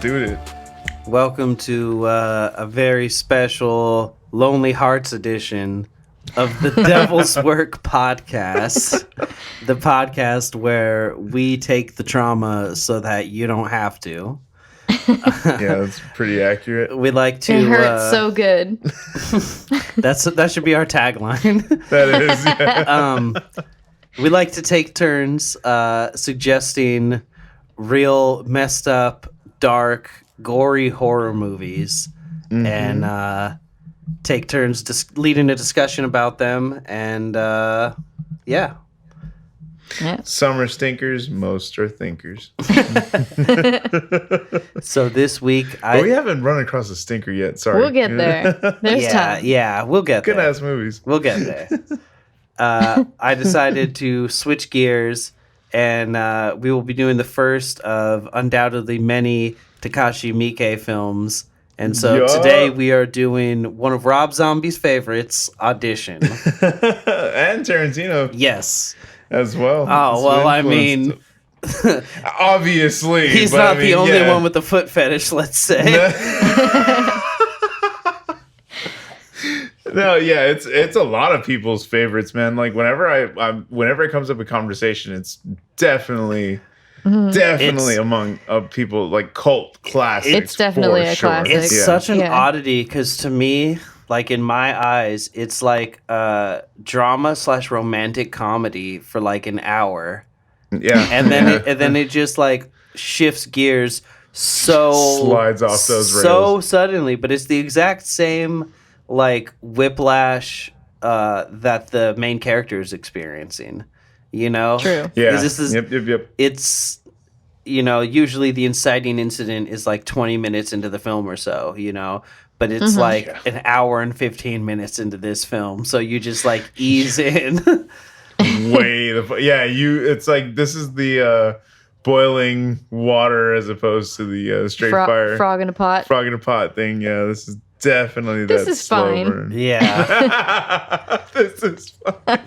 do it. Welcome to a very special Lonely Hearts edition of the Devil's Work podcast. The podcast where we take the trauma so that you don't have to. Yeah, that's pretty accurate. We like to. It hurts so good. That should be our tagline. That is, yeah. We like to take turns suggesting real messed up, dark, gory horror movies, and take turns leading a discussion about them. And yeah. Some are stinkers, most are thinkers. So this week, we haven't run across a stinker yet. Sorry, We'll get there. There's time. Yeah, we'll get there. Good ass movies. We'll get there. I decided to switch gears, and we will be doing the first of undoubtedly many Takashi Miike films. And so today we are doing one of Rob Zombie's favorites, Audition. And Tarantino. Yes. As well. Oh, well, I mean... obviously. He's not the only one with the foot fetish, let's say. No, yeah, it's a lot of people's favorites, man. Like whenever it comes up in conversation, it's definitely among people like cult classics. It's definitely a classic. It's such an oddity because to me, like in my eyes, it's like drama / romantic comedy for like an hour. Yeah, and then it just like shifts gears slides off those rails so suddenly, but it's the exact same like whiplash that the main character is experiencing. You know, true. Yeah, yep. It's usually the inciting incident is like 20 minutes into the film or so. But it's like an hour and 15 minutes into this film, so you just like ease in. It's like this is the boiling water as opposed to the straight fire frog in a pot thing. Yeah, this is definitely this is slow fine burn. Yeah. This is fine.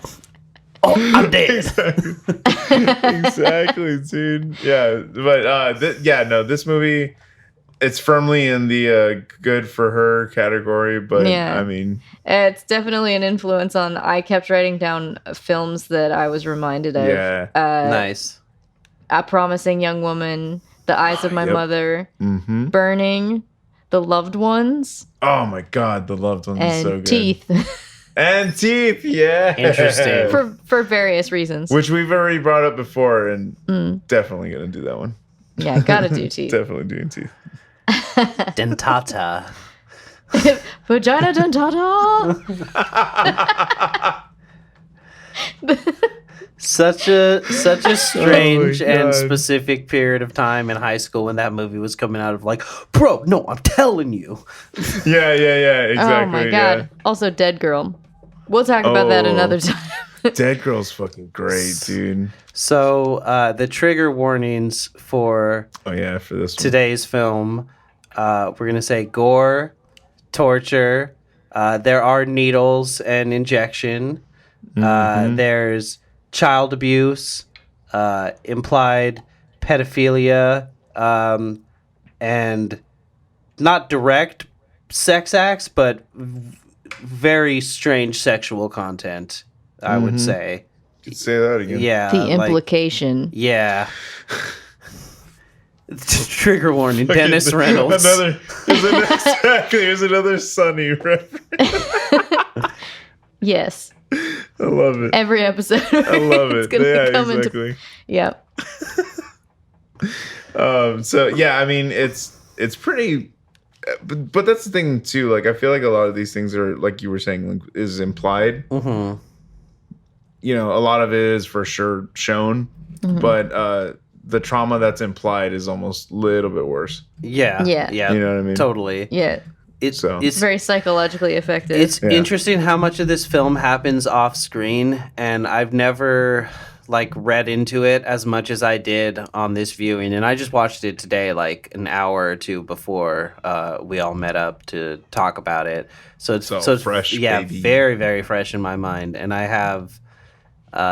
Oh, I'm dead. Exactly, dude. Yeah, but this movie, it's firmly in the good for her category, but I mean... It's definitely an influence on... I kept writing down films that I was reminded of. Yeah. Nice. A Promising Young Woman, The Eyes of My Mother, Burning, The Loved Ones. Oh my God, The Loved Ones is so good. Teeth. And Teeth, yeah. Interesting. For various reasons. Which we've already brought up before, and definitely going to do that one. Yeah, gotta do Teeth. Definitely doing Teeth. Dentata. Vagina dentata. Such a strange and specific period of time in high school when that movie was coming out of like, bro, no, I'm telling you. Yeah, exactly. Oh my God. Yeah. Also, Dead Girl. We'll talk about that another time. Dead Girl's fucking great, dude. So the trigger warnings for for this one. Today's film, we're gonna say gore, torture. There are needles and injection. There's child abuse, implied pedophilia, and not direct sex acts, but very strange sexual content, I would say. Could say that again. Yeah. The implication. Yeah. Trigger warning, Dennis Reynolds. Here's another Sunny reference. Yes. I love it. Every episode. I love it. Exactly. Yep. I mean, it's pretty, but that's the thing too. Like, I feel like a lot of these things are, like you were saying, is implied. A lot of it is for sure shown, but the trauma that's implied is almost a little bit worse. Yeah. You know what I mean? Totally. Yeah. It's very psychologically effective. It's interesting how much of this film happens off screen, and I've never like read into it as much as I did on this viewing, and I just watched it today, like an hour or two before we all met up to talk about it. So it's fresh, baby. Very, very fresh in my mind, and I have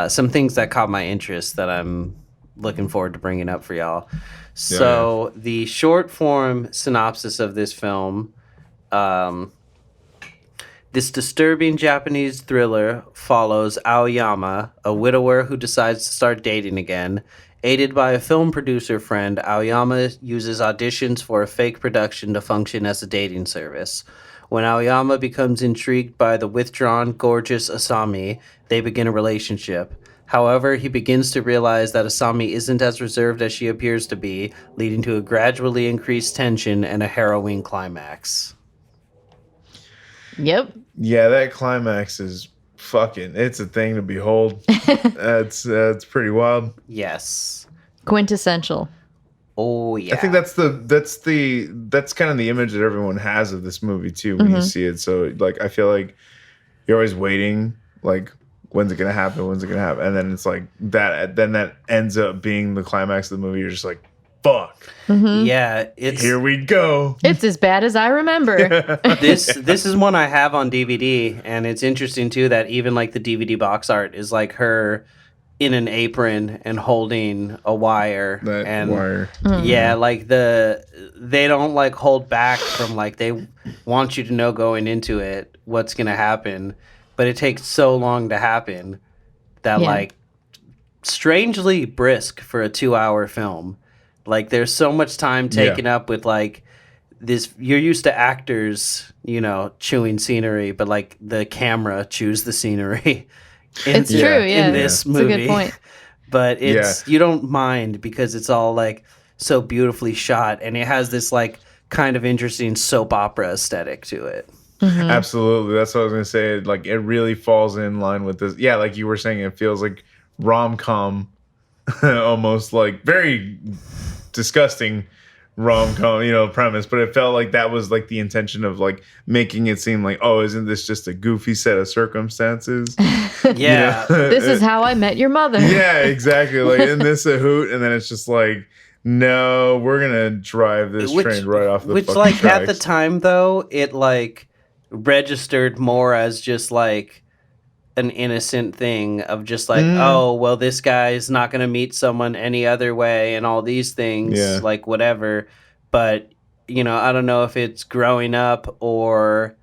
some things that caught my interest that I'm looking forward to bringing up for y'all. So the short form synopsis of this film, this disturbing Japanese thriller follows Aoyama, a widower who decides to start dating again. Aided by a film producer friend, Aoyama uses auditions for a fake production to function as a dating service. When Aoyama becomes intrigued by the withdrawn, gorgeous Asami, they begin a relationship. However, he begins to realize that Asami isn't as reserved as she appears to be, leading to a gradually increased tension and a harrowing climax. Yep. Yeah, that climax is it's a thing to behold. That's pretty wild. Yes. Quintessential. Oh yeah. I think that's kind of the image that everyone has of this movie too when you see it. So like I feel like you're always waiting, like when's it gonna happen? When's it gonna happen? And then it's like that. Then that ends up being the climax of the movie. You're just like, fuck. Yeah, Here we go. It's as bad as I remember. This is one I have on DVD, and it's interesting too that even like the DVD box art is like her in an apron and holding a wire. Wire. Yeah, like they don't like hold back from like they want you to know going into it what's gonna happen, but it takes so long to happen that like strangely brisk for a 2-hour film. Like there's so much time taken up with like this. You're used to actors, chewing scenery, but like the camera chews the scenery. It's true, yeah. In this movie, it's a good point. But you don't mind because it's all like so beautifully shot, and it has this like kind of interesting soap opera aesthetic to it. Absolutely, that's what I was gonna say. Like it really falls in line with this. Yeah, like you were saying, it feels like rom-com, almost like very disgusting rom-com, premise, but it felt like that was like the intention of like making it seem like, oh, isn't this just a goofy set of circumstances? Yeah. This is how I met your mother. Yeah, exactly. Like, isn't this a hoot? And then it's just like, no, we're gonna drive this train right off the fucking like tracks. at the time though, it like registered more as just like an innocent thing of just like, oh, well, this guy's not going to meet someone any other way and all these things, like whatever. But, I don't know if it's growing up or,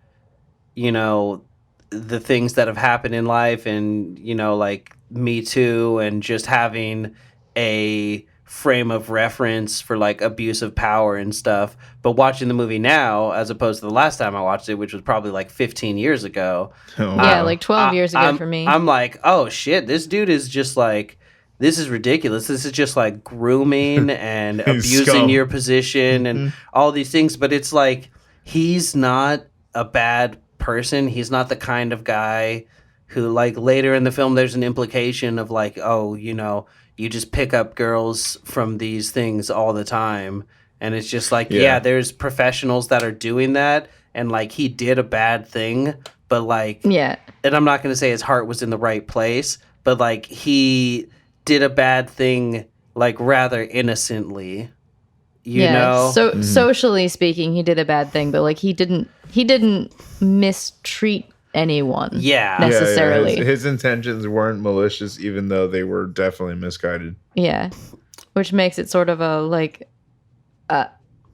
the things that have happened in life and, like Me Too and just having a frame of reference for like abuse of power and stuff. But watching the movie now, as opposed to the last time I watched it, which was probably like 15 years ago. Yeah, like 12 years ago for me. I'm like, oh shit, this dude is just like, this is ridiculous. This is just like grooming and abusing your position and all these things. But it's like, he's not a bad person. He's not the kind of guy who, like, later in the film, there's an implication of like, oh, you just pick up girls from these things all the time. And it's just like, yeah, there's professionals that are doing that. And like, he did a bad thing, but like, and I'm not going to say his heart was in the right place, but like, he did a bad thing, like rather innocently, you know? So socially speaking, he did a bad thing, but like, he didn't mistreat anyone necessarily. His intentions weren't malicious, even though they were definitely misguided. Which makes it sort of a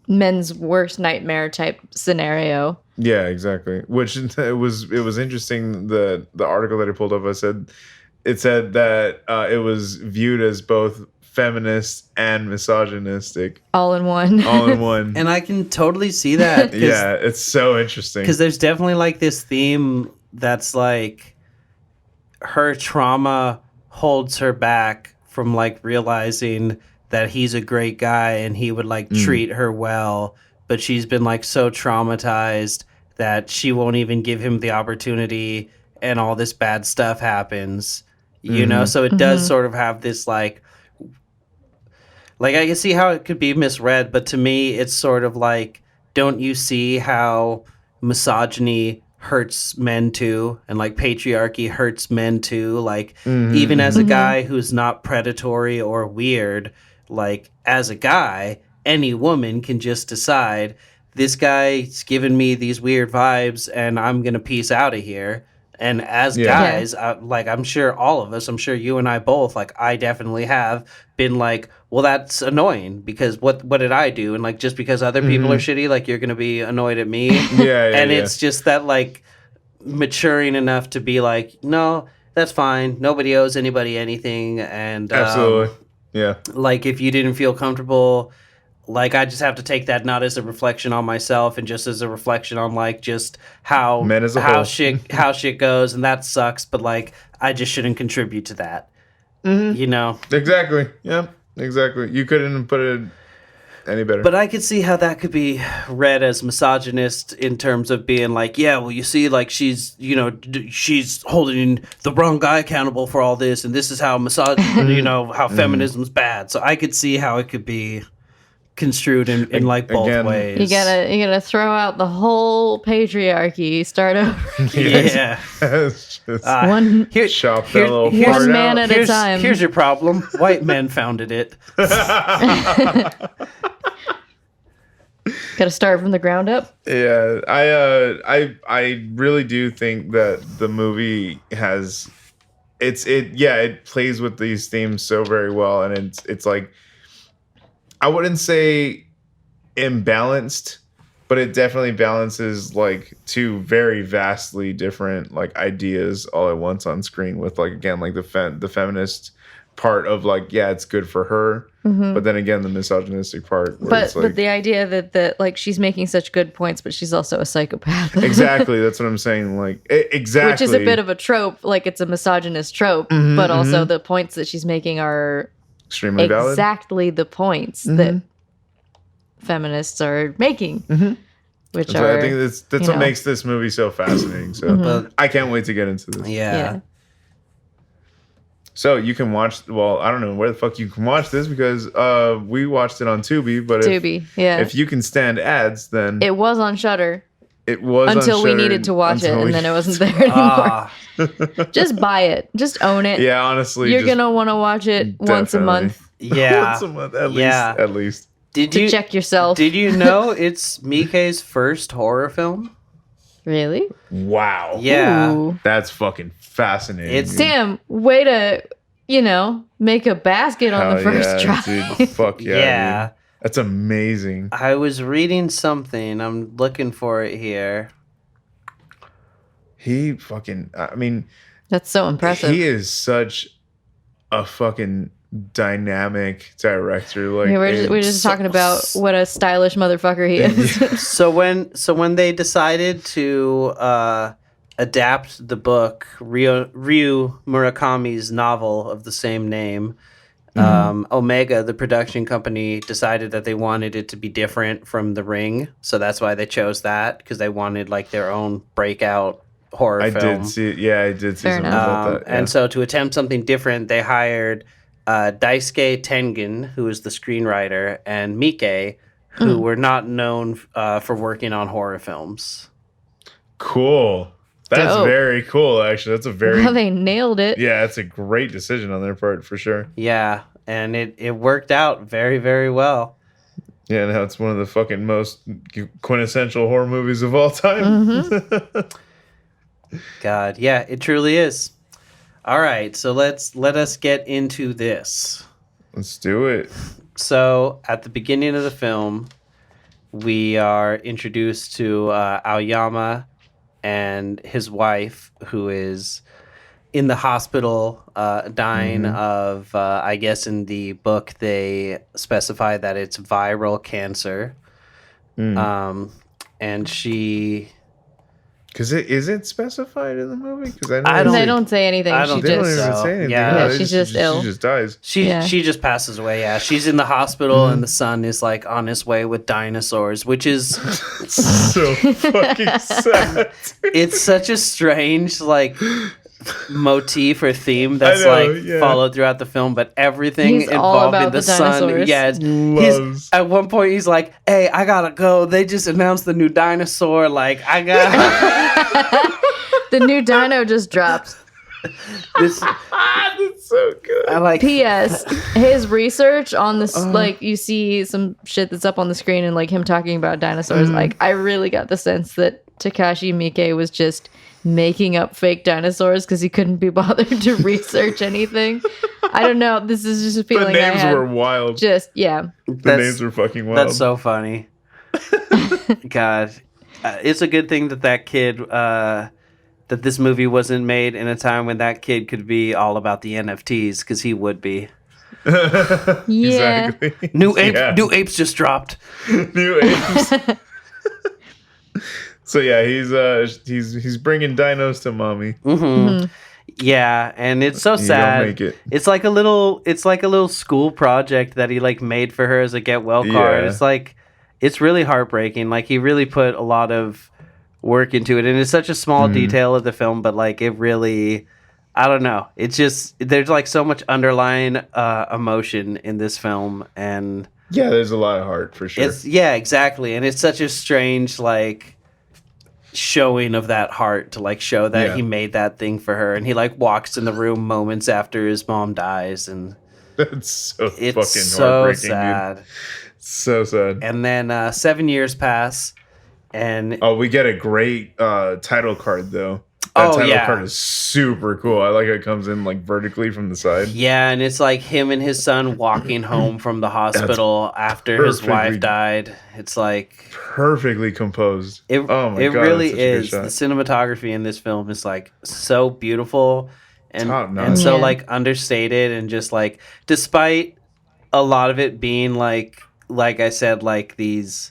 men's worst nightmare type scenario. Exactly. Which it was interesting. The article that I pulled up, it said that it was viewed as both feminist and misogynistic, all in one. And I can totally see that. It's so interesting because there's definitely like this theme that's like her trauma holds her back from like realizing that he's a great guy and he would like treat her well, but she's been like so traumatized that she won't even give him the opportunity and all this bad stuff happens, so it does sort of have this like I can see how it could be misread, but to me, it's sort of like, don't you see how misogyny hurts men too? And like patriarchy hurts men too? Like, even as a guy who's not predatory or weird, like as a guy, any woman can just decide, this guy's giving me these weird vibes and I'm going to peace out of here. And as guys, I'm sure all of us, I'm sure you and I both, like, I definitely have been like, well, that's annoying because what did I do? And like, just because other people are shitty, like, you're going to be annoyed at me. And it's just that, like, maturing enough to be like, no, that's fine. Nobody owes anybody anything. And absolutely. Yeah. Like, if you didn't feel comfortable, like, I just have to take that not as a reflection on myself and just as a reflection on, like, just how Men as a how whole. shit goes, and that sucks. But like, I just shouldn't contribute to that. You know. Exactly. Yeah. Exactly. You couldn't put it any better. But I could see how that could be read as misogynist in terms of being like, yeah, well, you see, like, she's, you know, she's holding the wrong guy accountable for all this, and this is how you know, how feminism's bad. So I could see how it could be construed in like both ways. You gotta throw out the whole patriarchy, start over. Yeah. It's just chop that little one part man out. at a time. Here's your problem. White men founded it. Gotta start from the ground up. Yeah, I really do think that the movie has it plays with these themes so very well, and it's like, I wouldn't say imbalanced, but it definitely balances like two very vastly different like ideas all at once on screen, with like, again, like the feminist part of like, yeah, it's good for her, but then again the misogynistic part where it's like, but the idea that like she's making such good points, but she's also a psychopath. exactly, that's what I'm saying, like exactly, which is a bit of a trope, like it's a misogynist trope, but also the points that she's making are extremely valid. Exactly the points that feminists are making, which so are, I think that's what makes this movie so fascinating. So I can't wait to get into this. Yeah. So you can watch. Well, I don't know where the fuck you can watch this, because we watched it on Tubi. But if you can stand ads, then it was on Shudder. It was until we Shudder, needed to watch it, and then it wasn't there anymore. Just buy it. Just own it. Yeah, honestly, you're gonna want to watch it once a month. Yeah, once a month at least. At least. Did you check yourself? Did you know it's Miike's first horror film? Really? Wow. Yeah. Ooh. That's fucking fascinating. Sam, way to, make a basket on the first try. Dude, fuck yeah. Yeah. Dude. That's amazing. I was reading something. I'm looking for it here. He fucking, I mean. That's so impressive. He is such a fucking dynamic director. Like, we're just talking about what a stylish motherfucker he is. So when they decided to adapt the book, Ryu Murakami's novel of the same name, Omega, the production company, decided that they wanted it to be different from The Ring. So that's why they chose that, because they wanted like their own breakout horror film. I did see something about that. Yeah. And so to attempt something different, they hired Daisuke Tengen, who is the screenwriter, and Miike, who were not known for working on horror films. Cool. That's dope. Very cool, actually. That's a very... Well, they nailed it. Yeah, it's a great decision on their part, for sure. Yeah, and it worked out very, very well. Yeah, now it's one of the fucking most quintessential horror movies of all time. God, yeah, it truly is. All right, so let us get into this. Let's do it. So at the beginning of the film, we are introduced to Aoyama and his wife, who is in the hospital dying of, I guess in the book they specify that it's viral cancer. And she... Because is it specified in the movie? Because they don't say anything. I don't they don't even say anything. Yeah, she's just ill. She just dies. She just passes away. Yeah, she's in the hospital, and the son is like on his way with dinosaurs, which is so fucking sad. It's such a strange like motif or theme that's followed throughout the film, but everything involving the son. Yeah, at one point he's like, "Hey, I gotta go. They just announced the new dinosaur. Like, I got." The new dino just dropped. This That's so good. I like. P.S. His research on this, like you see some shit that's up on the screen, and like him talking about dinosaurs. Like I really got the sense that Takashi Miike was just making up fake dinosaurs because he couldn't be bothered to research anything. I don't know. This is just a feeling The I names had. were wild. Just yeah. The names were fucking wild. That's so funny. God, it's a good thing that kid, that this movie wasn't made in a time when that kid could be all about the NFTs, because he would be. Yeah. Exactly. New apes just dropped. New apes. So yeah, he's bringing dinos to mommy. Yeah, and it's so You don't sad. make it. It's like a little school project that he like made for her as a get well card. Yeah. It's really heartbreaking. Like he really put a lot of work into it, and it's such a small detail of the film, but like it really, I don't know. It's just there's like so much underlying emotion in this film, and Yeah, there's a lot of heart for sure. exactly, and it's such a strange like showing of that heart to like show that he made that thing for her, and he like walks in the room moments after his mom dies, and That's so it's fucking so heartbreaking, sad. dude. So sad. And then 7 years pass, and Oh, we get a great title card though. That title card is super cool. I like how it comes in like vertically from the side. yeah, and it's like him and his son walking home from the hospital after his wife died. It's like Perfectly composed. it. Oh my it god, really it's such a good is. shot. The cinematography in this film is like so beautiful and Top notch. and so Yeah. like understated, and just like despite a lot of it being like I said, like these,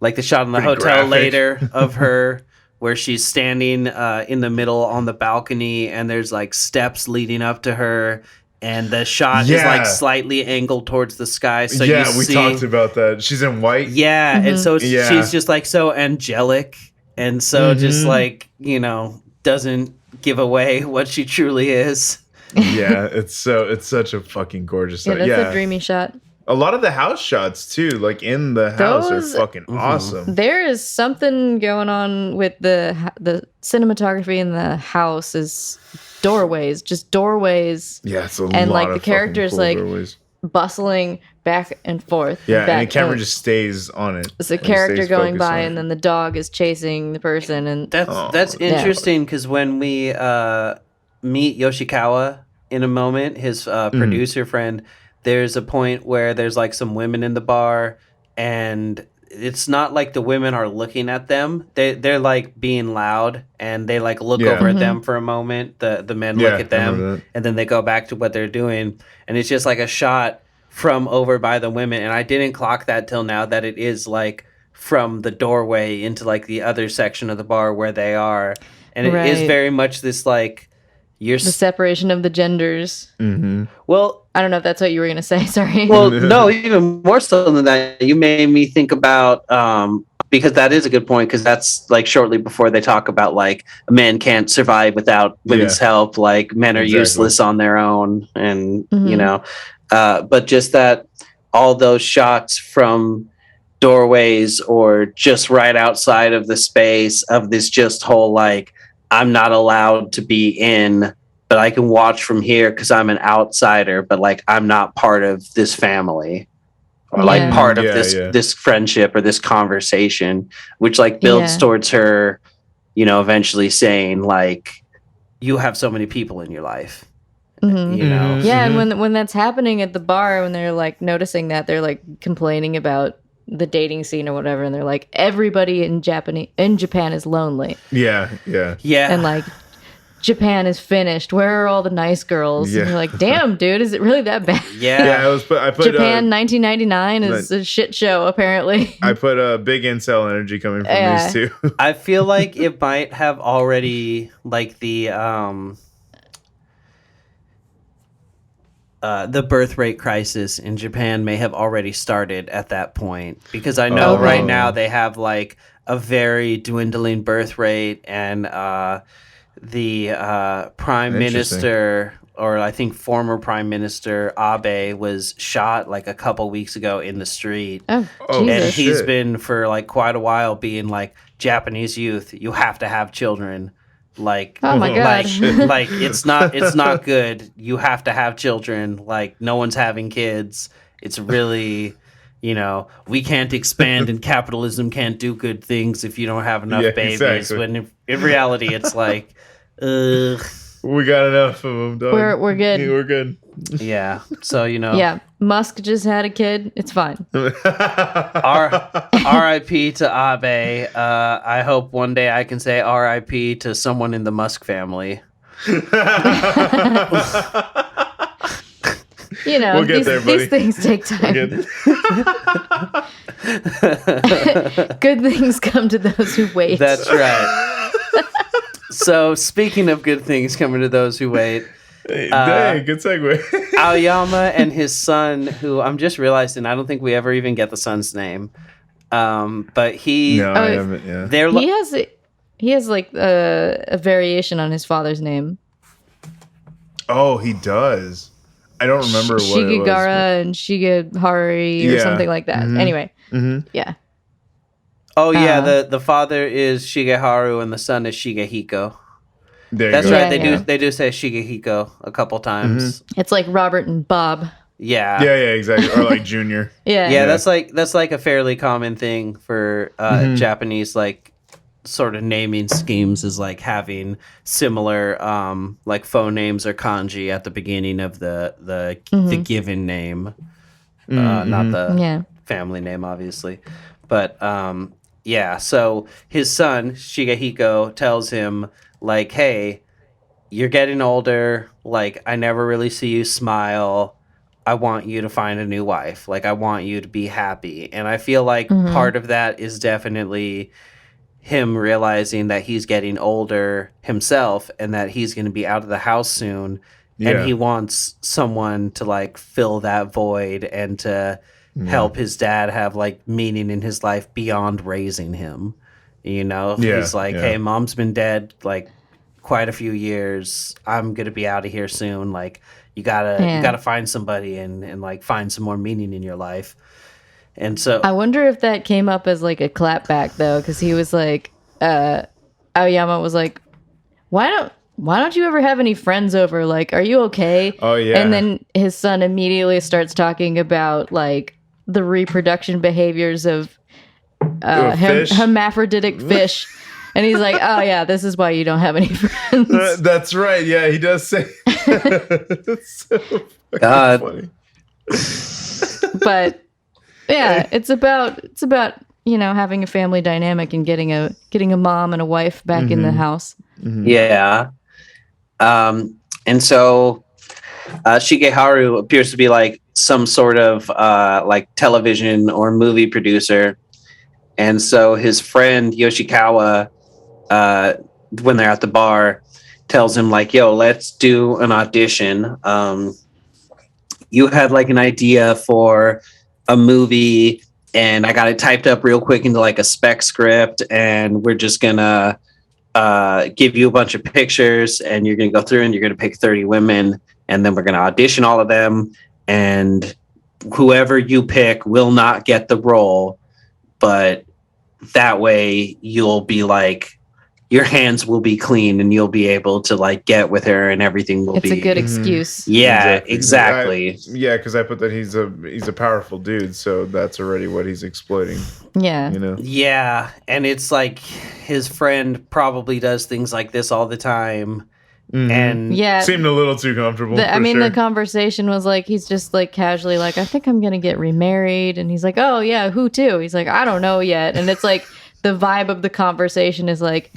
like the shot in the Pretty hotel graphic. later of her where she's standing in the middle on the balcony, and there's like steps leading up to her, and the shot is like slightly angled towards the sky. So yeah, you we see, talked about that. She's in white. yeah, and so Yeah. she's just like so angelic, and so just like, doesn't give away what she truly is. Yeah, it's such a fucking gorgeous Yeah, shot. that's a dreamy shot. A lot of the house shots too, like in the house, Those- are fucking awesome. There is something going on with the cinematography in the house. Is doorways, Yeah, it's a and lot like of the characters fucking cool like doorways. bustling back and forth. Yeah, and back, the camera just stays on it. it's a It character stays going focused by, on and it. then the dog is chasing the person, and That's interesting, because when we meet Yoshikawa in a moment, his producer friend, there's a point where there's like some women in the bar, and it's not like the women are looking at them. They're like being loud, and they like look over at them for a moment. The men look at I remember them, that. and then they go back to what they're doing, and it's just like a shot from over by the women. And I didn't clock that till now, that it is like from the doorway into like the other section of the bar where they are, and it is Right. very much this like the separation of the genders. well. I don't know if that's what you were gonna say. Sorry. Well, no, even more so than that, you made me think about, because that is a good point, because that's like shortly before they talk about like a man can't survive without women's help, like men are useless on their own, and but just that all those shots from doorways or just right outside of the space of this just whole like, I'm not allowed to be in, but I can watch from here because I'm an outsider, but like I'm not part of this family, or like part of this friendship or this conversation, which like builds towards her, eventually saying like, you have so many people in your life, Yeah, and when that's happening at the bar, when they're like noticing that, they're like complaining about the dating scene or whatever, and they're like, everybody in Japan is lonely. Yeah. And like, Japan is finished. Where are all the nice girls? And you're like, damn, dude, is it really that bad? Yeah. I put Japan 1999 is a shit show, apparently. I put a big incel energy coming from these two. I feel like it might have already like the birth rate crisis in Japan may have already started at that point, because I know right now they have like a very dwindling birth rate, and the prime minister, or I think former prime minister Abe, was shot like a couple weeks ago in the street. Oh, and Jesus. he's been for like quite a while being like, Japanese youth, you have to have children. Like, oh my god, like it's not good. You have to have children. Like, no one's having kids. It's really, we can't expand and capitalism can't do good things if you don't have enough babies. Exactly. When in reality, it's like, ugh. We got enough of them, dog. We're good. Yeah, we're good. Yeah. So, Yeah, Musk just had a kid. It's fine. R.I.P. to Abe. I hope one day I can say R.I.P. to someone in the Musk family. We'll get there, buddy. These things take time. Good. Good things come to those who wait. That's right. So, speaking of good things coming to those who wait, Hey, dang, good segue. Aoyama and his son, who I'm just realizing, I don't think we ever even get the son's name. But he, No, I haven't. Yeah. they're he has like a variation on his father's name. Oh, he does. I don't remember what it was. Shigegara and Shigehari or Yeah. something like that. Mhm. Anyway, Mhm. yeah. Oh yeah, the father is Shigeharu and the son is Shigehiko. There you That's go. right. Yeah, They do say Shigehiko a couple times. It's like Robert and Bob. Yeah. Yeah, exactly. Or like Junior. Yeah. Yeah, that's like a fairly common thing for Japanese like sort of naming schemes, is like having similar like phone names or kanji at the beginning of the given name, not the family name, obviously. But yeah, so his son Shigehiko tells him like, "Hey, you're getting older. Like, I never really see you smile. I want you to find a new wife. Like, I want you to be happy." And I feel like part of that is definitely him realizing that he's getting older himself and that he's going to be out of the house soon. Yeah. And he wants someone to like fill that void and to help his dad have like meaning in his life beyond raising him. Yeah, He's like, yeah. "Hey, mom's been dead like quite a few years. I'm going to be out of here soon. Like, you gotta find somebody and like find some more meaning in your life." And so I wonder if that came up as like a clapback though, because he was like, Aoyama was like, why don't you ever have any friends over? Like, are you okay? Oh, yeah. And then his son immediately starts talking about like the reproduction behaviors of fish? hermaphroditic fish. And he's like, "Oh yeah, this is why you don't have any friends." That's right. Yeah, he does say. That's so fucking God. funny. But yeah, it's about having a family dynamic and getting a mom and a wife back in the house. yeah. And so Shigeharu appears to be like some sort of like television or movie producer. And so his friend Yoshikawa, when they're at the bar, tells him like, "Yo, let's do an audition. You had like an idea for a movie and I got it typed up real quick into like a spec script, and we're just gonna give you a bunch of pictures and you're gonna go through and you're gonna pick 30 women and then we're gonna audition all of them, and whoever you pick will not get the role, but that way you'll be like, your hands will be clean and you'll be able to like get with her and everything will It's be a good excuse. Yeah, exactly. Yeah, because I put that he's a powerful dude, so that's already what he's exploiting. Yeah. Yeah, and it's like his friend probably does things like this all the time. And Yeah. Seemed a little too comfortable. The conversation was like, he's just like casually like, "I think I'm going to get remarried." And he's like, "Oh yeah, who to?" He's like, "I don't know yet." And it's like, the vibe of the conversation is like,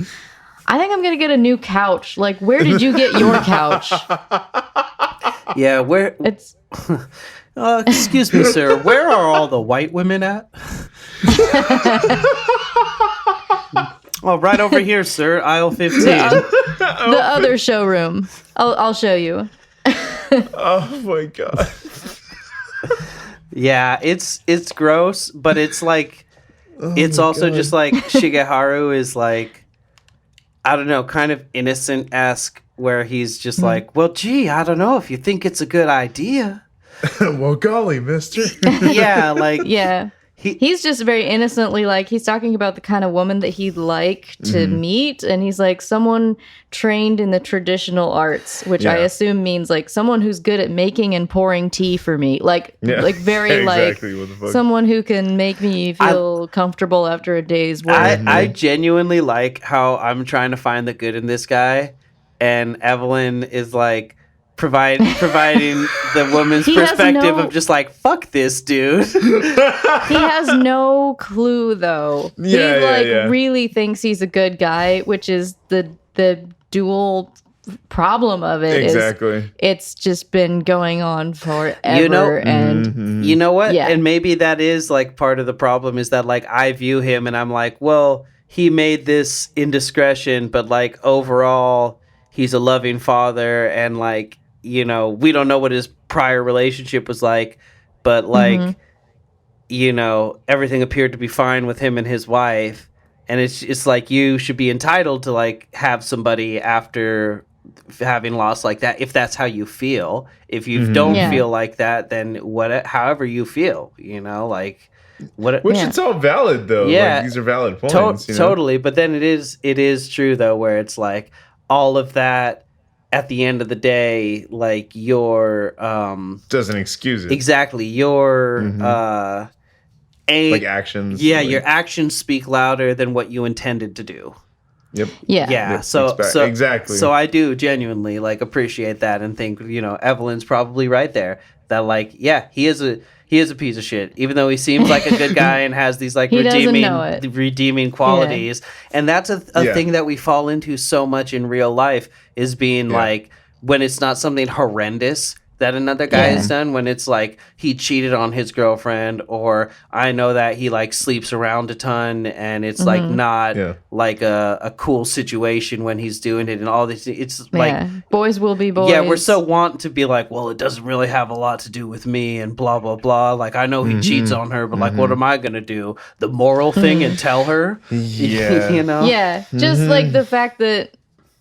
"I think I'm going to get a new couch." Like, where did you get your couch? yeah, where It's excuse me, sir, where are all the white women at? Oh, right over here, sir, aisle 15. the other showroom. I'll show you. Oh my god. Yeah, it's gross, but it's like it's also just like Shigeharu is like, I don't know, kind of innocent-esque, where he's just like, "Well, gee, I don't know if you think it's a good idea." Well, golly, mister. Yeah, like Yeah. he's just very innocently like he's talking about the kind of woman that he'd like to meet, and he's like someone trained in the traditional arts, which I assume means like someone who's good at making and pouring tea for me, like very exactly. like What the fuck? someone who can make me feel comfortable after a day's work. I genuinely like how I'm trying to find the good in this guy, and Evelyn is like providing the woman's perspective of just like, fuck this dude. He has no clue though. He really thinks he's a good guy, which is the dual problem of it. Exactly. It's just been going on forever. You know what? Yeah. And maybe that is like part of the problem is that like I view him and I'm like, well, he made this indiscretion, but like overall he's a loving father, and like, you know, we don't know what his prior relationship was like, but like, you know, everything appeared to be fine with him and his wife. And it's like you should be entitled to like have somebody after having lost like that, if that's how you feel. If you don't feel like that, then however you feel, you know, like what. Which it's all valid though. Yeah, like, these are valid points. Totally. But then it is true though, where it's like all of that. At the end of the day, like your doesn't excuse it. Exactly. Your like actions. Yeah, like, your actions speak louder than what you intended to do. Yep. Yeah. Yeah. So exactly. So I do genuinely like appreciate that and think, you know, Evelyn's probably right there. That like, yeah, he is a piece of shit, even though he seems like a good guy and has these like redeeming qualities. Yeah. And that's a thing that we fall into so much in real life, is being like, when it's not something horrendous that another guy has done, when it's like he cheated on his girlfriend, or I know that he like sleeps around a ton and it's like not like a cool situation when he's doing it and all this. It's like boys will be boys. Yeah, we're so want to be like, well, it doesn't really have a lot to do with me and blah blah blah. Like I know he cheats on her, but like what am I gonna do? The moral thing and tell her? Yeah. You know? Yeah. Just like the fact that,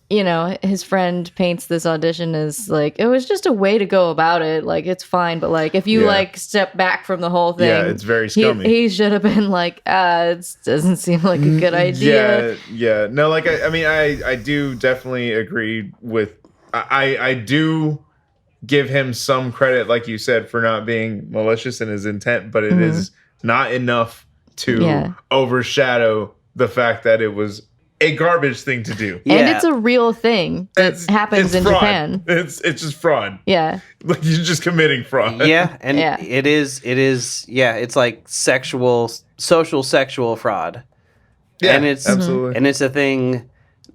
you know, his friend paints this audition as like, it was just a way to go about it. Like, it's fine. But like, if you like step back from the whole thing, it's very scummy. He should have been like, it doesn't seem like a good idea. Yeah. No, like, I mean, I do definitely agree with, I do give him some credit, like you said, for not being malicious in his intent, but it is not enough to overshadow the fact that it was a garbage thing to do. And it's a real thing that happens in fraud. Japan. It's just fraud. Yeah. Like you're just committing fraud. Yeah, and it is it's like social sexual fraud. Yeah, and it's absolutely. And it's a thing,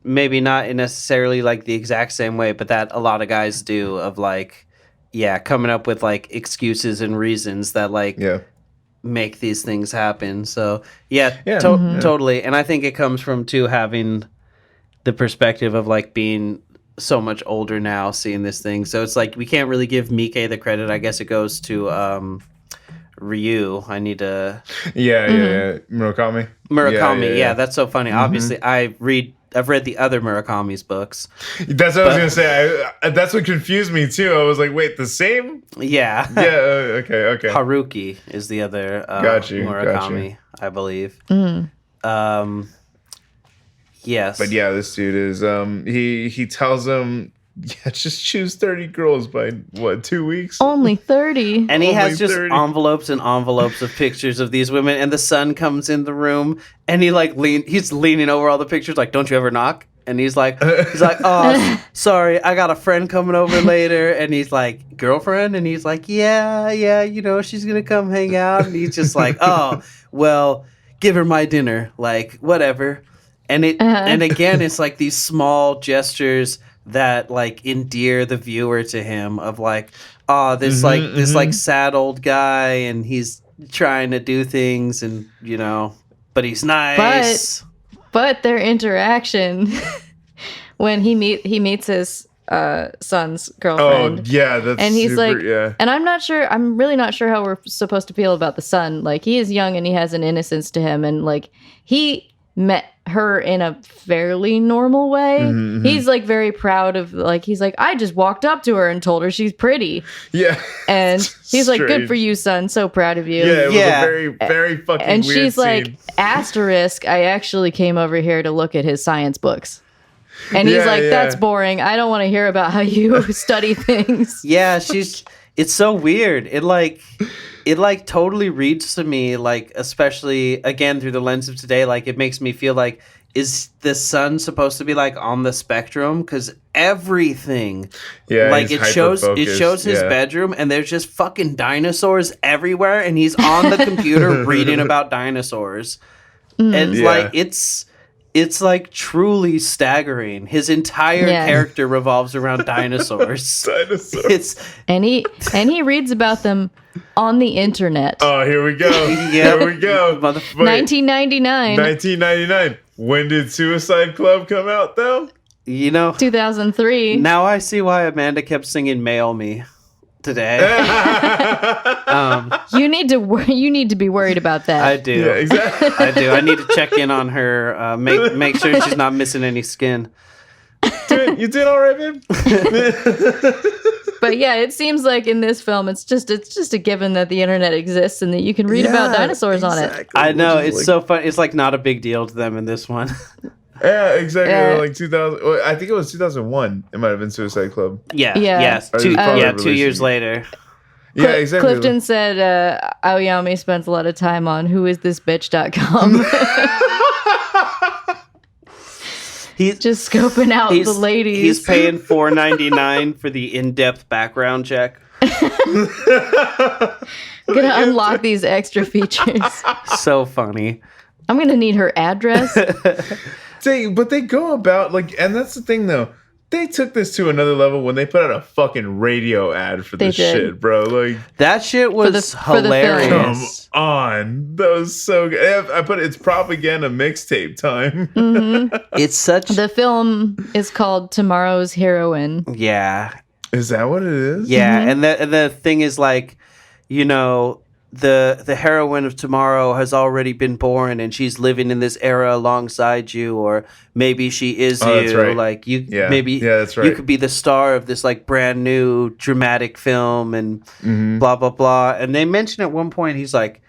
maybe not in necessarily like the exact same way, but that a lot of guys do, of like, coming up with like excuses and reasons that like make these things happen. So totally. And I think it comes from too having the perspective of like being so much older now, seeing this thing. So it's like we can't really give Miike the credit. I guess it goes to Ryu. I need to Murakami. Yeah, that's so funny. Obviously I've read the other Murakami's books. That's what I was gonna say. That's what confused me too. I was like, wait, the same? Yeah. Okay. Haruki is the other Murakami, I believe. Yes. But yeah, this dude is he tells him, just choose 30 girls by 2 weeks? Only 30. And he has just envelopes and envelopes of pictures of these women, and the son comes in the room and he's leaning over all the pictures like, don't you ever knock? And he's like, oh, sorry, I got a friend coming over later. And he's like, girlfriend? And he's like, yeah, you know, she's gonna come hang out. And he's just like, oh, well, give her my dinner, like whatever. And and again, it's like these small gestures that like endear the viewer to him, of like, oh, this like sad old guy, and he's trying to do things, and you know, but he's nice. But their interaction when he meets his son's girlfriend. Oh yeah, that's and he's super, like, and I'm really not sure how we're supposed to feel about the son. Like, he is young and he has an innocence to him, and like he met her in a fairly normal way. Mm-hmm. He's like very proud of like he's like I just walked up to her and told her she's pretty. Yeah. And he's like, good Strange. for you, son. So proud of you. Yeah, it was Yeah. a very, very fucking And weird she's scene. like, asterisk, I actually came over here to look at his science books. And he's Yeah, like, yeah. that's boring. I don't want to hear about how you study things. Yeah, it's so weird. It like totally reads to me, like, especially again through the lens of today, like it makes me feel like, is the son supposed to be like on the spectrum? Because everything, like he's it shows hyper-focused, his yeah. bedroom, and there's just fucking dinosaurs everywhere, and he's on the computer reading about dinosaurs, and Yeah. like it's like truly staggering. His entire Yeah. character revolves around dinosaurs. Dinosaur. It's And he reads about them on the internet. Oh, here we go. Yep. Here we go. Mother- Wait, 1999, 1999. When did Suicide Club come out, though? 2003. Now I see why Amanda kept singing "Mail Me" today. You need to be worried about that. I do. Yeah, exactly. I do. I need to check in on her. Make sure she's not missing any skin. You did all right, babe? But yeah, it seems like in this film, it's just a given that the internet exists and that you can read about dinosaurs on it. I know, Which is it's like- so fun. It's like not a big deal to them in this one. Yeah, exactly. Yeah. Like 2000. Well, I think it was 2001. It might have been Suicide Club. Yeah. Yeah. Yes. Or Two, it's probably yeah. 2 years releasing- later. Yeah, exactly. Clifton said Aoyami spends a lot of time on whoisthisbitch.com. He's Just scoping out the ladies. He's paying $4.99 for the in-depth background check. gonna unlock these extra features. So funny. I'm gonna need her address. But they go about like, and that's the thing though. They took this to another level when they put out a fucking radio ad for They this did. shit, bro. Like, That shit was for the film. hilarious. come on, that was so good. I put it's propaganda mixtape time. It's such. The film is called Tomorrow's Heroine. Yeah. Is that what it is? Yeah, and the thing is, like, the heroine of tomorrow has already been born, and she's living in this era alongside you, or maybe she is Oh, you. that's right. Like you, Yeah. maybe Yeah, that's you right. could be the star of this like brand new dramatic film, and Mm-hmm. blah blah blah. And they mention at one point, he's like,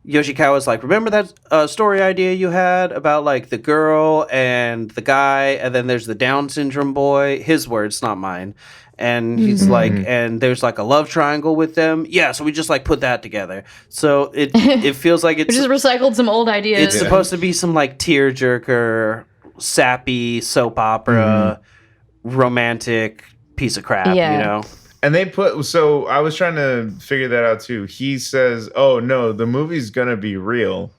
Yoshikawa's like, remember that story idea you had about like the girl and the guy, and then there's the Down syndrome boy. His words, not mine. And he's like, and there's like a love triangle with them. Yeah, so we just like put that together. So it feels like We it's just recycled some old ideas. it's supposed to be some like tearjerker, sappy soap opera, romantic piece of crap. Yeah. You know. And they put, so I was trying to figure that out too. He says, oh no, the movie's gonna be real.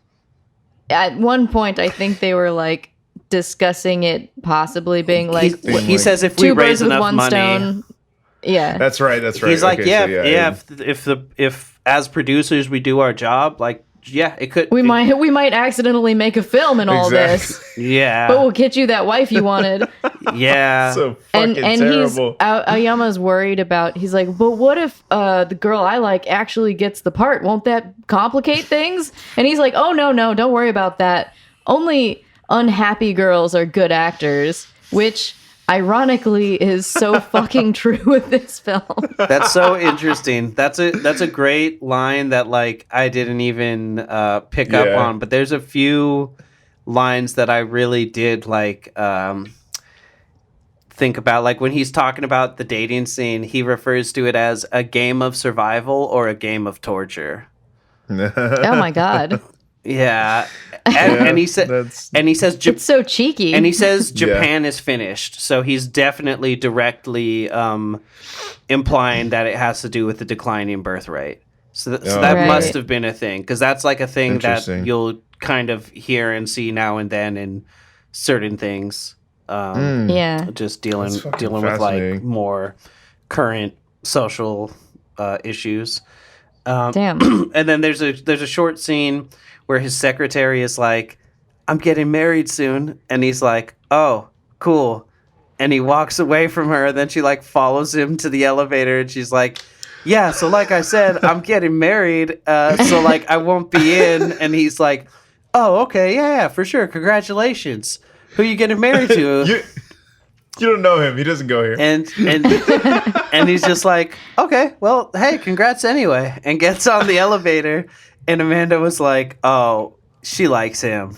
At one point, I think they were like discussing it possibly being like He says if we two raise birds with enough one money. stone. Yeah. That's right. That's right. He's like, Okay, yeah, so if as producers we do our job, like, yeah, it could. We might accidentally make a film in all this, Exactly. Yeah, but we'll get you that wife you wanted. yeah. So fucking and terrible. Aoyama's worried about. He's like, but what if the girl I like actually gets the part? Won't that complicate things? And he's like, oh no, don't worry about that. Only unhappy girls are good actors, which ironically is so fucking true with this film. That's so interesting. That's a great line that like I didn't even pick up Yeah. on. But there's a few lines that I really did like think about. Like when he's talking about the dating scene, he refers to it as a game of survival or a game of torture. Oh my god, Yeah, Yeah, and he said, that's- and he says, it's so cheeky. and he says Japan is finished, so he's definitely directly implying that it has to do with the declining birth rate. So that Right. must have been a thing, because that's like a thing that Interesting. you'll kind of hear and see now and then in certain things. yeah. Just That's dealing fucking with like fascinating. more current social issues. Damn. And then there's a short scene where his secretary is like, I'm getting married soon. And he's like, oh, cool. And he walks away from her. And then she like follows him to the elevator. And she's like, yeah, so like I said, I'm getting married. So like I won't be in. And he's like, Oh, okay, yeah, for sure. Congratulations. Who you getting married to? You don't know him. He doesn't go here. And he's just like, okay, well, hey, congrats anyway. And gets on the elevator. And Amanda was like, oh, she likes him.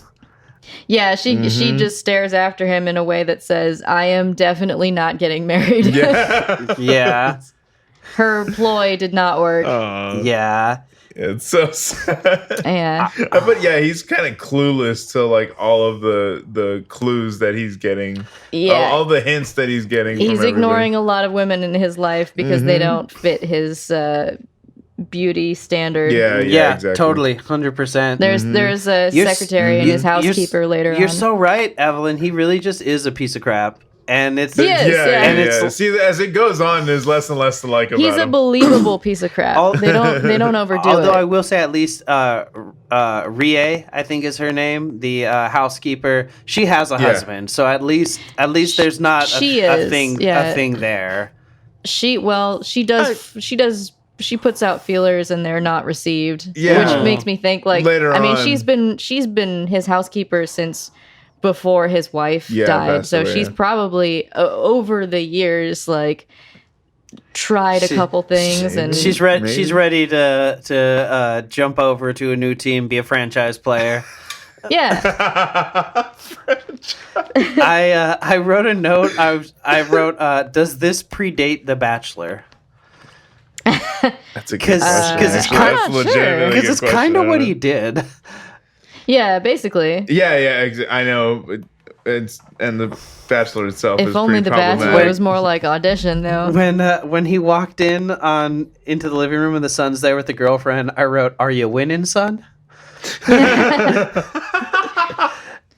Yeah, she just stares after him in a way that says, I am definitely not getting married. Yeah. Yeah. Her ploy did not work. Yeah. It's so sad. Yeah. But yeah, he's kind of clueless to like all of the clues that he's getting. Yeah. All the hints that he's getting. He's ignoring a lot of women in his life because they don't fit his beauty standard. Yeah, exactly. Totally, 100%. There's a secretary and his housekeeper later on. You're so right, Evelyn. He really just is a piece of crap. And it's He is, yeah. And it's See, as it goes on, there's less and less to like about him. He's a believable piece of crap. They don't overdo it. Although I will say, at least Rie, I think is her name, the housekeeper. She has a husband, so at least there's not a thing there. She puts out feelers and they're not received. Which makes me think like later on. she's been his housekeeper since before his wife died. So she's probably over the years like tried a couple things and she's ready to jump over to a new team, be a franchise player. Yeah. I wrote a note. I wrote, does this predate The Bachelor? That's a good question. Because it's kind of what he did. Yeah, basically. Yeah, I know. And The Bachelor itself is if only pretty The Bachelor problematic. was more like Audition, though. When he walked into the living room and the son's there with the girlfriend, I wrote, "Are you winning, son?" And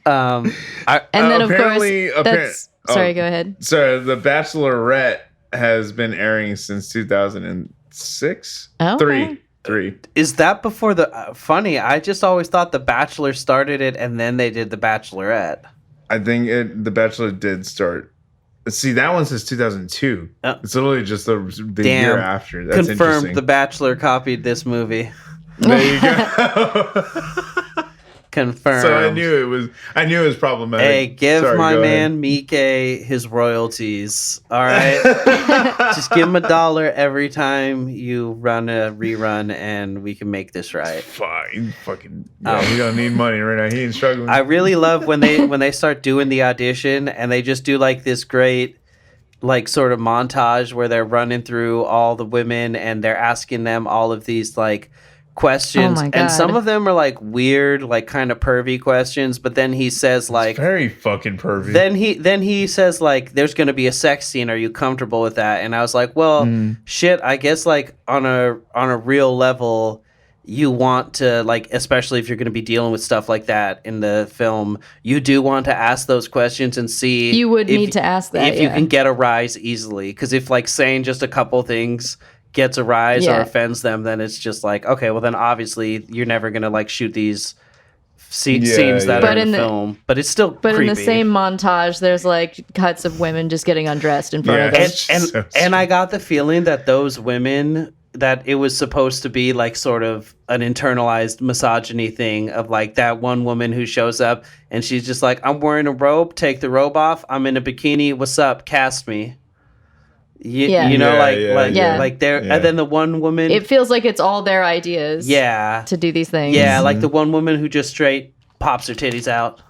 then of course, sorry, go ahead. So The Bachelorette has been airing since 2006. Oh, Three. Is that before the funny? I just always thought The Bachelor started it and then they did The Bachelorette. I think The Bachelor did start. See, that one says 2002. It's literally just the year after. That's confirmed. interesting. The Bachelor copied this movie. There you go. Confirmed. So I knew it was problematic. Hey, give Sorry, my go man ahead. Miike his royalties. All right, just give him $1 every time you run a rerun, and we can make this right. Fine, fucking. Yeah, he don't need money right now. He ain't struggling. I really love when they start doing the audition, and they just do like this great, like sort of montage where they're running through all the women and they're asking them all of these like questions, Oh my God. and some of them are like weird, like kind of pervy questions, but then he says like It's very fucking pervy. then he says like there's going to be a sex scene, are you comfortable with that? And I was like, well, shit, I guess like on a real level you want to, like, especially if you're going to be dealing with stuff like that in the film, you do want to ask those questions and see You would need to ask that, if you can get a rise easily, because if like saying just a couple things gets a rise or offends them, then it's just like, okay, well then obviously you're never gonna like shoot these scenes that are in the film. But it's still But creepy. in the same montage, there's like cuts of women just getting undressed in front of them. And I got the feeling that those women, that it was supposed to be like sort of an internalized misogyny thing of like that one woman who shows up and she's just like, I'm wearing a robe, take the robe off, I'm in a bikini, what's up, cast me. You know, like there, and then the one woman, it feels like it's all their ideas. To do these things. Yeah, like the one woman who just straight pops her titties out.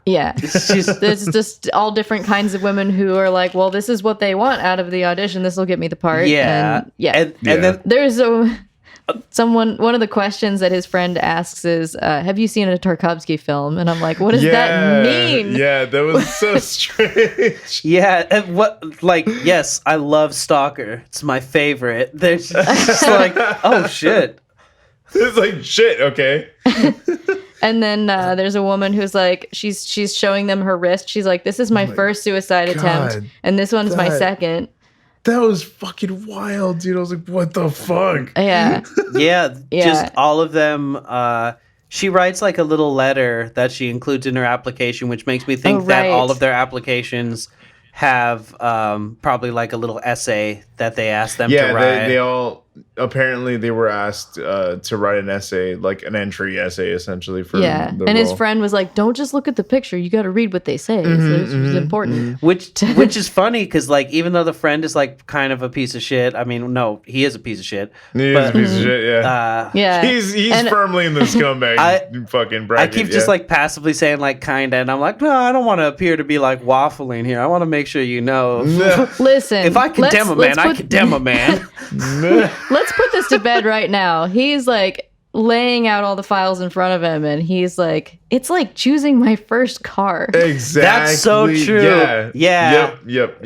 Yeah. There's just all different kinds of women who are like, well, this is what they want out of the audition. This will get me the part. Yeah. And then there's one of the questions that his friend asks is, have you seen a Tarkovsky film? And I'm like, what does that mean? Yeah, that was so strange. Yeah, and yes, I love Stalker. It's my favorite. They're just like, oh shit. It's like shit, okay. And then there's a woman who's like, she's showing them her wrist. She's like, this is my first suicide attempt, and this one's my second. That was fucking wild, dude. I was like, what the fuck? Yeah. Yeah, just all of them. She writes like a little letter that she includes in her application, which makes me think that all of their applications have probably like a little essay that they ask them to write. apparently they were asked to write an essay, like an entry essay, essentially for Yeah, the and his role. friend was like, "Don't just look at the picture. You got to read what they say. It's important." Which is funny because like even though the friend is like kind of a piece of shit, I mean no, he is a piece of shit. He is a piece of shit. Yeah, Yeah, he's And- firmly in the scumbag fucking I bracket. keep just like passively saying like kinda, and I'm like, no, I don't want to appear to be like waffling here. I want to make sure you know. Listen, If I condemn a man, I condemn a man. Let's put this to bed right now. He's like laying out all the files in front of him, and he's like, "It's like choosing my first car." Exactly. That's so true. Yeah. Yep.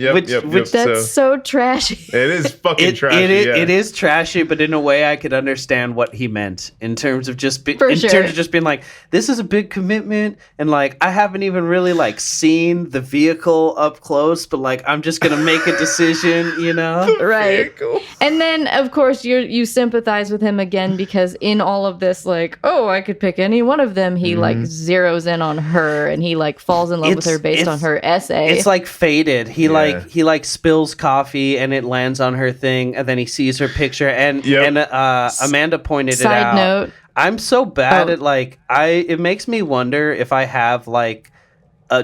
That's so trashy. It is fucking trashy. It is trashy, but in a way I could understand what he meant in terms of just For in sure. terms of just being like, this is a big commitment, and like I haven't even really like seen the vehicle up close, but like I'm just gonna make a decision, you know? Right. Vehicle. And then, of course, you sympathize with him again because in all of this, like, oh, I could pick any one of them. He like zeroes in on her, and he like falls in love with her based on her essay. It's like fated. He like spills coffee and it lands on her thing, and then he sees her picture, and Amanda pointed it out. Side note. I'm so bad at like it makes me wonder if I have like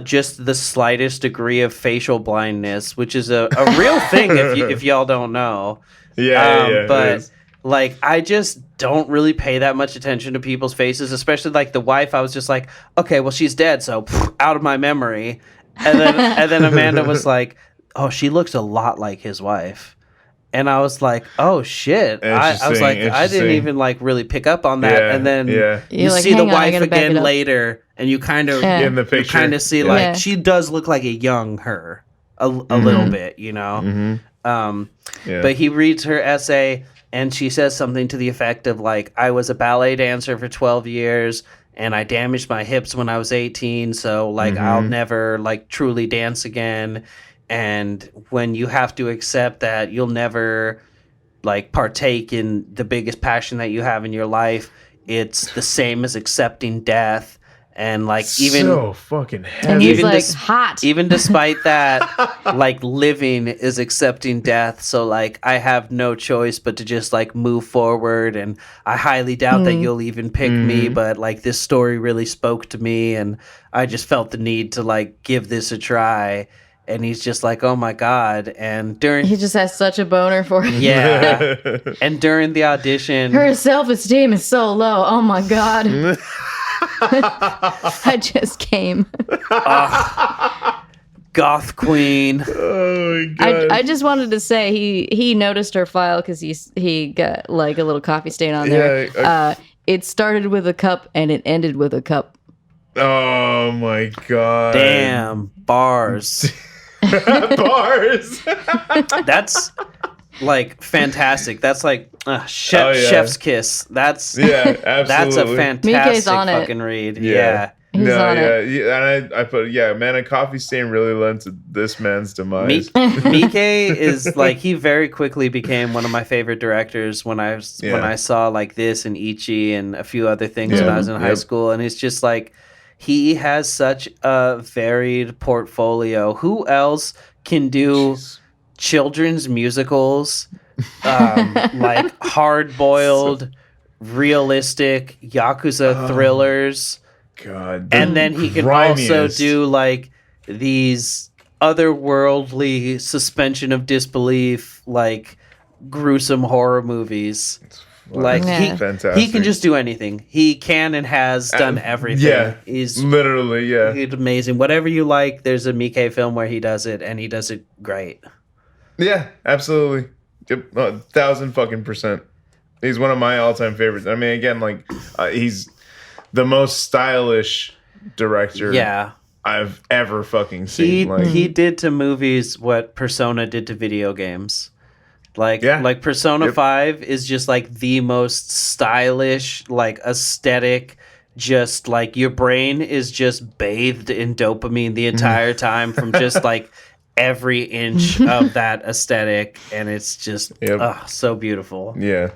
just the slightest degree of facial blindness, which is a real thing if y'all don't know. But like I just don't really pay that much attention to people's faces, especially like the wife. I was just like, okay, well she's dead, so out of my memory. And then Amanda was like, oh, she looks a lot like his wife. And I was like, oh shit. I was like, I didn't even like really pick up on that. And then you like, see the hang on, I wife gotta back it again up. later, and you kind of in the picture, kind of see like she does look like a young her a little bit, you know. But he reads her essay, and she says something to the effect of like, I was a ballet dancer for 12 years and I damaged my hips when I was 18, so like I'll never like truly dance again. And when you have to accept that you'll never like partake in the biggest passion that you have in your life, it's the same as accepting death. And like even so fucking heavy. and he's even like, des- hot. even despite that, like living is accepting death. So like I have no choice but to just like move forward. And I highly doubt that you'll even pick me, but like this story really spoke to me, and I just felt the need to like give this a try. And he's just like, oh my God. And during He just has such a boner for it. yeah, and during the audition, Her self-esteem is so low. Oh my God. I just came. goth queen. Oh my god. I just wanted to say he noticed her file because he got like a little coffee stain on there. Yeah, It started with a cup and it ended with a cup. Oh my god. Damn, bars. Bars. That's like fantastic. That's like chef's kiss. That's absolutely. that's a fantastic Mike's on it. fucking read. Yeah. He's on it. And I put, man, a coffee stain really lent to this man's demise. Miike is like, he very quickly became one of my favorite directors when I saw like this and Ichi and a few other things when I was in high school. And it's just like, he has such a varied portfolio. Who else can do children's musicals, like hard-boiled, realistic Yakuza thrillers? God. And then he can also do like these otherworldly suspension of disbelief, like gruesome horror movies. Like fantastic. he can just do anything. He can and has done everything. Yeah, he's literally he's amazing. Whatever you like, there's a Miike film where he does it, and he does it great. Yeah, absolutely. Yep, 1,000 fucking %. He's one of my all-time favorites. I mean, again, like he's the most stylish director I've ever fucking seen. He did to movies what Persona did to video games. Like Persona 5 is just like the most stylish, like aesthetic, just like your brain is just bathed in dopamine the entire time from just like every inch of that aesthetic, and it's just so beautiful. Yeah,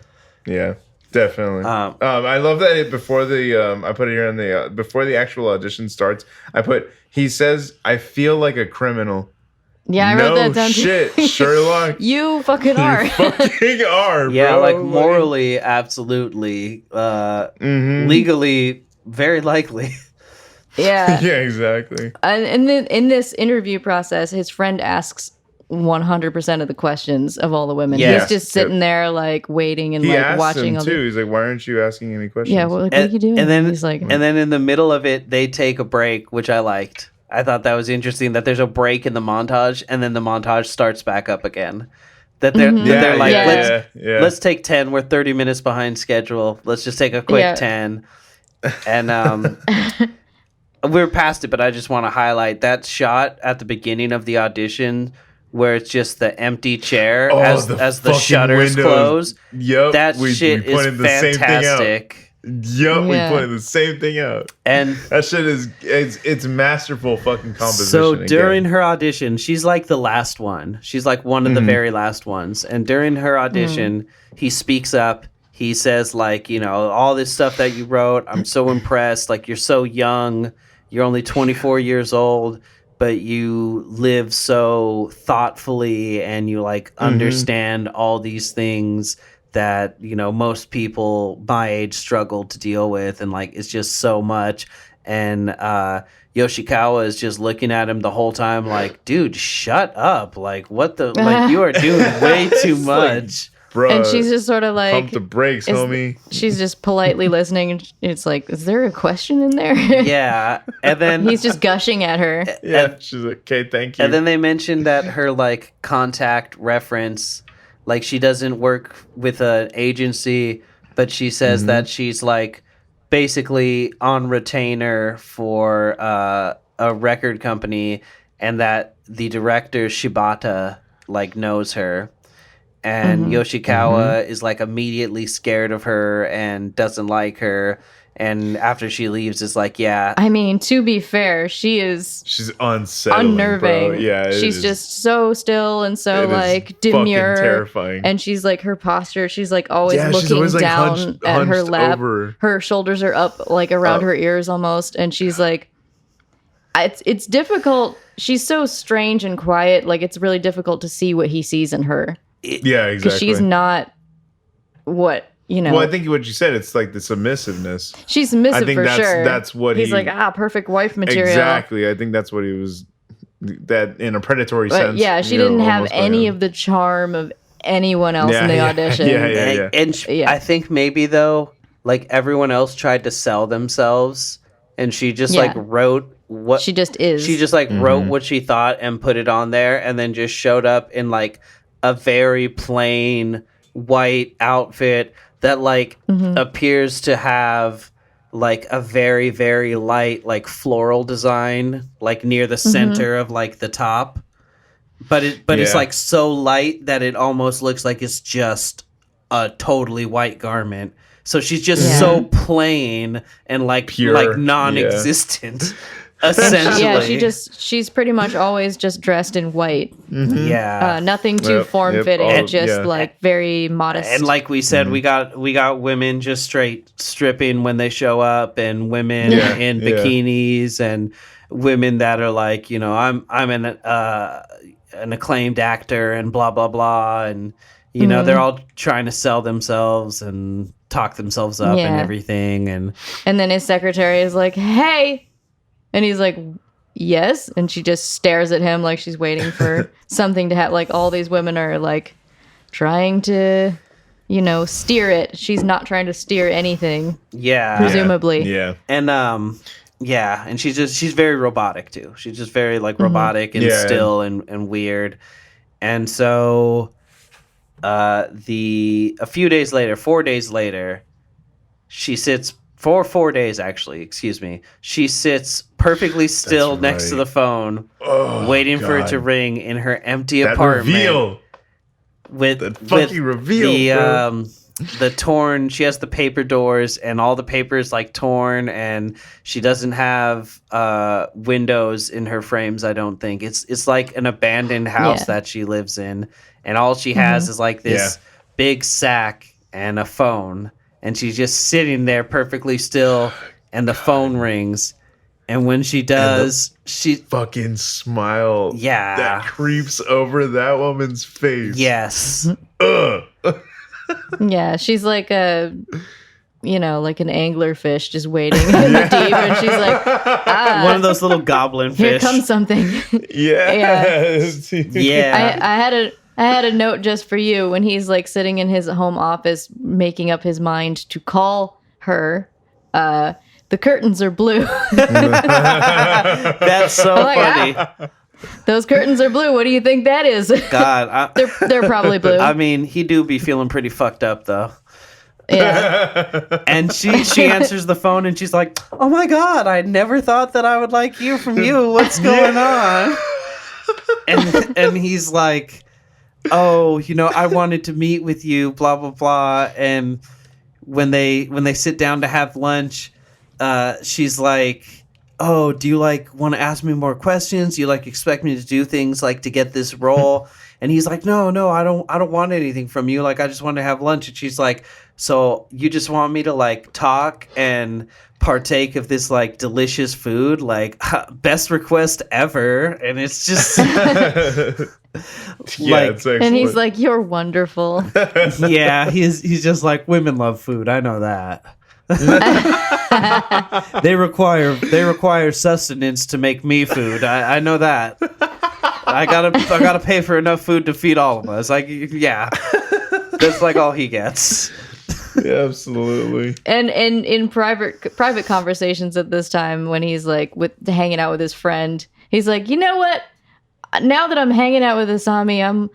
definitely. I love that before the I put it here in the before the actual audition starts. He says, "I feel like a criminal," Yeah, I wrote that down too. Shit, Sherlock. You fucking are. You fucking are, Yeah, bro. like morally, absolutely. Legally, very likely. Yeah. Yeah, exactly. And then in this interview process, his friend asks 100% of the questions of all the women. Yeah. He's just sitting there like waiting and He like asked watching him all too. the. He's like, "Why aren't you asking any questions?" Yeah, well, like, what are you doing? And then he's like, and then in the middle of it, they take a break, which I liked. I thought that was interesting that there's a break in the montage, and then the montage starts back up again. That they're like, let's take 10. We're 30 minutes behind schedule. Let's just take a quick 10. And we're past it, but I just want to highlight that shot at the beginning of the audition where it's just the empty chair as the shutters close. Yep, that shit is fantastic. Yep, we pointed the same thing out. And that shit is it's masterful fucking composition. So during her audition, she's like the last one. She's like one of the very last ones. And during her audition, he speaks up. He says like, you know, all this stuff that you wrote, I'm so impressed. Like, you're so young. You're only 24 years old, but you live so thoughtfully and you like understand all these things that, you know, most people my age struggle to deal with, and like it's just so much. And Yoshikawa is just looking at him the whole time like, dude, shut up. Like, what the like, you are doing way too much. Bruh, and she's just sort of like, pump the brakes, homie. She's just politely listening, and it's like, is there a question in there? Yeah. And then he's just gushing at her. Yeah, she's like, okay, thank you. And then they mentioned that her like contact reference, like she doesn't work with an agency, but she says that she's like basically on retainer for a record company, and that the director Shibata like knows her. And Yoshikawa is like immediately scared of her and doesn't like her. And after she leaves, is like, yeah. I mean, to be fair, she's unsettling, unnerving. Bro. Yeah, she's just so still and so like demure, terrifying. And she's like, her posture, she's like always looking she's always, like, down at her lap. Over. Her shoulders are up like around her ears almost, and she's like, it's difficult. She's so strange and quiet. Like, it's really difficult to see what he sees in her. Yeah, exactly. Because she's not what, you know. Well, I think what you said, it's like the submissiveness. She's submissive, I think for that's, sure. That's what he's like, perfect wife material. Exactly. I think that's what he was, that in a predatory sense. Yeah, she didn't have any of the charm of anyone else in the audition. Yeah. And I think maybe, though, like everyone else tried to sell themselves, and she just like wrote what she just is. She just like wrote what she thought and put it on there, and then just showed up in like a very plain white outfit that like appears to have like a very, very light like floral design like near the center of like the top, but it's like so light that it almost looks like it's just a totally white garment. So she's just so plain and like pure, like non-existent. Essentially. She's pretty much always just dressed in white. Yeah. Nothing too form-fitting, like very modest. And like we said, we got women just straight stripping when they show up, and women in bikinis, and women that are like, you know, I'm an acclaimed actor and blah blah blah, and you know, they're all trying to sell themselves and talk themselves up and everything, and then his secretary is like, "Hey." And he's like, yes. And she just stares at him like she's waiting for something to happen. Like, all these women are like trying to, you know, steer it. She's not trying to steer anything. Yeah. Presumably. Yeah. And, and she's very robotic too. She's just very like robotic and still and weird. And so, 4 days later, she sits for 4 days, actually, excuse me. She sits perfectly still next to the phone, waiting for it to ring in her empty apartment. Reveal. Reveal, the torn, she has the paper doors, and all the papers like torn, and she doesn't have windows in her frames, I don't think. It's like an abandoned house that she lives in, and all she has is like this big sack and a phone. And she's just sitting there perfectly still, and the phone rings, And when she does, she fucking smile. Yeah. That creeps over that woman's face. Yes. Ugh. Yeah, she's like a, like an anglerfish just waiting in the deep, and she's like, One of those little goblin here fish. comes something. Yes. Yeah. I had a note just for you when he's like sitting in his home office making up his mind to call her. The curtains are blue. That's so like, funny. Those curtains are blue. What do you think that is? God. They're probably blue. I mean, he do be feeling pretty fucked up, though. Yeah. And she answers the phone and she's like, oh my God, I never thought that I would like hear from you. What's going on? And he's like, oh, I wanted to meet with you, blah, blah, blah. And when they sit down to have lunch, she's like, oh, do you want to ask me more questions? Do you expect me to do things to get this role? And he's like, no, I don't want anything from you. I just want to have lunch. And she's like, so you just want me to talk and partake of this delicious food? Best request ever. And it's just It's and he's like, you're wonderful. yeah, he's just like, women love food. I know that. They require sustenance to make me food. I know that. I gotta pay for enough food to feed all of us. Yeah, that's all he gets. Yeah, absolutely. And in private conversations at this time, when he's hanging out with his friend, he's like, you know what? Now that I'm hanging out with Asami,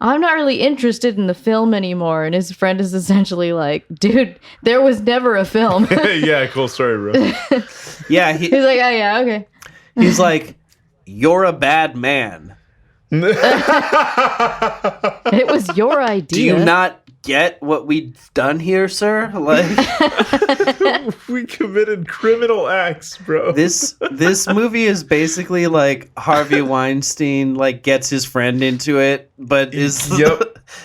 I'm not really interested in the film anymore. And his friend is essentially like, dude, there was never a film. Yeah, cool story, bro. Yeah, he's like, oh yeah, okay. He's like, you're a bad man. It was your idea. Do you not get what we've done here, sir? We committed criminal acts, bro. This movie is basically Harvey Weinstein gets his friend into it, but is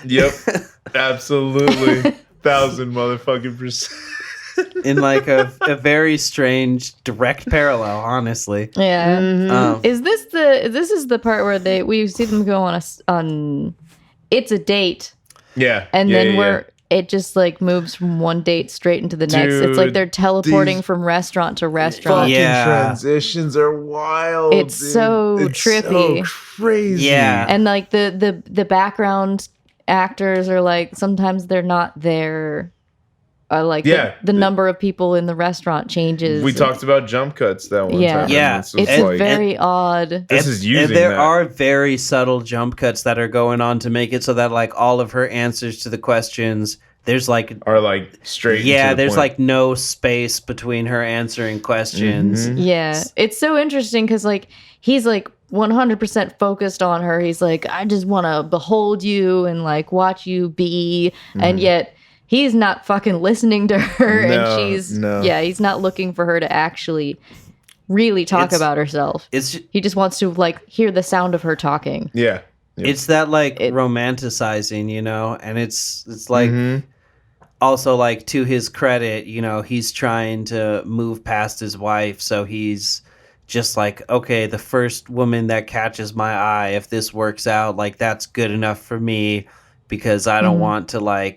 Yep. Absolutely. 1,000 motherfucking percent. In a very strange direct parallel, honestly. Yeah. Mm-hmm. Is this the part where we see them go on it's a date. Yeah. And then it just moves from one date straight into the next. Dude, it's like they're teleporting from restaurant to restaurant. Fucking Yeah. transitions are wild. It's dude. so trippy. So crazy. Yeah. And the background actors are sometimes they're not there. The number of people in the restaurant changes. We talked about jump cuts that one Yeah. time. Yeah. This was It's very odd. This is using and there that. are very subtle jump cuts that are going on to make it so that all of her answers to the questions, there's are straight. yeah, to the there's point. no space between her answering questions. Mm-hmm. Yeah. It's so interesting because he's 100% focused on her. He's like, I just want to behold you and watch you be. And yet he's not fucking listening to her. And he's not looking for her to actually really talk about herself. He just wants to hear the sound of her talking. Yeah. It's that romanticizing, and it's also to his credit, he's trying to move past his wife, so he's just okay, the first woman that catches my eye, if this works out, that's good enough for me, because I don't want to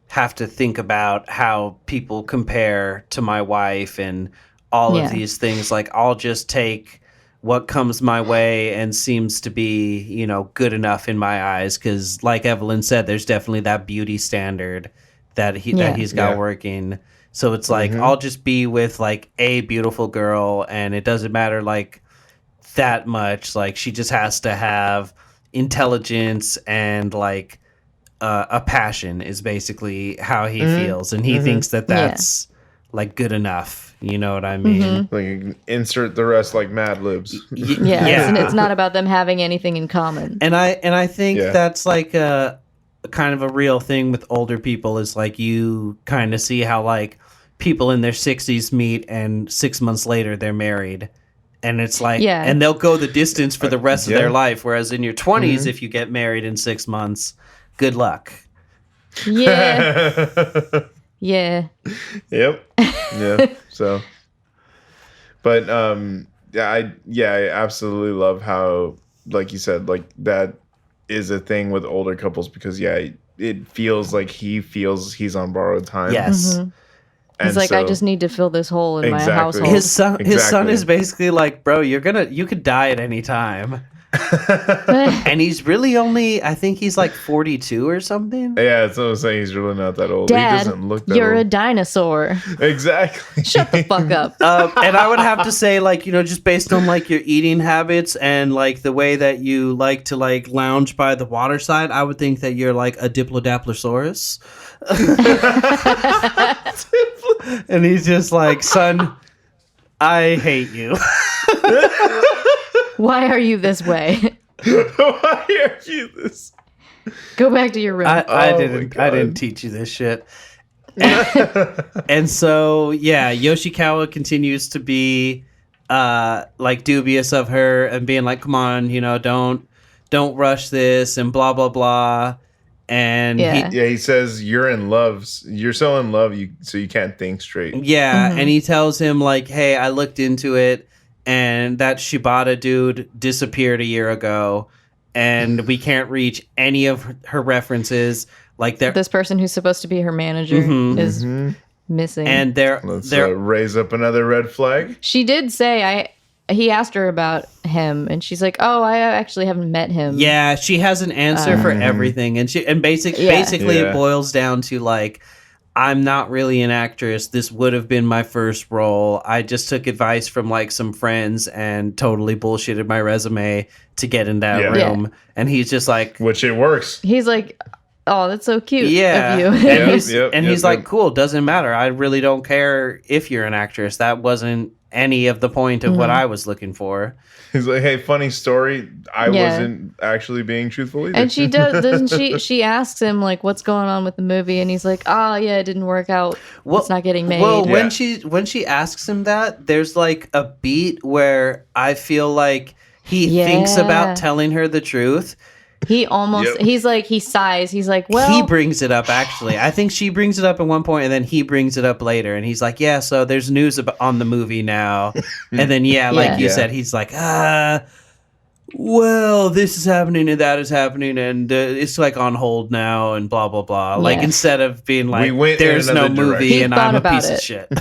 have to think about how people compare to my wife and all of these things. I'll just take what comes my way and seems to be, good enough in my eyes. Because like Evelyn said, there's definitely that beauty standard that he's got working. So it's I'll just be with a beautiful girl, and it doesn't matter that much. She just has to have intelligence and a passion is basically how he feels, and he thinks that's good enough. You know what I mean? Insert the rest Mad Libs. And it's not about them having anything in common. And I think that's a kind of a real thing with older people, is you kind of see how people in their 60s meet and 6 months later they're married. And it's and they'll go the distance for the rest of their life. Whereas in your 20s, if you get married in 6 months, good luck. Yeah. Yeah. Yep. Yeah. So But I absolutely love how, like you said, like that is a thing with older couples because it feels like he feels he's on borrowed time. Yes. He's like, I just need to fill this hole in my Exactly. household. His son is basically like, bro, you could die at any time. And he's really only, I think he's like 42 or something. Yeah, that's what I'm saying. He's really not that old. Dad, he doesn't look that you're old. a dinosaur. Exactly. Shut the fuck up. And I would have to say, like, just based on like your eating habits and like the way that you like to like lounge by the water side, I would think that you're like a Diplodaplosaurus. And he's just like, son, I hate you. Why are you this way? Why are you this? Go back to your room. I didn't teach you this shit. And so Yoshikawa continues to be like dubious of her and being like, come on, don't rush this and blah blah blah. And he says you're in love. You're so in love, so you can't think straight. Yeah, and he tells him like, hey, I looked into it, and that Shibata dude disappeared a year ago, and we can't reach any of her references. Like this person who's supposed to be her manager is missing, and let's raise up another red flag. She did say he asked her about him, and she's like, "Oh, I actually haven't met him." Yeah, she has an answer for everything, and basically it boils down to like, I'm not really an actress. This would have been my first role. I just took advice from like some friends and totally bullshitted my resume to get in that room. Yeah. And he's just like, which it works. He's like, oh, that's so cute of you. And he's like, cool, doesn't matter. I really don't care if you're an actress. That wasn't any of the point of what I was looking for. He's like, hey, funny story. I wasn't actually being truthful either. And she doesn't she? She asks him like, what's going on with the movie, and he's like, oh yeah, it didn't work out. Well, it's not getting made. Well, when she asks him that, there's like a beat where I feel like he thinks about telling her the truth. He almost, he's like, he sighs. He's like, well. He brings it up, actually. I think she brings it up at one point, and then he brings it up later. And he's like, yeah, so there's news on the movie now. And then, like you said, he's like, well, this is happening and that is happening. And it's like on hold now and blah, blah, blah. Yeah. Like, instead of being like, there's no movie and I'm a piece of shit.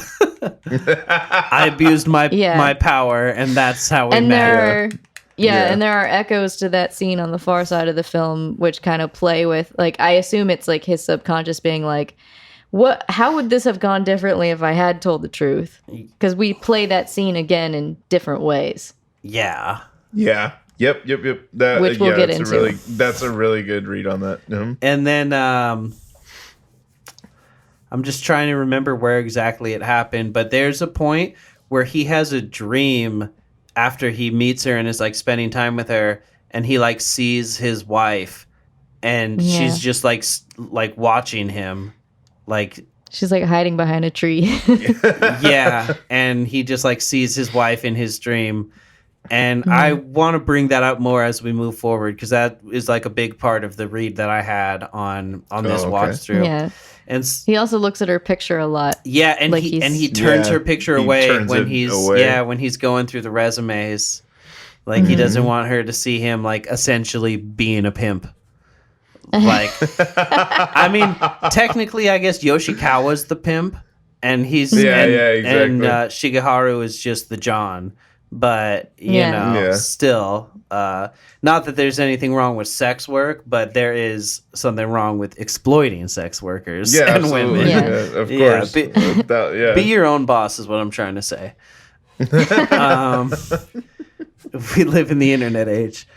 I abused my power, and that's how we met. And there are echoes to that scene on the far side of the film, which kind of play with, like, I assume it's like his subconscious being like, how would this have gone differently if I had told the truth? Because we play that scene again in different ways. Yeah. Yeah. Yep. Which we'll get into. That's a really good read on that. Mm-hmm. And then I'm just trying to remember where exactly it happened, but there's a point where he has a dream after he meets her and is like spending time with her, and he like sees his wife, and she's just like watching him, like she's like hiding behind a tree. And he just like sees his wife in his dream, and I want to bring that up more as we move forward, because that is like a big part of the read that I had on this watch through. Yeah. And he also looks at her picture a lot. Yeah, and like he turns her picture away when he's going through the resumes. Like he doesn't want her to see him like essentially being a pimp. Like, I mean, technically, I guess Yoshikawa's the pimp, and he's exactly. And Shigeharu is just the John. But still, not that there's anything wrong with sex work, but there is something wrong with exploiting sex workers and women. Yeah, of course. Be your own boss is what I'm trying to say. We live in the internet age.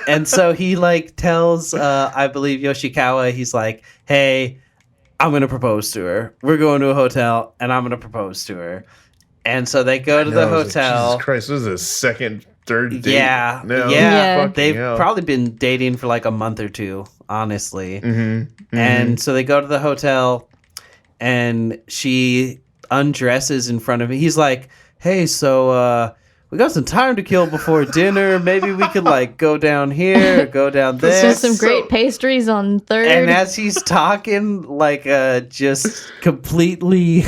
And so he like tells, I believe Yoshikawa, he's like, hey, I'm going to propose to her. We're going to a hotel and I'm going to propose to her. And so they go to the hotel. Jesus Christ, this is a second, third date. Yeah. They've probably been dating for like a month or two, honestly. And so they go to the hotel, and she undresses in front of him. He's like, hey, so we got some time to kill before dinner. Maybe we could like go down here, or go down there. There's some great pastries on 3rd. And as he's talking, like just completely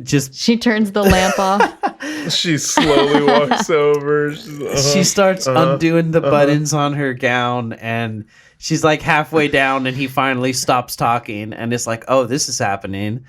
just She turns the lamp off. She slowly walks over. she starts undoing the buttons on her gown, and she's like halfway down, and he finally stops talking, and it's like, oh, this is happening.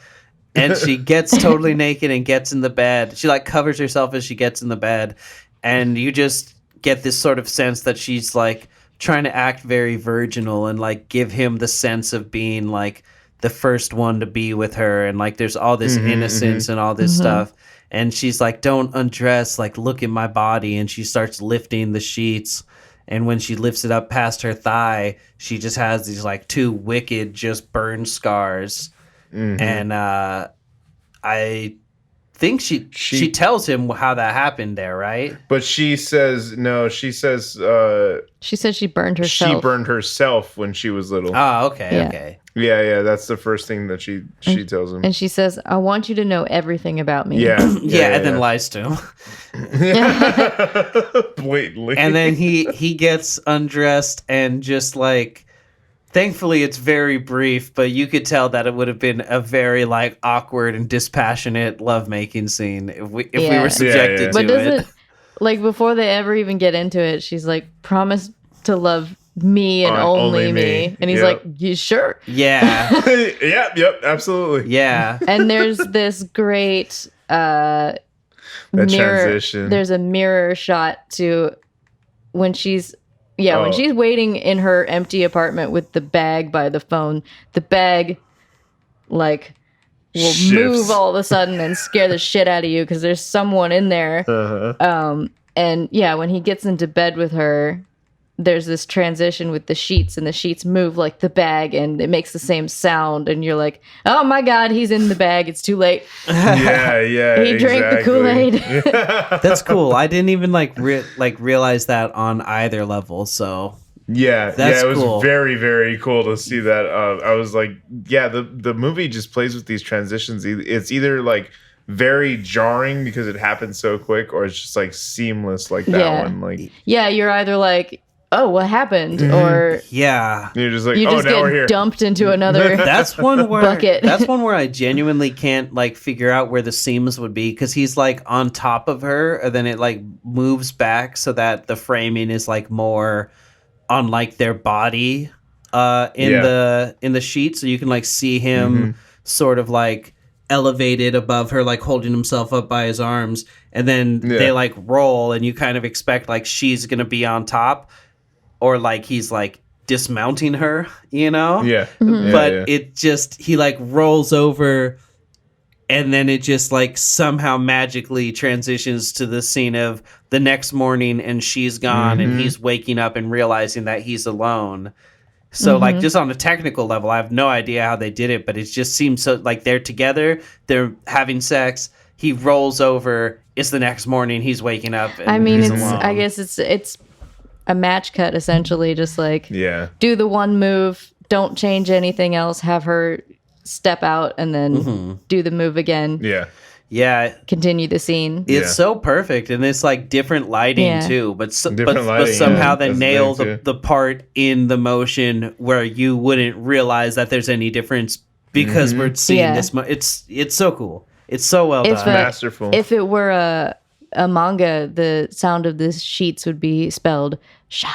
And she gets totally naked and gets in the bed. She like covers herself as she gets in the bed, and you just get this sort of sense that she's like trying to act very virginal and like give him the sense of being like the first one to be with her, and like there's all this innocence and all this stuff. And she's like, don't undress, like look at my body. And she starts lifting the sheets, and when she lifts it up past her thigh, she just has these like two wicked just burn scars. And I think she tells him how that happened there, right? But she says no. She says She said she burned herself. she burned herself when she was little. Oh, okay, Yeah. okay. Yeah. That's the first thing that she tells him. And she says, I want you to know everything about me. Yeah, And then lies to him. blatantly. And then he gets undressed and just like, thankfully it's very brief, but you could tell that it would have been a very like awkward and dispassionate lovemaking scene if we were subjected But to does it. it, like before they ever even get into it, she's like, promise to love me and only me. And he's Yep. like, you sure? Yeah. Yep, absolutely. Yeah. And there's this great That mirror. transition. There's a mirror shot to when she's when Oh. she's waiting in her empty apartment with the bag by the phone. The bag like will Shifts. move all of a sudden and scare the shit out of you because there's someone in there. And yeah, when he gets into bed with her, there's this transition with the sheets, and the sheets move like the bag, and it makes the same sound, and you're like, oh my god, he's in the bag, it's too late. Yeah. He drank the Kool-Aid. That's cool. I didn't even realize that on either level. So It was cool. very, very cool to see that. I was like, the movie just plays with these transitions. It's either like very jarring because it happens so quick, or it's just like seamless like that one. Like, Yeah, you're either like, oh, what happened? Or yeah. you're just like, you just now we're here. get dumped into another That's one where bucket. That's one where I genuinely can't like figure out where the seams would be, because he's like on top of her, and then it like moves back so that the framing is like more on like their body in the sheet, so you can like see him sort of like elevated above her, like holding himself up by his arms, and then they like roll, and you kind of expect like she's gonna be on top, or like he's like dismounting her, you know? But it just, he like rolls over, and then it just like somehow magically transitions to the scene of the next morning, and she's gone, and he's waking up and realizing that he's alone. So like just on a technical level, I have no idea how they did it, but it just seems so like they're together, they're having sex, he rolls over, it's the next morning, he's waking up, and I mean, he's it's alone. I guess it's a match cut essentially, just like do the one move, don't change anything else, have her step out, and then do the move again. Yeah, Continue the scene. it's so perfect, and it's like different lighting too, but lighting, somehow they that's the nail thing, too. the part in the motion where you wouldn't realize that there's any difference because we're seeing this. It's so cool. It's so well done. Masterful. If it were a manga, the sound of the sheets would be spelled sha.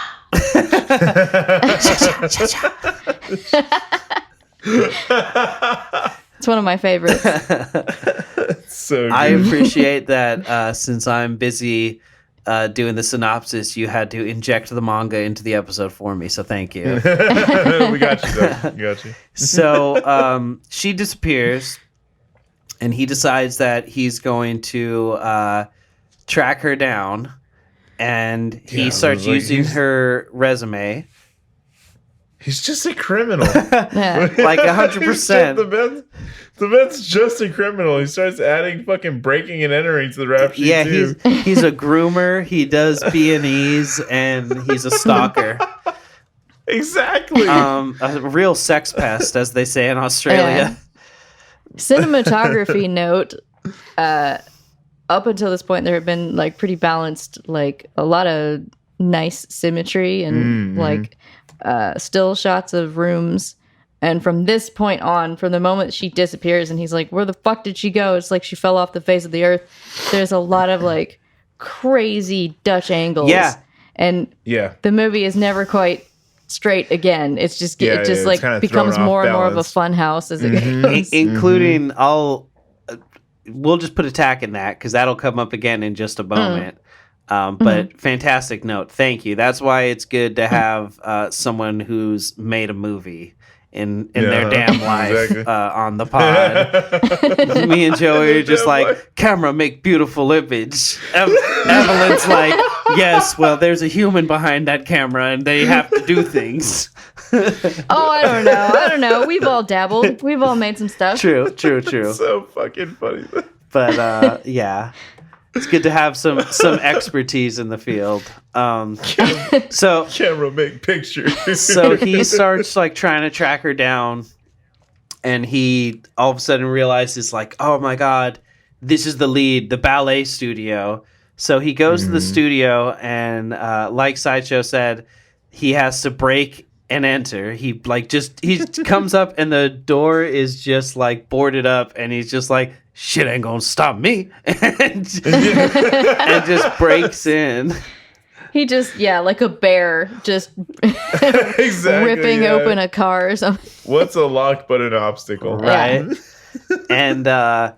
It's one of my favorites. So good. I appreciate that since I'm busy doing the synopsis, you had to inject the manga into the episode for me, so thank you. We got you, though. We got you. So she disappears, and he decides that he's going to track her down, and he starts like, using her resume. He's just a criminal. Yeah. Like 100%. The man's just a criminal. He starts adding fucking breaking and entering to the rap sheet. Yeah, too. he's a groomer. He does B&Es, and he's a stalker. Exactly. A real sex pest, as they say in Australia. Cinematography note, up until this point there had been like pretty balanced, like a lot of nice symmetry and like still shots of rooms, And from this point on, from the moment she disappears and he's like, where the fuck did she go? It's like she fell off the face of the earth. There's a lot of like crazy Dutch angles. Yeah. And the movie is never quite straight again. It's just it just like becomes more and more of a fun house as it goes. Including we'll just put a tack in that because that'll come up again in just a moment. But fantastic note. Thank you. That's why it's good to have someone who's made a movie in their damn life on the pod. Me and Joey are just like, camera, make beautiful image. Evelyn's like, yes, well, there's a human behind that camera and they have to do things. I don't know. We've all dabbled. We've all made some stuff. True. That's so fucking funny. But yeah. It's good to have some expertise in the field. So camera make pictures. So he starts like trying to track her down, and he all of a sudden realizes like, oh my god, this is the lead, the ballet studio. So he goes to the studio, and like Sideshow said, he has to break and enter. He comes up, and the door is just like boarded up, and he's just like, shit ain't gonna stop me, and just breaks in. He just, like a bear, just ripping open a car or something. What's a lock but an obstacle? Right. And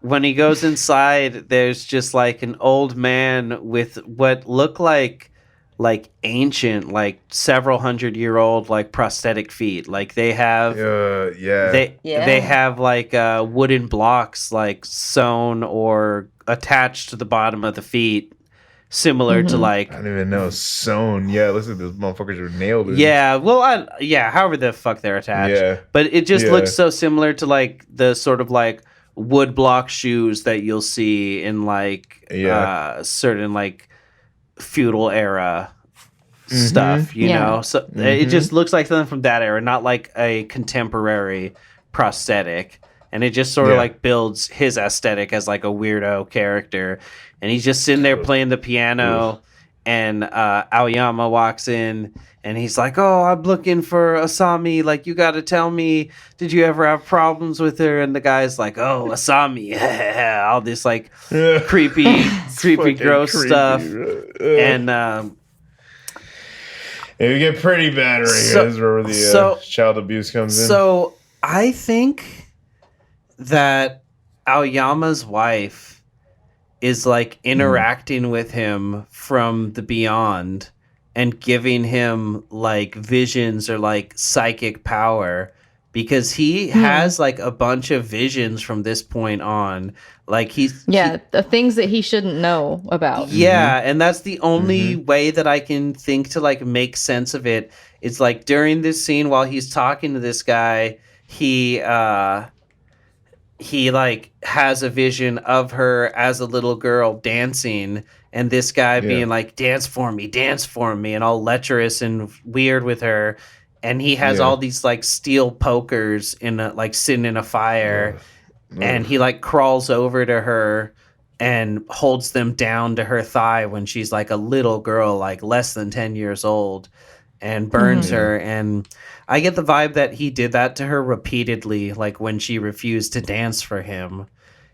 when he goes inside, there's just like an old man with what look like ancient, like several 100-year-old like prosthetic feet. Like they have they have like wooden blocks like sewn or attached to the bottom of the feet, similar to like, I don't even know, sewn. Yeah, listen to those motherfuckers are nailed in. Yeah, well, however the fuck they're attached. Yeah. But it just looks so similar to like the sort of like wood block shoes that you'll see in like certain like feudal era stuff, you know? So it just looks like something from that era, not like a contemporary prosthetic. And it just sort of like builds his aesthetic as like a weirdo character. And he's just sitting there playing the piano, and Aoyama walks in, and he's like, oh, I'm looking for Asami. Like, you got to tell me, did you ever have problems with her? And the guy's like, oh, Asami. All this like creepy, gross stuff. And it get pretty bad right here. This is where the child abuse comes in. So I think that Aoyama's wife is like interacting with him from the beyond and giving him like visions or like psychic power, because he has like a bunch of visions from this point on. Like the things that he shouldn't know about. Yeah, and that's the only way that I can think to like make sense of it. It's like during this scene while he's talking to this guy, he like has a vision of her as a little girl dancing, and this guy being like, dance for me, and all lecherous and weird with her. And he has all these like steel pokers in like sitting in a fire. And he like crawls over to her and holds them down to her thigh when she's like a little girl, like less than 10 years old, and burns her. And I get the vibe that he did that to her repeatedly, like when she refused to dance for him,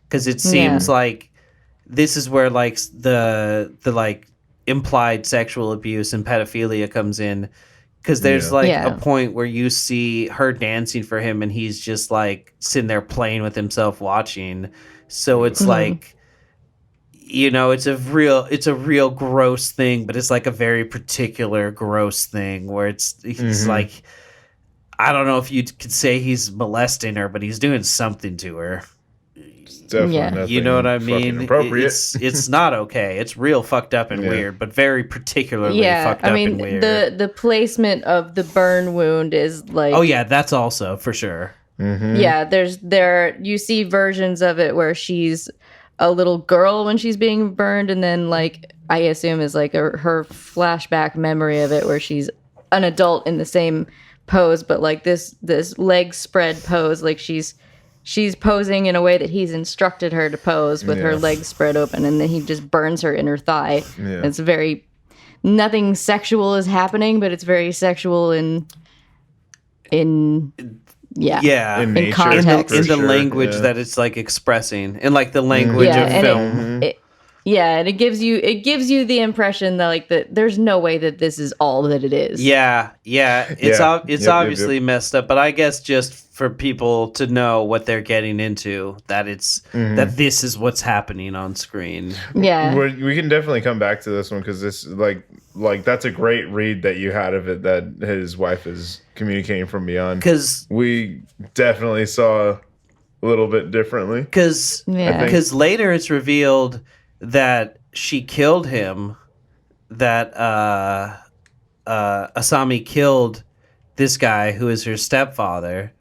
because it seems like this is where like the like implied sexual abuse and pedophilia comes in, because there's like a point where you see her dancing for him and he's just like sitting there playing with himself watching. So it's like, you know, it's a real gross thing, but it's like a very particular gross thing where it's like, I don't know if you could say he's molesting her, but he's doing something to her. Definitely you know what I mean? Appropriate. It's not okay. It's real fucked up and weird, but very particularly fucked up and weird. The placement of the burn wound is like, oh yeah, that's also for sure. Yeah, you see versions of it where she's a little girl when she's being burned, and then like I assume is like her flashback memory of it where she's an adult in the same pose, but like this leg spread pose, like she's posing in a way that he's instructed her to pose with her legs spread open, and then he just burns her in her thigh. It's very, nothing sexual is happening, but it's very sexual and in Yeah. In nature, context. for in the sure, language yeah. that it's like expressing, in like the language Yeah, of and film. and it gives you the impression that like that there's no way that this is all that it is. Yeah, it's Yeah. it's Yep, obviously yep. messed up, but I guess just for people to know what they're getting into, that it's that this is what's happening on screen. Yeah. We can definitely come back to this one because this like that's a great read that you had of it, that his wife is communicating from beyond. Because We definitely saw a little bit differently. Yeah. later it's revealed that she killed him, that Asami killed this guy who is her stepfather.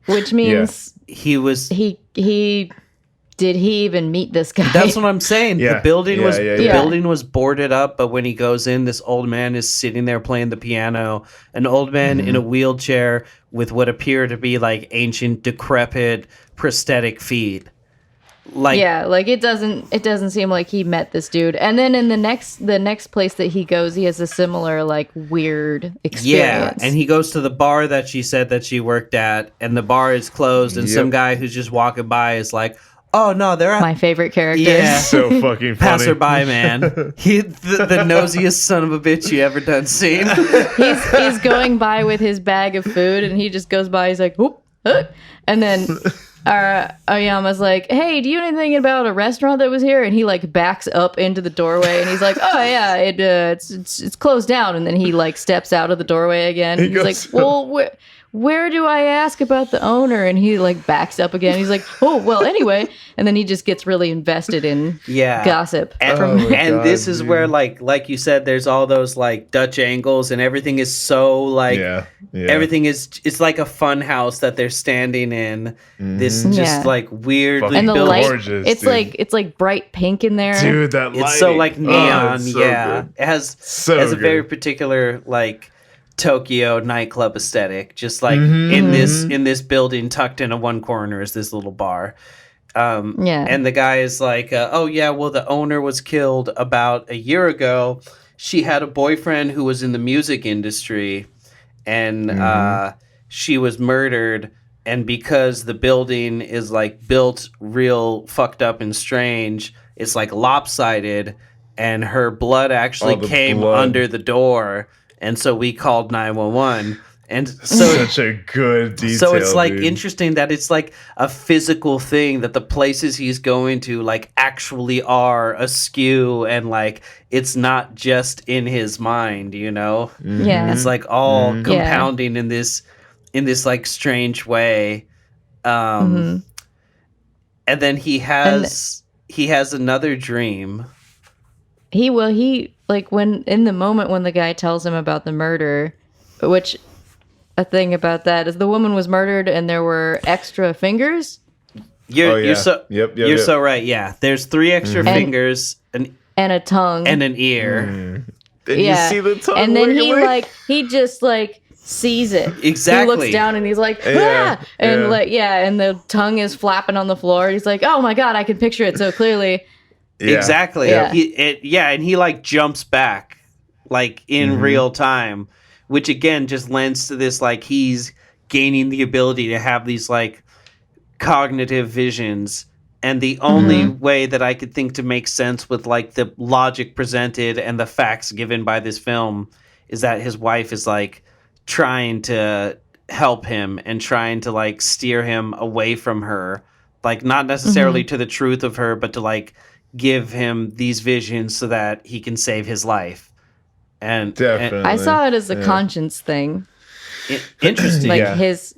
Which means He was. he did he even meet this guy? That's what I'm saying. Yeah. The building was Yeah. the building was boarded up, but when he goes in, this old man is sitting there playing the piano. An old man in a wheelchair with what appear to be like ancient, decrepit, prosthetic feet. Like yeah, like it doesn't seem like he met this dude. And then in the next place that he goes, he has a similar like weird experience. yeah, and he goes to the bar that she said that she worked at, and the bar is closed, and some Yep. guy who's just walking by is like, "Oh no, they're at My favorite character. Yeah. So fucking funny. passerby man. He the nosiest son of a bitch you ever done seen." he's going by with his bag of food, and he just goes by. He's like, whoop, and then Oyama's like, "Hey, do you know anything about a restaurant that was here?" And he like backs up into the doorway, and he's like, "Oh yeah, it's closed down." And then he like steps out of the doorway again. He's goes like, "Well, where do I ask about the owner?" And he like backs up again. He's like, "Oh well, anyway." And then he just gets really invested in Yeah. gossip. And, Oh my and God, this is dude. where like you said, there's all those like Dutch angles, and everything is so like Yeah. everything is, it's like a fun house that they're standing in. This just Yeah. like weirdly And the built. light, Gorgeous, it's dude. like bright pink in there. Dude, that lighting. It's so like neon. it's so yeah, good. it has So has a very good. particular like Tokyo nightclub aesthetic. Just like Mm-hmm. in this building, tucked into one corner is this little bar. Yeah. And the guy is like, "Oh yeah, well the owner was killed about a year ago. She had a boyfriend who was in the music industry, and she was murdered. And because the building is like built real fucked up and strange, it's like lopsided, and her blood actually Oh, the came blood. under the door, and so we called 911." And so Such a good detail. so it's like dude. interesting that it's like a physical thing, that the places he's going to like actually are askew, and like it's not just in his mind, you know? Yeah. It's like all compounding in this like strange way. And then he has another dream. He like when in the moment when the guy tells him about the murder, which a thing about that is the woman was murdered and there were extra fingers You're yeah. so Yep, you're yep. so right. Yeah, there's 3 extra fingers and and a tongue. an ear. Did you see the tongue? and then wiggling? he just like sees it. Exactly. He looks down and he's like, ah! Yeah, And yeah. like and the tongue is flapping on the floor. He's like, oh my god, I can picture it so clearly. Yeah. Exactly. Yeah. And he like jumps back like in real time, which again just lends to this like he's gaining the ability to have these like cognitive visions. And the only way that I could think to make sense with like the logic presented and the facts given by this film is that his wife is like trying to help him and trying to like steer him away from her, like not necessarily to the truth of her, but to like give him these visions so that he can save his life. And Definitely. I saw it as a conscience thing. interesting. Like Yeah. his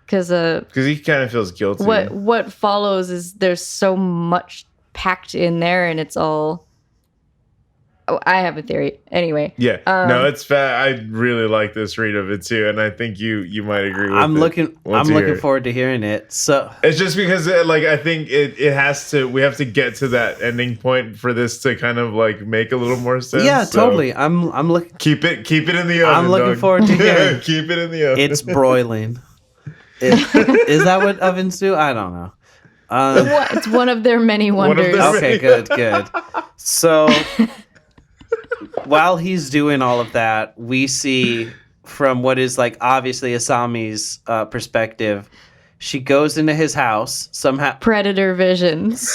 because Because he kind of feels guilty. what follows is there's so much packed in there and it's all I have a theory anyway. Yeah. No, it's fat. I really like this read of it too, and I think you might agree with I'm it looking once you hear it. forward to hearing it. So It's just because like I think it has to. We have to get to that ending point for this to kind of like make a little more sense. yeah, so totally. I'm looking. Keep it in the oven. I'm looking dog. forward to hearing. Keep it in the oven. It's broiling. Is that what ovens do? I don't know. It's one of their many One of wonders. their Okay, good. So while he's doing all of that, we see from what is like obviously Asami's perspective. She goes into his house somehow. Predator visions.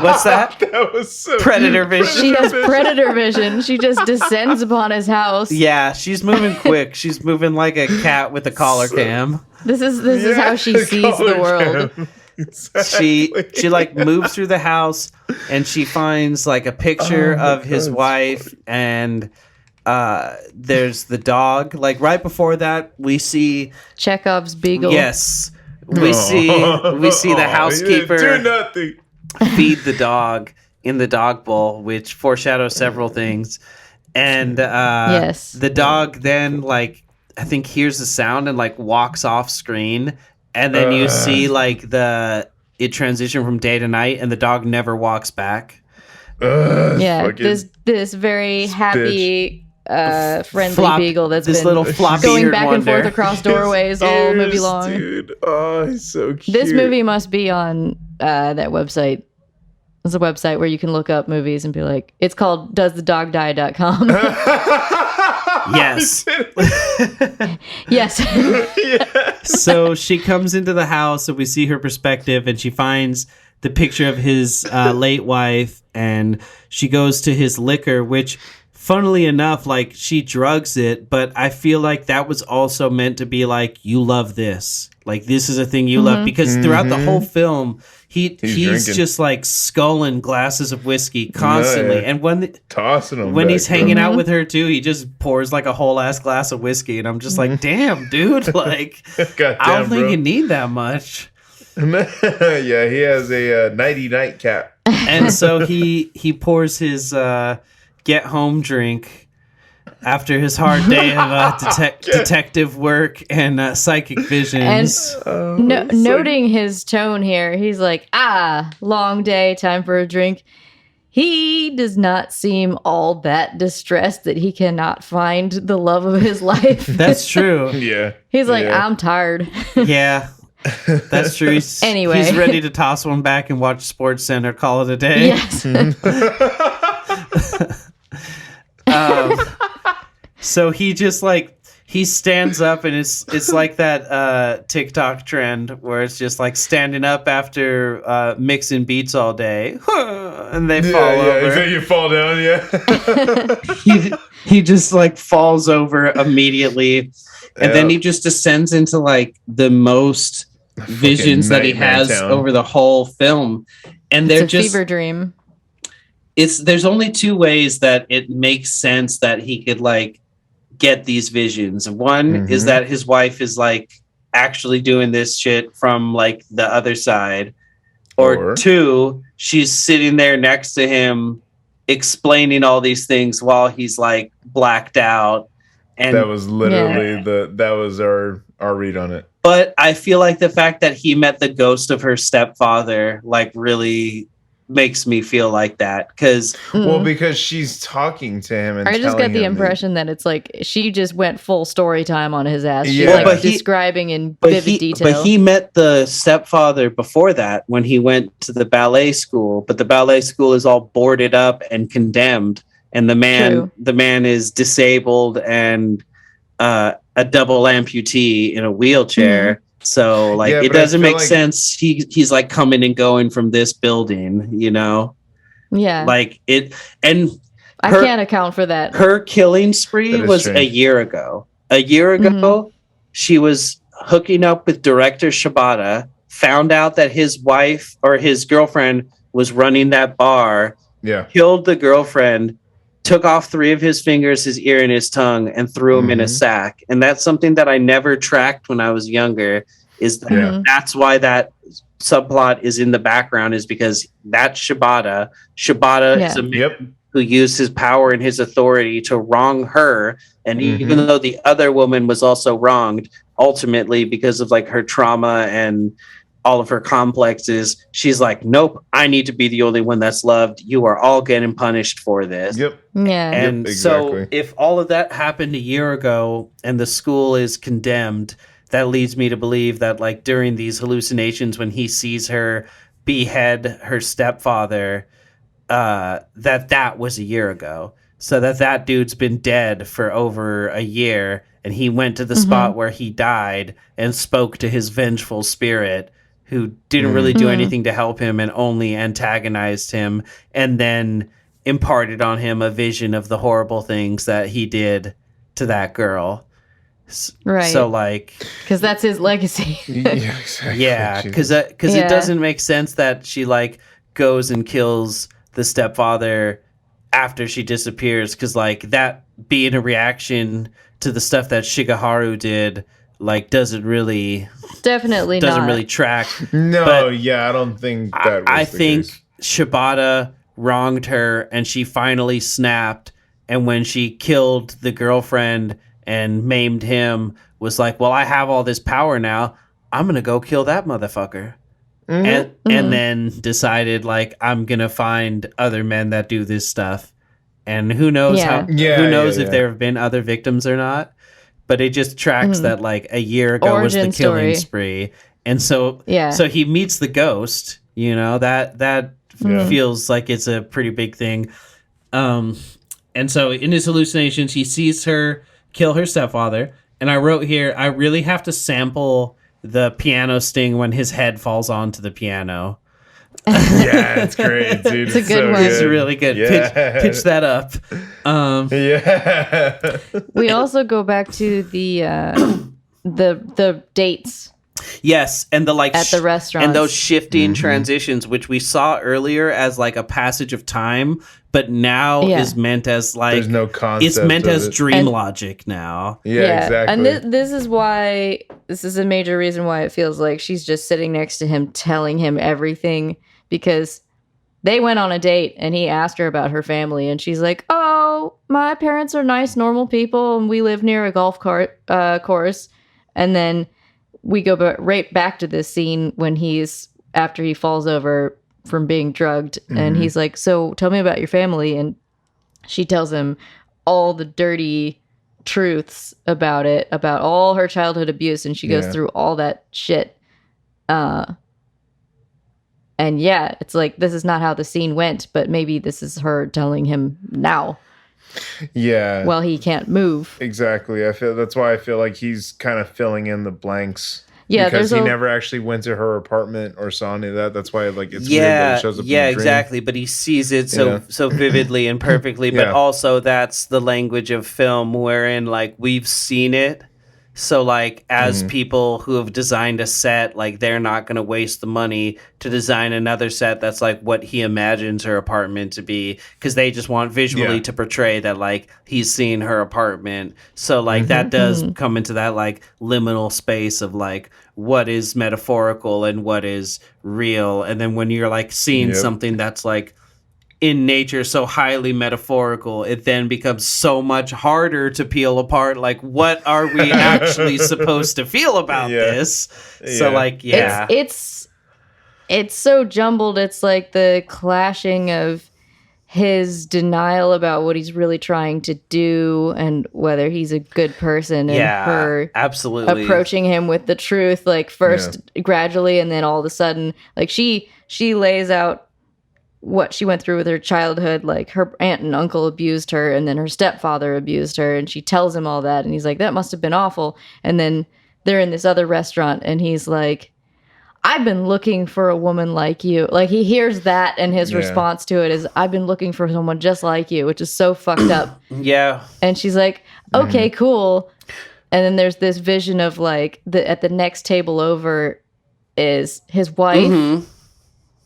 What's that? That was so Predator vision. She has predator vision. She just descends upon his house. Yeah, she's moving quick. She's moving like a cat with a collar cam. This is how she sees the world. Exactly. She like moves through the house and she finds like a picture of his wife and there's the dog. Like right before that, we see Chekhov's beagle. Yes. We see the housekeeper Do nothing. feed the dog in the dog bowl, which foreshadows several things. And Yes. the dog then like I think hears the sound and like walks off screen, and then you see like it transition from day to night, and the dog never walks back. Yeah, this very happy friendly beagle that's this been little floppy going back and wonder. forth across doorways all movie long. Dude. Oh, he's so cute. This movie must be on that website. It's a website where you can look up movies and be like, it's called doesthedogdie.com. Yes. Yes. So she comes into the house and we see her perspective, and she finds the picture of his late wife, and she goes to his liquor, which funnily enough, like she drugs it, but I feel like that was also meant to be like, you love this. Like this is a thing you love, because throughout the whole film, he's just like sculling glasses of whiskey constantly. Yeah. And when tossing him when back, he's hanging out with her too, he just pours like a whole ass glass of whiskey, and I'm just like, damn, dude, like Goddamn, I don't think bro. you need that much. Yeah, he has a nighty night cap. And so he pours his get home drink after his hard day of detective work and psychic visions. And noting his tone here, he's like, long day, time for a drink. He does not seem all that distressed that he cannot find the love of his life. That's true. Yeah. He's like, Yeah. I'm tired. Yeah. That's true. Anyway. He's ready to toss one back and watch Sports Center, call it a day. Yes. So he just like he stands up, and it's like that TikTok trend where it's just like standing up after mixing beats all day, and they fall over. So you fall down, yeah. He just like falls over immediately, and then he just descends into like the most visions that he has over the whole film, and they're It's a just fever dream. there's only two ways that it makes sense that he could like get these visions. One is that his wife is like actually doing this shit from like the other side, or two, she's sitting there next to him explaining all these things while he's like blacked out. And that was literally that was our read on it. But I feel like the fact that he met the ghost of her stepfather like really makes me feel like that, because because she's talking to him, and I just got the impression that it's like she just went full story time on his ass. She's like describing in vivid detail. But he met the stepfather before that when he went to the ballet school, but the ballet school is all boarded up and condemned, and the man is disabled and a double amputee in a wheelchair. So like it doesn't make sense. He's like coming and going from this building, you know? Yeah. Like it, and I can't account for that. Her killing spree was strange. a year ago. A year ago, she was hooking up with director Shibata, found out that his wife or his girlfriend was running that bar, killed the girlfriend, took off 3 of his fingers, his ear, and his tongue, and threw him in a sack. And that's something that I never tracked when I was younger, is that that's why that subplot is in the background, is because that's Shibata. Shibata is a man who used his power and his authority to wrong her. And even though the other woman was also wronged, ultimately because of like her trauma and all of her complexes, she's like, nope, I need to be the only one that's loved. You are all getting punished for this. Yeah. And so if all of that happened a year ago and the school is condemned, that leads me to believe that like during these hallucinations, when he sees her behead her stepfather, that was a year ago. So that dude's been dead for over a year, and he went to the spot where he died and spoke to his vengeful spirit, who didn't really do anything to help him and only antagonized him, and then imparted on him a vision of the horrible things that he did to that girl. Right. So, like... Because that's his legacy. Yeah, exactly. Yeah, because it doesn't make sense that she, like, goes and kills the stepfather after she disappears, because, like, that being a reaction to the stuff that Shigeharu did, like, doesn't really track. No, but I don't think that was I the think case. Shibata wronged her, and she finally snapped, and when she killed the girlfriend and maimed him, was like, well, I have all this power now, I'm gonna go kill that motherfucker. And then decided, like, I'm gonna find other men that do this stuff. And who knows if there have been other victims or not. But it just tracks that, like, a year ago Origin was the killing story. spree. And so he meets the ghost, you know, that feels like it's a pretty big thing. And so in his hallucinations, he sees her kill her stepfather. And I wrote here, I really have to sample the piano sting when his head falls onto the piano. Yeah, it's great, dude. It's a good one. It's really good. Yeah. Pitch that up. Yeah. We also go back to the dates. Yes, and the like at the restaurants. and those shifting transitions, which we saw earlier as like a passage of time, but now is meant as like there's no concept. It's meant of as it. dream logic now. Yeah, exactly. And this is why this is a major reason why it feels like she's just sitting next to him, telling him everything, because they went on a date and he asked her about her family, and she's like, "Oh, my parents are nice, normal people, and we live near a golf course." And then we go right back to this scene when after he falls over from being drugged, and he's like, "So tell me about your family." And she tells him all the dirty truths about it, about all her childhood abuse, and she goes through all that shit. And it's like, this is not how the scene went, but maybe this is her telling him now. Yeah. Well, he can't move. Exactly. That's why I feel like he's kind of filling in the blanks. Yeah, because he never actually went to her apartment or saw any of that. That's why, like, it's weird that it shows up. in the dream. Exactly. But he sees it so vividly and perfectly. But also, that's the language of film, wherein like we've seen it. So, like, as people who have designed a set, like, they're not going to waste the money to design another set that's, like, what he imagines her apartment to be, because they just want visually to portray that, like, he's seeing her apartment. So, like, that does come into that, like, liminal space of, like, what is metaphorical and what is real. And then when you're, like, seeing something that's, like, in nature so highly metaphorical, it then becomes so much harder to peel apart, like, what are we actually supposed to feel about this? So like it's so jumbled. It's like the clashing of his denial about what he's really trying to do and whether he's a good person, and her absolutely approaching him with the truth, like first gradually, and then all of a sudden, like she lays out what she went through with her childhood, like her aunt and uncle abused her, and then her stepfather abused her, and she tells him all that, and he's like, that must have been awful. And then they're in this other restaurant, and he's like, I've been looking for a woman like you. Like, he hears that, and his response to it is, I've been looking for someone just like you, which is so fucked up. And she's like, okay, cool. And then there's this vision of like at the next table over is his wife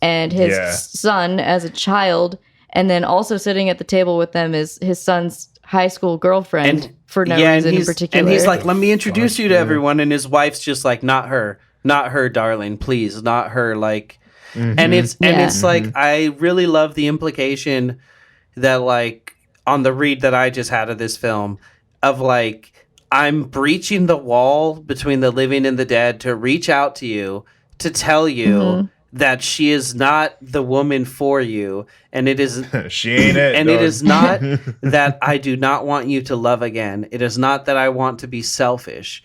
and his son as a child, and then also sitting at the table with them is his son's high school girlfriend for no reason in particular. And he's like, let me introduce you to everyone, and his wife's just like, not her, darling, please, not her. Like, and it's like, I really love the implication that, like, on the read that I just had of this film, of like, I'm breaching the wall between the living and the dead to reach out to you, to tell you that she is not the woman for you, and it is she ain't it, and dog. It is not that I do not want you to love again. It is not that I want to be selfish.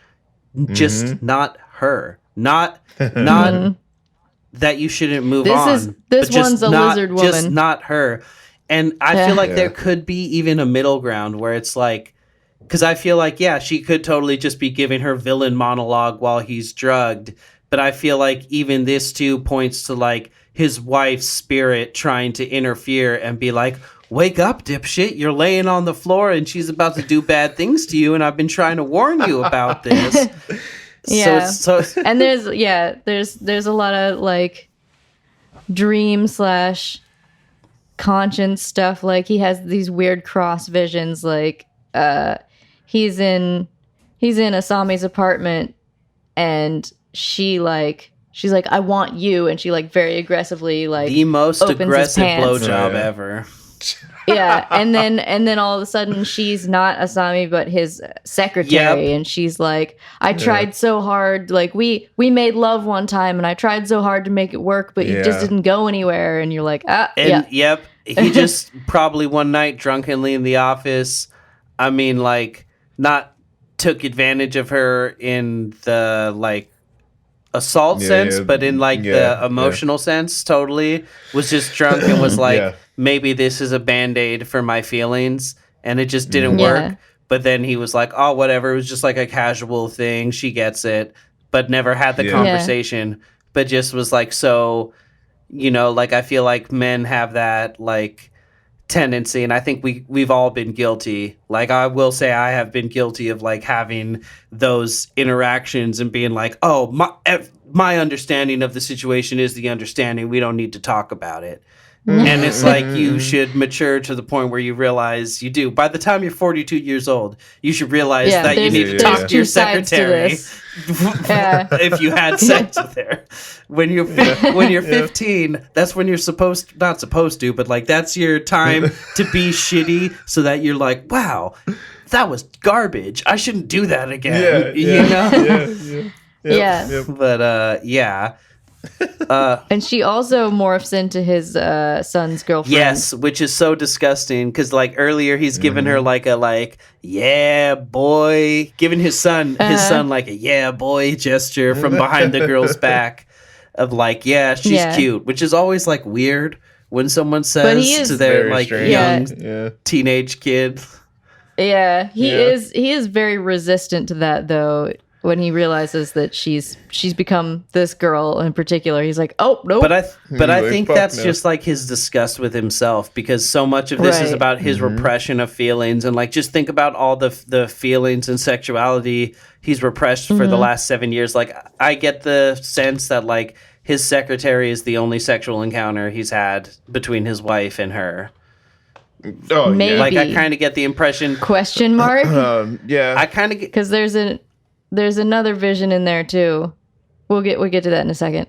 Just not her. Not that you shouldn't move on. This one's a lizard woman. Just not her. And I feel like there could be even a middle ground where it's like, because I feel like, yeah, she could totally just be giving her villain monologue while he's drugged. But I feel like even this too points to like his wife's spirit trying to interfere and be like, wake up, dipshit. You're laying on the floor and she's about to do bad things to you. And I've been trying to warn you about this. Yeah. So And there's a lot of like dream / conscience stuff. Like he has these weird cross visions. Like he's in Asami's apartment and she's like, I want you, and she like very aggressively like the most opens his aggressive pants. blowjob ever. Yeah, and then all of a sudden she's not Asami but his secretary, and she's like, I tried so hard, like we made love one time and I tried so hard to make it work, but it just didn't go anywhere. And you're like, Yep, he just probably one night drunkenly in the office, I mean, like, not took advantage of her in the like assault sense, but in like the emotional sense, totally was just drunk and was like, maybe this is a band-aid for my feelings, and it just didn't work. But then he was like, oh, whatever, it was just like a casual thing, she gets it, but never had the conversation, but just was like, so, you know, like I feel like men have that like tendency, and I think we've all been guilty. Like I will say I have been guilty of like having those interactions and being like, oh, my understanding of the situation is the understanding, we don't need to talk about it. And it's like you should mature to the point where you realize you do. By the time you're 42 years old, you should realize that you need to talk to your secretary if you had sex with her. When you're 15, that's when you're not supposed to, but like that's your time to be shitty, so that you're like, wow, that was garbage. I shouldn't do that again. You know? But and she also morphs into his son's girlfriend. Yes, which is so disgusting because like earlier he's given her like a yeah boy, giving his son like a yeah boy gesture from behind the girl's back of like, yeah, she's cute, which is always like weird when someone says to their like young teenage kid. Yeah, he is very resistant to that though. When he realizes that she's become this girl in particular, he's like, oh no. But I think that's just like his disgust with himself, because so much of this is about his repression of feelings, and like just think about all the feelings and sexuality he's repressed for the last 7 years. Like I get the sense that like his secretary is the only sexual encounter he's had between his wife and her. Oh, maybe. Like I kind of get the impression. Question mark? I kind of get, because there's another vision in there too. We'll get to that in a second.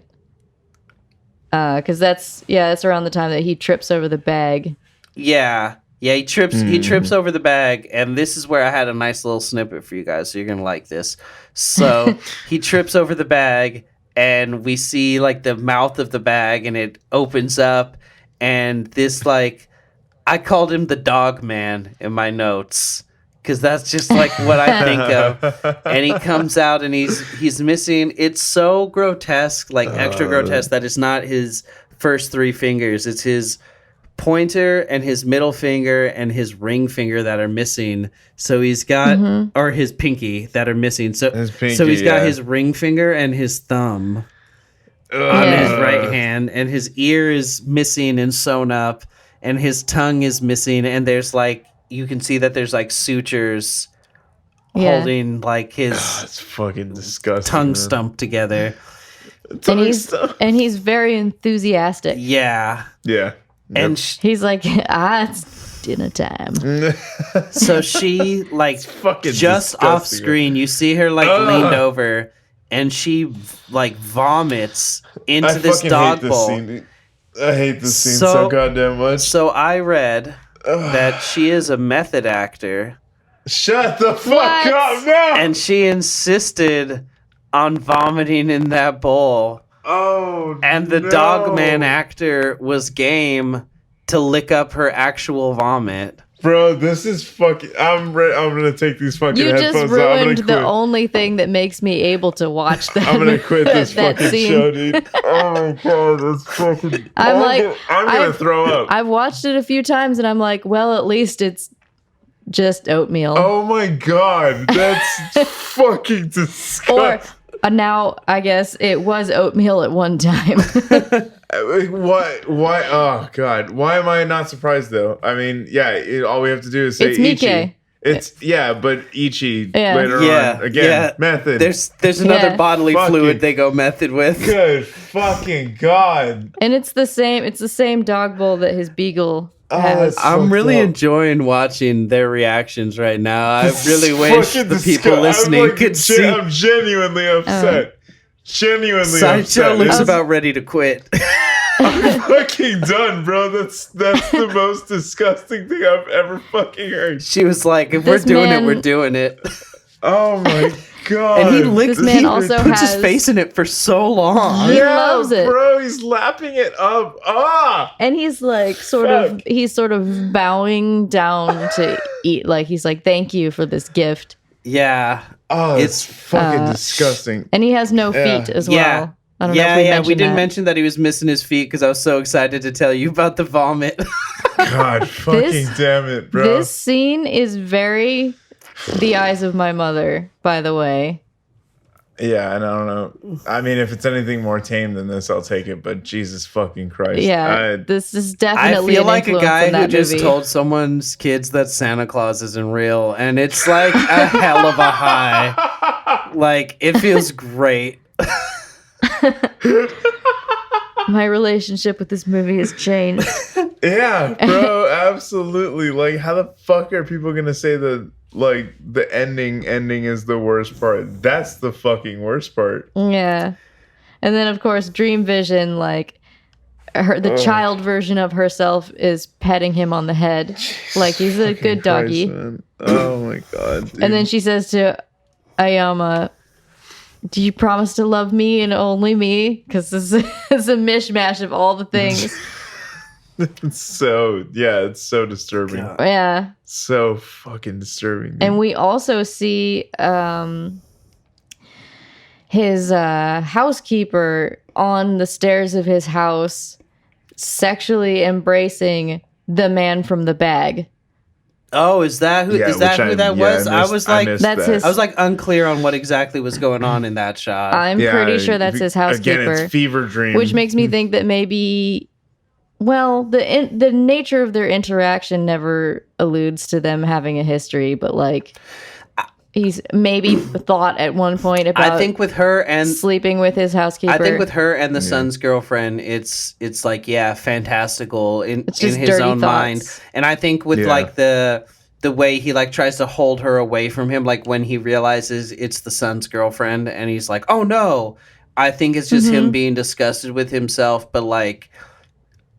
Because that's around the time that he trips over the bag. Yeah, he trips over the bag, and this is where I had a nice little snippet for you guys, so you're gonna like this. So he trips over the bag, and we see like the mouth of the bag, and it opens up, and this like, I called him the dog man in my notes, because that's just like what I think of. And he comes out and he's missing. It's so grotesque, like extra grotesque, that it's not his first three fingers. It's his pointer and his middle finger and his ring finger that are missing. So he's got, or his pinky that are missing. So he's got his ring finger and his thumb on his right hand, and his ear is missing and sewn up, and his tongue is missing, and there's like, you can see that there's like sutures holding like his it's fucking disgusting, tongue stump together. And he's very enthusiastic. Yeah. And he's like, it's dinner time. So she like just off screen, you see her like leaned over, and she like vomits into this dog bowl. I hate this scene so goddamn much. So I read that she is a method actor. Shut the fuck up now! And she insisted on vomiting in that bowl. Oh, and the dogman actor was game to lick up her actual vomit. Bro, this is fucking... I'm gonna take these fucking headphones off. You just ruined the only thing that makes me able to watch that. I'm gonna quit this fucking scene. show, dude. Oh my god, that's fucking... I'm gonna throw up. I've watched it a few times and I'm like, well, at least it's just oatmeal. Oh my god, that's fucking disgusting. Or now, I guess it was oatmeal at one time. What? Why? Oh god, why am I not surprised though? I mean, yeah, all we have to do is say It's Miike. Ichi. It's but Ichi later on again. Yeah. Method. There's another bodily Fucking fluid they go method with. Good fucking god. And it's the same dog bowl that his beagle has. that's I'm fucked really up. enjoying watching their reactions right now. I really It's wish fucking the people disgusting. listening I'm like, could see. I'm genuinely upset. Genuinely Sideshow upset. looks It's about ready to quit. fucking done, bro. That's the most disgusting thing I've ever fucking heard. She was like, if This we're doing man- it, we're doing it. Oh my god. And he licked This man he also puts his has- face in it for so long. He loves it. Bro, he's lapping it up. Ah! And he's like sort of bowing down to eat. Like he's like, thank you for this gift. Yeah. Oh, it's fucking disgusting. And he has no feet as well. Yeah. I don't know if we mentioned we didn't that. mention that he was missing his feet because I was so excited to tell you about the vomit. God fucking damn it, bro. This scene is very The Eyes of My Mother, by the way. Yeah, and I don't know. I mean, if it's anything more tame than this, I'll take it. But Jesus fucking Christ. Yeah, this is I definitely feel an like a influence guy in who that just movie. told someone's kids that Santa Claus isn't real, and it's like a hell of a high. Like, it feels great. My relationship with this movie has changed. Yeah, bro, absolutely. Like, how the fuck are people gonna say that? Like, the ending is the worst part. That's the fucking worst part. Yeah. And then, of course, Dream Vision, like, the child version of herself is petting him on the head. Like, he's a good doggy. Christ, man. Oh my god. Dude. And then she says to Ayama, do you promise to love me and only me? Because this is a mishmash of all the things. it's so disturbing. Yeah. So fucking disturbing. Dude. And we also see his housekeeper on the stairs of his house sexually embracing the man from the bag. Oh, is that who Yeah, is that which who that I was? missed- I was like, missed That's that. his- I was like unclear on what exactly was going on in that shot. I'm Yeah, pretty sure that's his housekeeper. Again, it's fever dream. Which makes me think that maybe, well, the nature of their interaction never alludes to them having a history, but like he's maybe thought at one point about I think with her and sleeping with his housekeeper. I think with her and the son's girlfriend, it's like fantastical in just his dirty own thoughts. mind. And I think with Yeah. like the way he like tries to hold her away from him, like when he realizes it's the son's girlfriend, and he's like, "Oh no!" I think it's just him being disgusted with himself, but like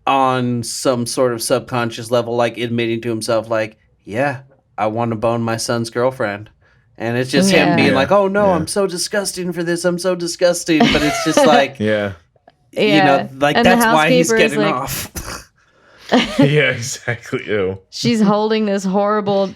on some sort of subconscious level, like admitting to himself, like, "Yeah, I want to bone my son's girlfriend." And it's just him Yeah. being Yeah. like, "Oh no, Yeah. I'm so disgusting for this. I'm so disgusting." But it's just like, Yeah. you know, like And the that's why he's housekeeper is getting like- off. Yeah. Exactly. Ew. she's holding this horrible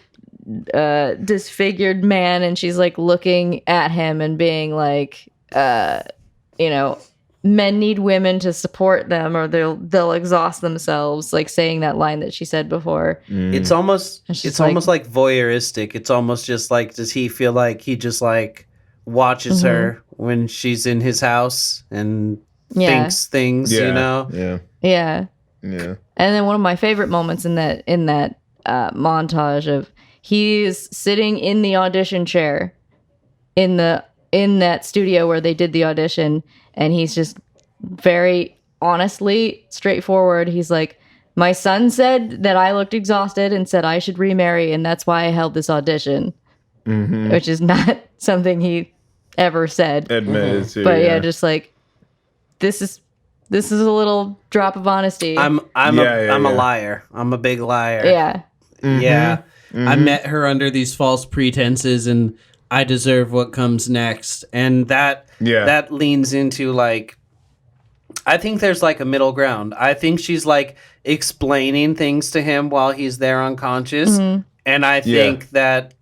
disfigured man, and she's like looking at him and being like, you know, men need women to support them or they'll exhaust themselves, like saying that line that she said before. It's almost It's just it's like- almost like voyeuristic. It's almost just like, does he feel like he just like watches her when she's in his house and Yeah. thinks things, Yeah. you know? Yeah. Yeah. And then one of my favorite moments in that montage of he's sitting in the audition chair in that studio where they did the audition, and he's just very honestly straightforward. He's like, my son said that I looked exhausted and said I should remarry, and that's why I held this audition, which is not something he ever said. Admitted to. But yeah, just like this is a little drop of honesty. I'm Yeah, a yeah. liar. I'm a big liar. yeah. Yeah. I met her under these false pretenses and I deserve what comes next. And that leans into like, I think there's like a middle ground. I think she's like explaining things to him while he's there unconscious. And I think that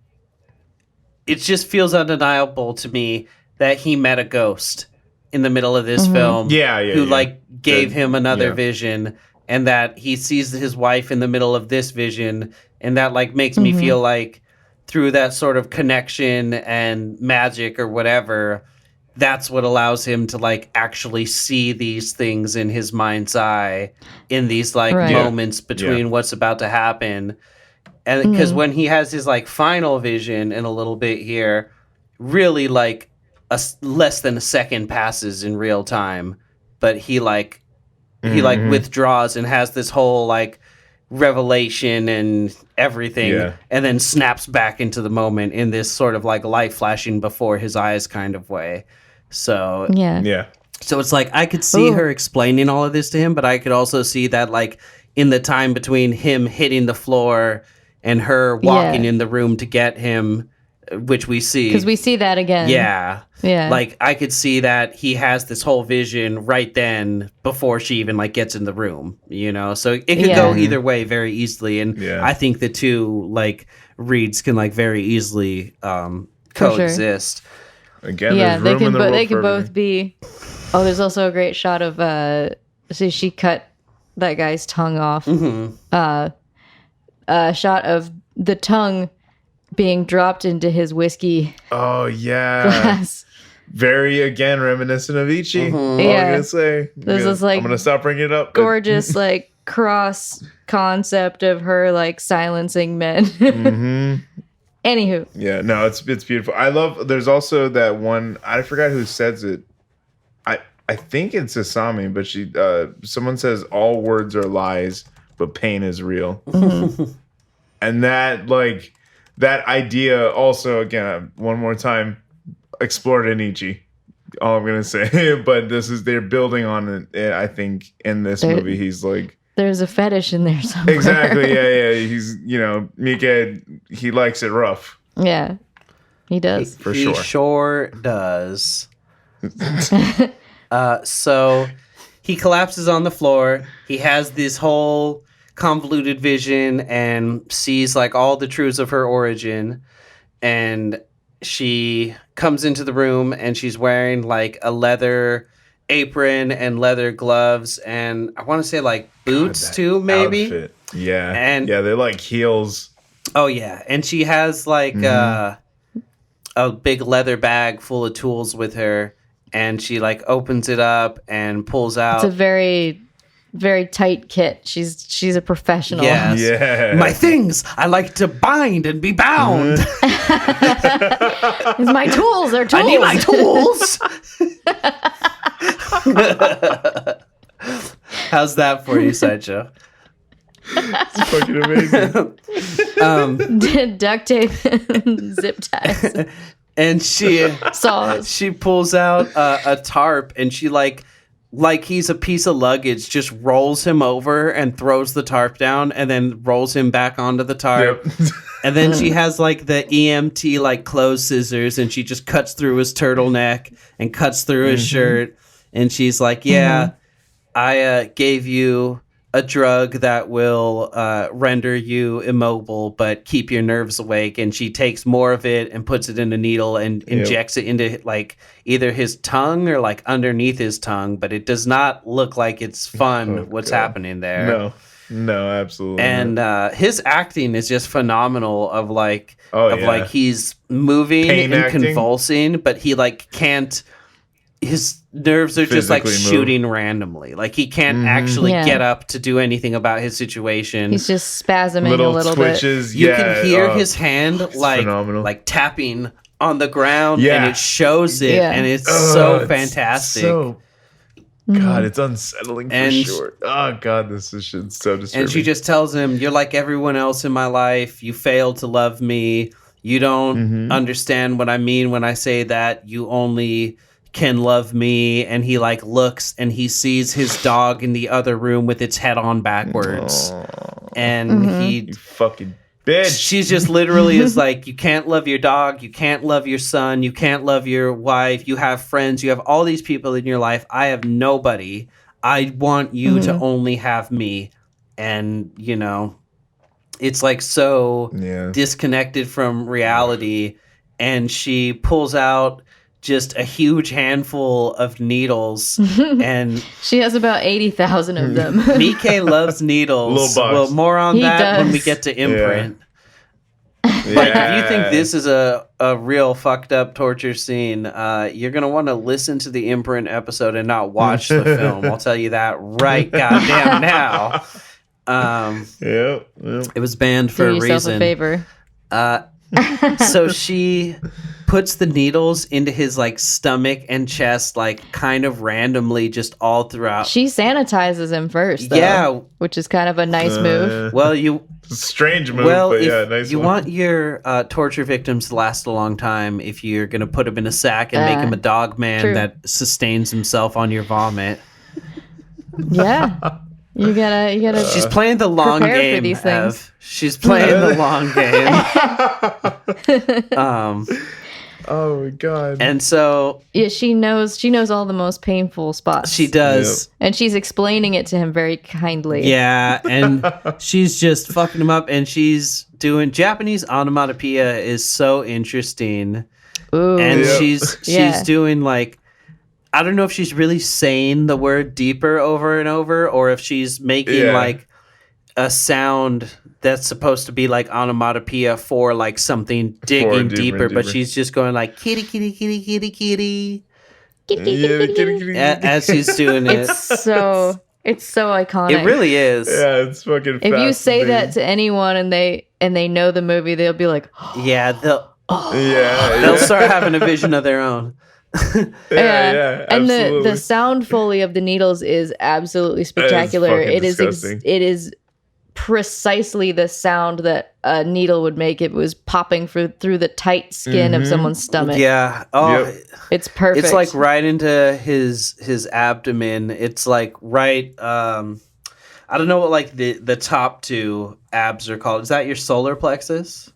it just feels undeniable to me that he met a ghost in the middle of this film. Yeah. Who like gave him another vision. and that he sees his wife in the middle of this vision, and that like makes me feel like through that sort of connection and magic or whatever, that's what allows him to like actually see these things in his mind's eye in these like Right. moments between what's about to happen. And because when he has his like final vision in a little bit here, really like less than a second passes in real time, but he like withdraws and has this whole like revelation and everything, and then snaps back into the moment in this sort of like light flashing before his eyes kind of way. So so it's like I could see her explaining all of this to him, but I could also see that like in the time between him hitting the floor and her walking in the room to get him, which we see. Because we see that again. Yeah. Yeah. Like I could see that he has this whole vision right then before she even like gets in the room, you know? So it could go either way very easily. And I think the two like reads can like very easily coexist. Sure. Again, they can both be. Oh, there's also a great shot of so she cut that guy's tongue off. A shot of the tongue being dropped into his whiskey. Oh yeah, glass. Very again reminiscent of Ichi. All I'm gonna say. There's this like I'm gonna stop bringing it up. Gorgeous like cross concept of her like silencing men. Anywho. Yeah, no, it's beautiful. I love. There's also that one. I forgot who says it. I think it's Asami, but she someone says all words are lies, but pain is real. And that like that idea also again one more time explored in Ichi. All I'm gonna say, but they're building on it. I think in this movie he's like. There's a fetish in there somewhere. Exactly. Yeah. He's, Miike, he likes it rough. Yeah, he does. He sure does. So he collapses on the floor. He has this whole convoluted vision and sees like all the truths of her origin. And she comes into the room and she's wearing like a leather apron and leather gloves and I want to say like boots too, maybe. Outfit. Yeah. And they're like heels. Oh yeah. And she has like a big leather bag full of tools with her and she like opens it up and pulls out. It's a very, very tight kit. She's a professional. Yes. Yeah. My things. I like to bind and be bound. My tools are tools. I need my tools. How's that for you, Sideshow? It's fucking amazing. Duct tape and zip ties. And she pulls out a tarp and she like he's a piece of luggage, just rolls him over and throws the tarp down and then rolls him back onto the tarp. Yep. And then she has like the EMT like clothes scissors and she just cuts through his turtleneck and cuts through his shirt. And she's like, I gave you a drug that will render you immobile but keep your nerves awake. And she takes more of it and puts it in a needle and injects it into like either his tongue or like underneath his tongue. But it does not look like it's fun what's happening there. No, absolutely. And his acting is just phenomenal of like like he's moving and convulsing, but he like can't. His nerves are just like shooting randomly. Like he can't actually get up to do anything about his situation. He's just spasming a little twitches, bit. You can hear his hand like tapping on the ground and it shows it and it's so fantastic. God, it's unsettling for sure. Oh God, this is so disturbing. And she just tells him, "You're like everyone else in my life. You failed to love me. You don't understand what I mean when I say that. You only can love me." And he like looks and he sees his dog in the other room with its head on backwards. And you fucking bitch. She's just literally is like, you can't love your dog, you can't love your son, you can't love your wife, you have friends, you have all these people in your life. I have nobody. I want you to only have me. And it's like so disconnected from reality. And she pulls out just a huge handful of needles, and She has about 80,000 of them. Miike loves needles. Little box. Well, more on He that when we does. get to imprint. Yeah. Like, if you think this is a real fucked up torture scene, you're going to want to listen to the imprint episode and not watch the film. I'll tell you that right goddamn now. Yep. It was banned for Do a yourself reason. a favor. So she puts the needles into his like stomach and chest, like kind of randomly, just all throughout. She sanitizes him first, though, Yeah. which is kind of a nice move. Well, you Strange move, well, but if yeah, nice you one. want your torture victims to last a long time, if you're gonna put him in a sack and make him a dog man True. that sustains himself on your vomit. Yeah. You gotta. She's playing the long Prepare for game. these things. Ev. She's playing the long game. Oh my god. And so Yeah, she knows all the most painful spots. she does. And she's explaining it to him very kindly. Yeah, and she's just fucking him up, and she's doing Japanese onomatopoeia is so interesting, Ooh. and Yep. she's Yeah. doing like, I don't know if she's really saying the word deeper over and over, or if she's making like a sound that's supposed to be like onomatopoeia for like something digging deeper, but she's just going like kitty kitty kitty kitty kitty as she's doing it. It's so iconic. It really is. Yeah, it's fucking If you say fascinating. that to anyone and they know the movie, they'll be like, Yeah, they'll Yeah. start having a vision of their own. Yeah, and absolutely. the sound foley of the needles is absolutely spectacular. fucking It is disgusting. it is precisely the sound that a needle would make. It was popping through the tight skin of someone's stomach. Yeah. Oh, Yep. It's perfect. it's like right into his abdomen. It's like right. I don't know what like the top two abs are called. Is that your solar plexus?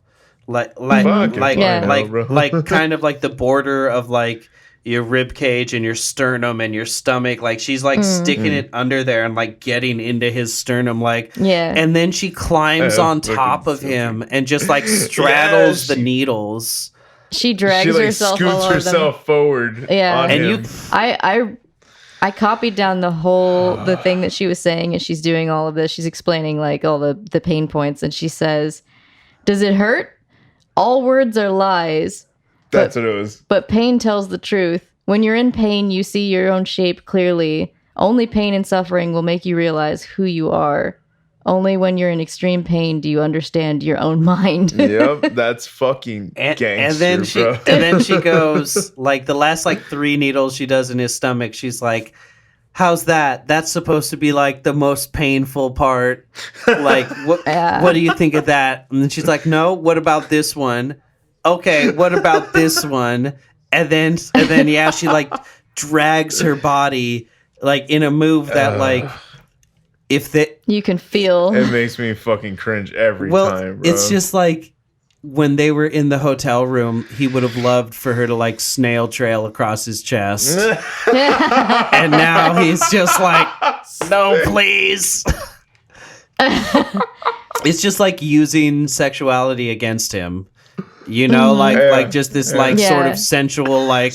Like Fucking like Yeah. hell, like bro. like kind of like the border of like your rib cage and your sternum and your stomach. Like she's like sticking it under there and like getting into his sternum. Like Yeah. and then she climbs Yeah, on fucking top of so him and just like straddles the she- needles. she drags she like herself all scoots over herself forward. Yeah. on And him. you I copied down the thing that she was saying as she's doing all of this. She's explaining like all the pain points, and she says, "Does it hurt? All words are lies, That's what it was. but pain tells the truth. When you're in pain, you see your own shape clearly. Only pain and suffering will make you realize who you are. Only when you're in extreme pain do you understand your own mind." Yep, that's fucking and gangster, then she bro. and then she goes like the last like 3 needles she does in his stomach. She's like, "How's that? That's supposed to be like the most painful part. Like, what? Yeah. What do you think of that?" And then she's like, "No. What about this one? Okay. What about this one?" And then yeah, she like drags her body like in a move that like if that You can feel. It makes me fucking cringe every well, time, bro. it's just like when they were in the hotel room, he would have loved for her to like snail trail across his chest. And now he's just like, no, please. It's just like using sexuality against him. You know, like just this like Yeah. sort of sensual like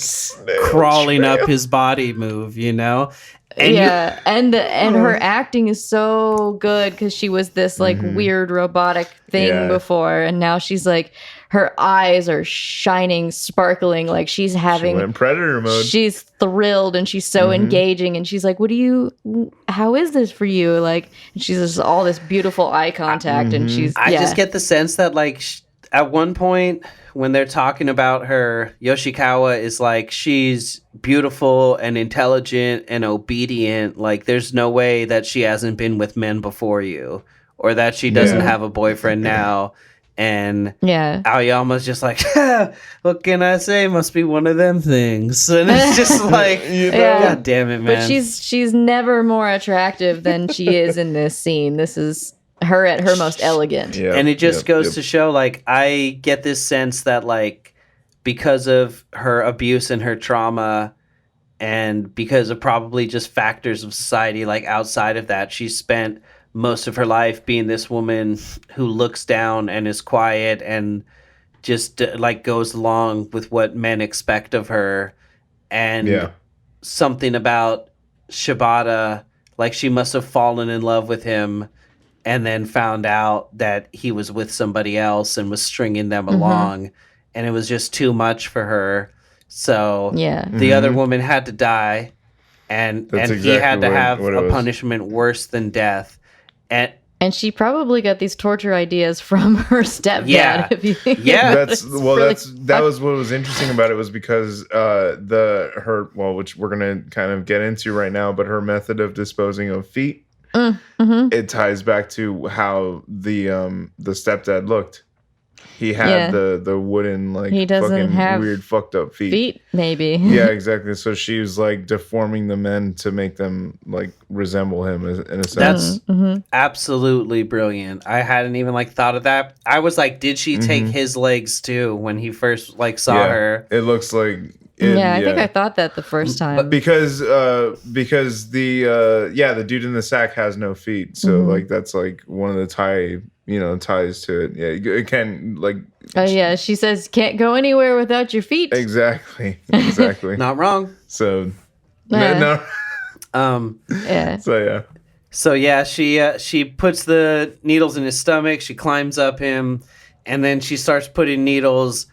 crawling up his body move, you know? And yeah, and her acting is so good because she was this like weird robotic thing Yeah. before, and now she's like, her eyes are shining, sparkling, like she's She having. went predator mode. She's thrilled and she's so engaging, and she's like, how is this for you? Like, and she's just all this beautiful eye contact, and she's I just get the sense that like at one point when they're talking about her, Yoshikawa is like, she's beautiful and intelligent and obedient. Like there's no way that she hasn't been with men before you, or that she doesn't have a boyfriend now. And yeah. Aoyama's just like, what can I say? Must be one of them things. And it's just like, Yeah. God damn it, man. But she's never more attractive than she is in this scene. This is her at her most elegant. Yep, And it just yep, goes yep. to show, like, I get this sense that, like, because of her abuse and her trauma, and because of probably just factors of society, like, outside of that, she spent most of her life being this woman who looks down and is quiet and just, like, goes along with what men expect of her. and something about Shibata, like she must have fallen in love with him and then found out that he was with somebody else and was stringing them along, and it was just too much for her. So the other woman had to die, and he had to have a punishment worse than death. And she probably got these torture ideas from her stepdad. Yeah. If you think Yeah. That was what was interesting about it, was because which we're gonna kind of get into right now, but her method of disposing of feet, it ties back to how the stepdad looked. He had the wooden, like, he doesn't fucking have weird fucked up feet. Maybe. Yeah, exactly. So she was like deforming the men to make them like resemble him in a sense. That's absolutely brilliant. I hadn't even like thought of that. I was like, did she take his legs too when he first like saw her? It looks like I think I thought that the first time. Because the dude in the sack has no feet. So like that's like one of the ties to it. Yeah, it can like. Oh yeah, she says can't go anywhere without your feet. Exactly. Not wrong. So no. Yeah. So she puts the needles in his stomach. She climbs up him, and then she starts putting needles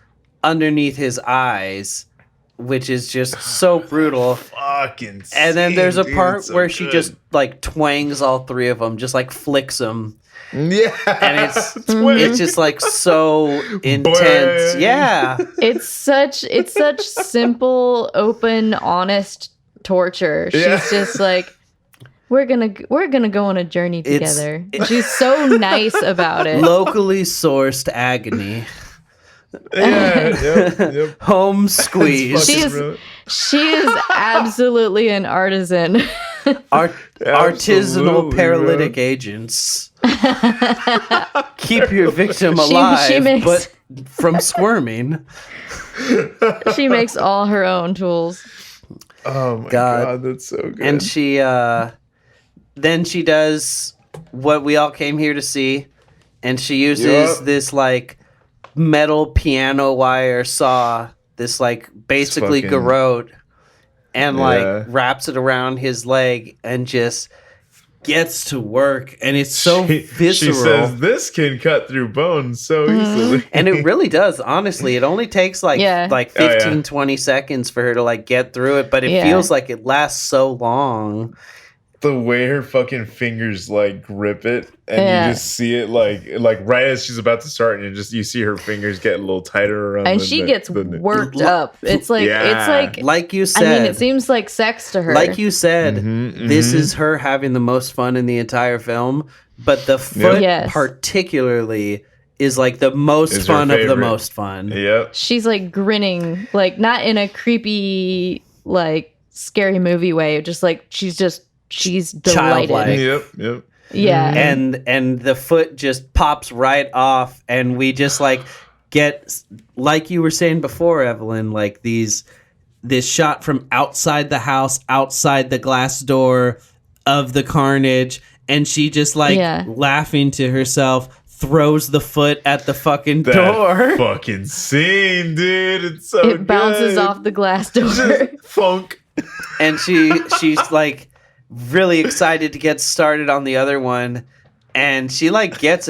underneath his eyes, which is just so brutal. Fucking. And then there's a part where she just like twangs all three of them, just like flicks them. Yeah, and it's just like so intense. Boing. Yeah, it's such simple, open, honest torture. She's just like, we're gonna go on a journey together. She's so nice about it. Locally sourced agony. Yep. Home squeeze. She is absolutely an artisan. Artisanal paralytic agents. Keep your victim alive, but from squirming. She makes all her own tools. Oh my god, that's so good. And she then she does what we all came here to see, and she uses this like metal piano wire saw, this like basically garrote, and like wraps it around his leg and just gets to work, and it's so visceral. She says this can cut through bones so easily. And it really does, honestly. It only takes like 15, 20 seconds for her to like get through it, but it feels like it lasts so long. The way her fucking fingers like grip it, and you just see it like right as she's about to start, and you see her fingers get a little tighter around. And she gets worked up. It's like you said. I mean, it seems like sex to her. Like you said, this is her having the most fun in the entire film, but the foot particularly is like the most fun of the most fun. Yep. She's like grinning, like not in a creepy, like scary movie way. Just like she's delighted. Childlike. Yep. Yeah. And the foot just pops right off, and we just like get, like you were saying before, Evelyn, like this shot from outside the house, outside the glass door of the carnage, and she just like laughing to herself throws the foot at the fucking door. Fucking scene, dude. It's so it bounces off the glass door. Just funk. And she's like really excited to get started on the other one, and she like gets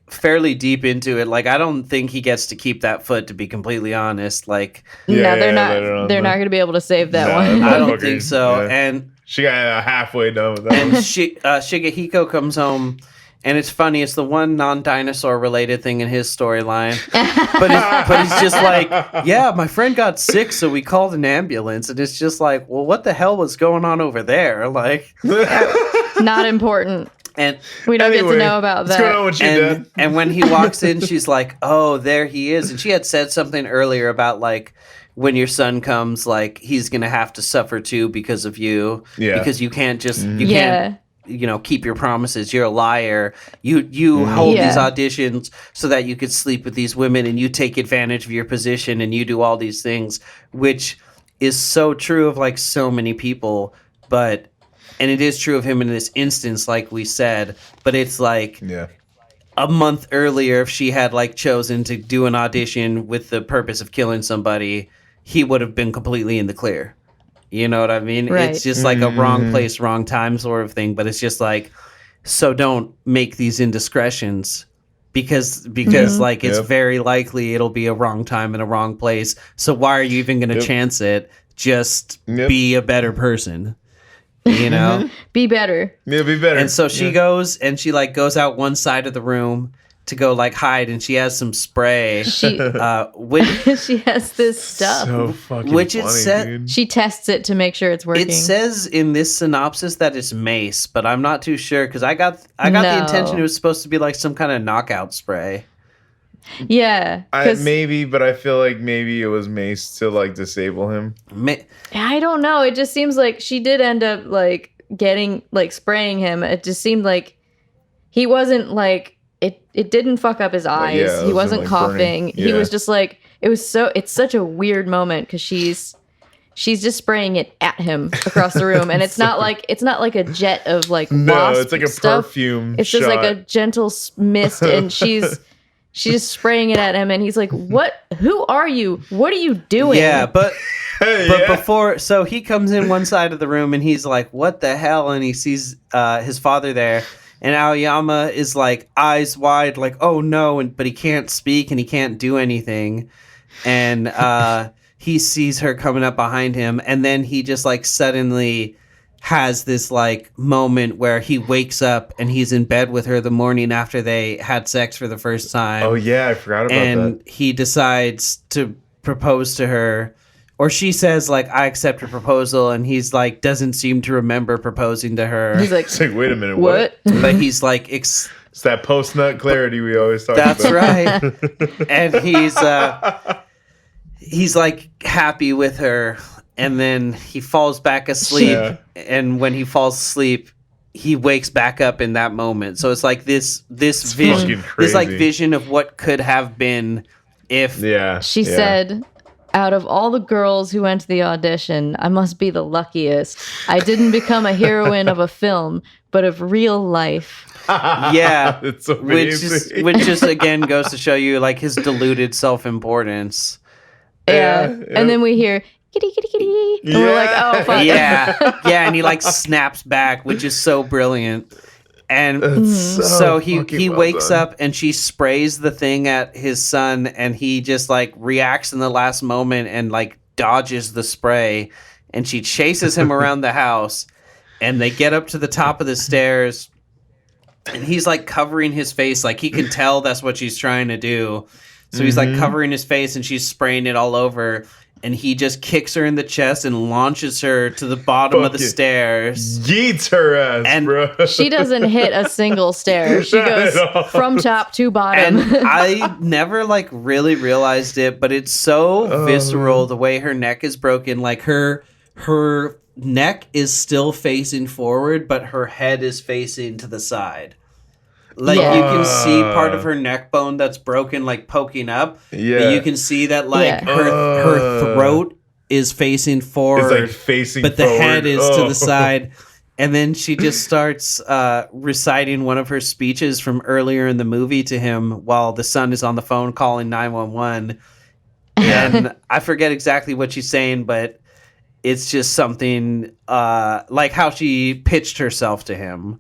fairly deep into it. Like I don't think he gets to keep that foot, to be completely honest. Like they're not going to be able to save that one. I don't think so. And she got halfway done with that. And Shigehiko comes home. And it's funny, it's the one non-dinosaur related thing in his storyline. but he's just like, yeah, my friend got sick, so we called an ambulance. And it's just like, well, what the hell was going on over there? Like, not important. And we don't get to know about that. What's going on with you, Dad? And when he walks in, she's like, oh, there he is. And she had said something earlier about like, when your son comes, like, he's going to have to suffer too because of you. Yeah. Because you can't just, can't, keep your promises. You're a liar. You hold these auditions so that you could sleep with these women, and you take advantage of your position, and you do all these things, which is so true of like so many people. And it is true of him in this instance, like we said, but it's like a month earlier, if she had like chosen to do an audition with the purpose of killing somebody, he would have been completely in the clear. You know what I mean? Right. It's just like a wrong place, wrong time sort of thing. But it's just like, so don't make these indiscretions because like it's very likely it'll be a wrong time in a wrong place. So why are you even going to chance it? Just be a better person. You know? Be better. Yeah, be better. And so she goes and she like goes out one side of the room to go like hide, and she has some spray. She Which, she has this stuff. So fucking Which funny, it said- dude. She tests it to make sure it's working. it says in this synopsis that it's mace, but I'm not too sure because I got the No. intention it was supposed to be like some kind of knockout spray. Yeah. 'Cause Maybe, but I feel like maybe it was mace to like disable him. I don't know. It just seems like she did end up like getting like spraying him. It just seemed like he wasn't like it didn't fuck up his eyes. yeah, it He wasn't, wasn't like, coughing. burning. He Yeah. was just like it's such a weird moment because she's just spraying it at him across the room, and it's not like a jet of like No, wasp it's like a stuff. perfume. It's just like a gentle mist, and she's just spraying it at him, and he's like, "What? Who are you? What are you doing?" Yeah, but Yeah. before, so he comes in one side of the room and he's like, "What the hell?" And he sees his father there, and Aoyama is like eyes wide, like, "Oh no!" But he can't speak and he can't do anything, and he sees her coming up behind him, and then he just like suddenly has this like moment where he wakes up and he's in bed with her the morning after they had sex for the first time. Oh yeah, I forgot about And that. he decides to propose to her, or she says like, "I accept your proposal," and he's like doesn't seem to remember proposing to her. He's like, It's like, wait a minute, "What?" But he's like It's that post nut clarity we always talk that's about. right. And he's like happy with her, and then he falls back asleep. Yeah. And when he falls asleep, he wakes back up in that moment. So it's like this vision, fucking this like crazy. vision of what could have been if Yeah. She yeah. said, "Out of all the girls who went to the audition, I must be the luckiest. I didn't become a heroine of a film, but of real life." yeah, It's so which amazing. just again goes to show you like his deluded self-importance. Yeah. Yeah. And then we hear kitty kitty kitty, and we're like, "Oh fuck." Yeah, and he like snaps back, which is so brilliant. And so he fucking well wakes done. up and she sprays the thing at his son, and he just like reacts in the last moment and like dodges the spray, and she chases him around the house, and they get up to the top of the stairs, and he's like covering his face, like he can tell that's what she's trying to do. So he's like covering his face and she's spraying it all over, and he just kicks her in the chest and launches her to the bottom of the Fucking stairs. Yeets her ass, And bro. She doesn't hit a single stair. She Not goes at all. from top to bottom. And I never like really realized it, but it's so visceral the way her neck is broken. Like her neck is still facing forward, but her head is facing to the side. Like Yeah. you can see part of her neck bone that's broken, like poking up. Yeah. But you can see that like Yeah. her throat is facing forward. It's like facing but the forward. head is to Oh. the side. And then she just starts reciting one of her speeches from earlier in the movie to him while the son is on the phone calling 911. And I forget exactly what she's saying, but it's just something like how she pitched herself to him.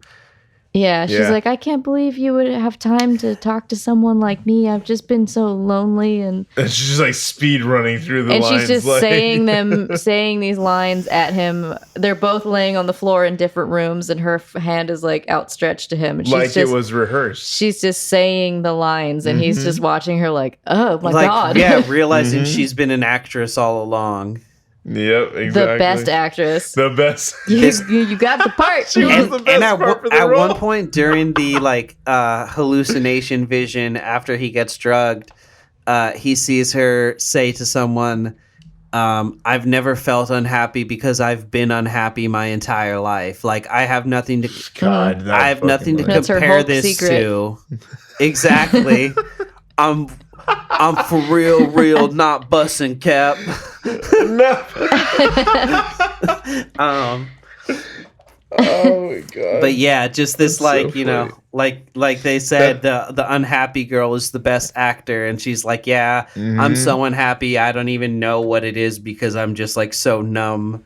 Yeah, she's Yeah. like, "I can't believe you would have time to talk to someone like me. I've just been so lonely." And And she's just like speed running through the lines. she's just like, saying these lines at him. They're both laying on the floor in different rooms, and her hand is like outstretched to him. And she's like just, it was rehearsed. she's just saying the lines, and he's just watching her like, "Oh my god." Yeah, realizing she's been an actress all along. Yep, exactly. The best actress. The best. You got the part. She was the best at, part for the at role. one point during the like hallucination vision after he gets drugged, he sees her say to someone, "I've never felt unhappy because I've been unhappy my entire life. Like I have nothing to God, that I have nothing to fucking That's her compare Hulk this secret. to." Exactly. I'm for real, not busting cap. no. Oh my god. But yeah, just this That's so like, you know, funny. like they said, the unhappy girl is the best actor, and she's like, yeah, I'm so unhappy, I don't even know what it is because I'm just like so numb.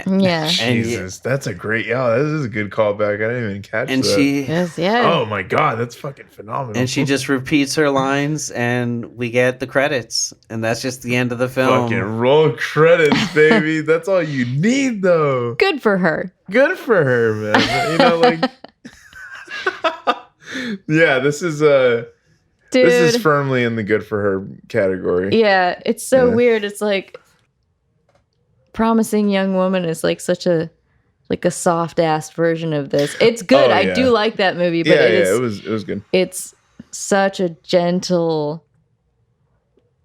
Yeah. Jesus, that's a great. Yeah, this is a good callback. I didn't even catch And that. Yes, yeah. Oh my god, that's fucking phenomenal. And she just repeats her lines, and we get the credits, and that's just the end of the film. fucking roll credits, baby. That's all you need, though. Good for her. Good for her, man. You know, like, yeah, this is Dude. this is firmly in the good for her category. Yeah, it's so Yeah. weird. It's like Promising Young Woman is like such a soft ass version of this. It's good. Oh, I yeah. do like that movie, but Yeah, it was good. it's such a gentle,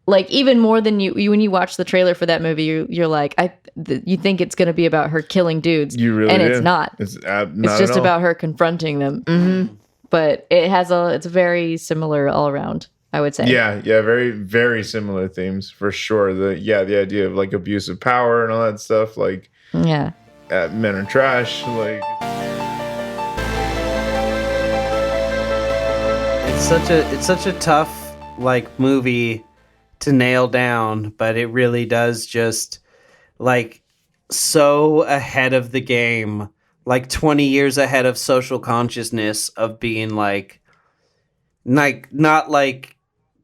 like, even more than you when you watch the trailer for that movie, you're like, you think it's going to be about her killing dudes. You really and do. it's not. It's It's just about her confronting them. Mm-hmm. But it's very similar all around, I would say. Yeah, very, very similar themes for sure. The idea of like abuse of power and all that stuff, like Yeah. men are trash, like It's such a tough like movie to nail down, but it really does just like so ahead of the game, like 20 years ahead of social consciousness of being like not like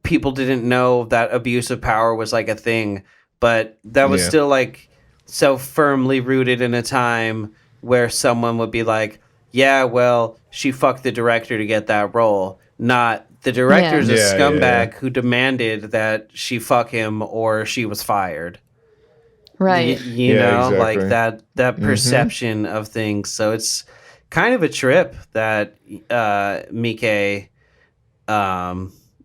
people didn't know that abuse of power was like a thing, but that was still like so firmly rooted in a time where someone would be like, yeah, well, she fucked the director to get that role, not the director's a scumbag who demanded that she fuck him or she was fired. Right. You know, exactly. like that perception of things. So it's kind of a trip that Miike,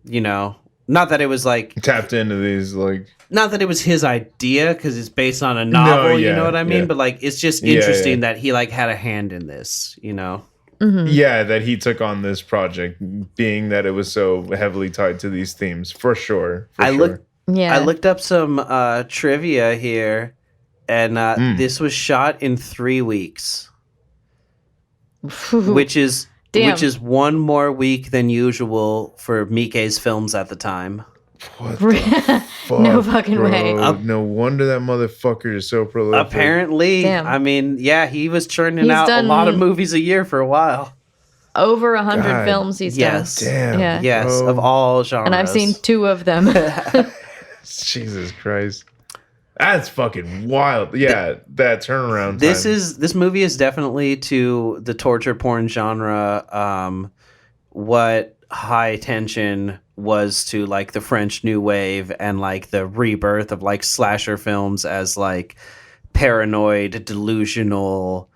you know, not that it was like tapped into these, like, not that it was his idea because it's based on a novel, you know what I mean? But like, it's just interesting that he like had a hand in this, you know? Mm-hmm. Yeah, that he took on this project, being that it was so heavily tied to these themes, for sure. I looked up some trivia here, and this was shot in 3 weeks, which is one more week than usual for Miike's films at the time. What the fuck, No fucking way. No wonder that motherfucker is so prolific. Apparently, Damn. I mean, yeah, he was churning out a done lot of movies a year for a while. Over 100 God. films he's Yes. done. Damn. Yeah. Yes, of all genres. And I've seen 2 of them. Jesus Christ. That's fucking wild. Yeah, that turnaround time. This movie is definitely to the torture porn genre what High Tension was to like the French New Wave and like the rebirth of like slasher films as like paranoid, delusional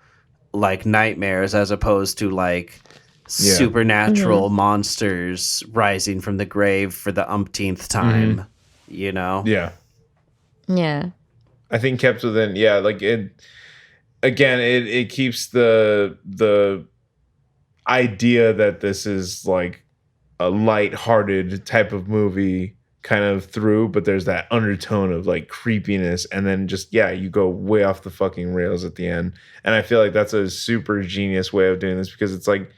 like nightmares as opposed to like supernatural monsters rising from the grave for the umpteenth time, you know? Yeah. Yeah. I think kept within, like it again, it keeps the idea that this is like a light-hearted type of movie kind of through, but there's that undertone of like creepiness, and then just you go way off the fucking rails at the end. And I feel like that's a super genius way of doing this, because it's like,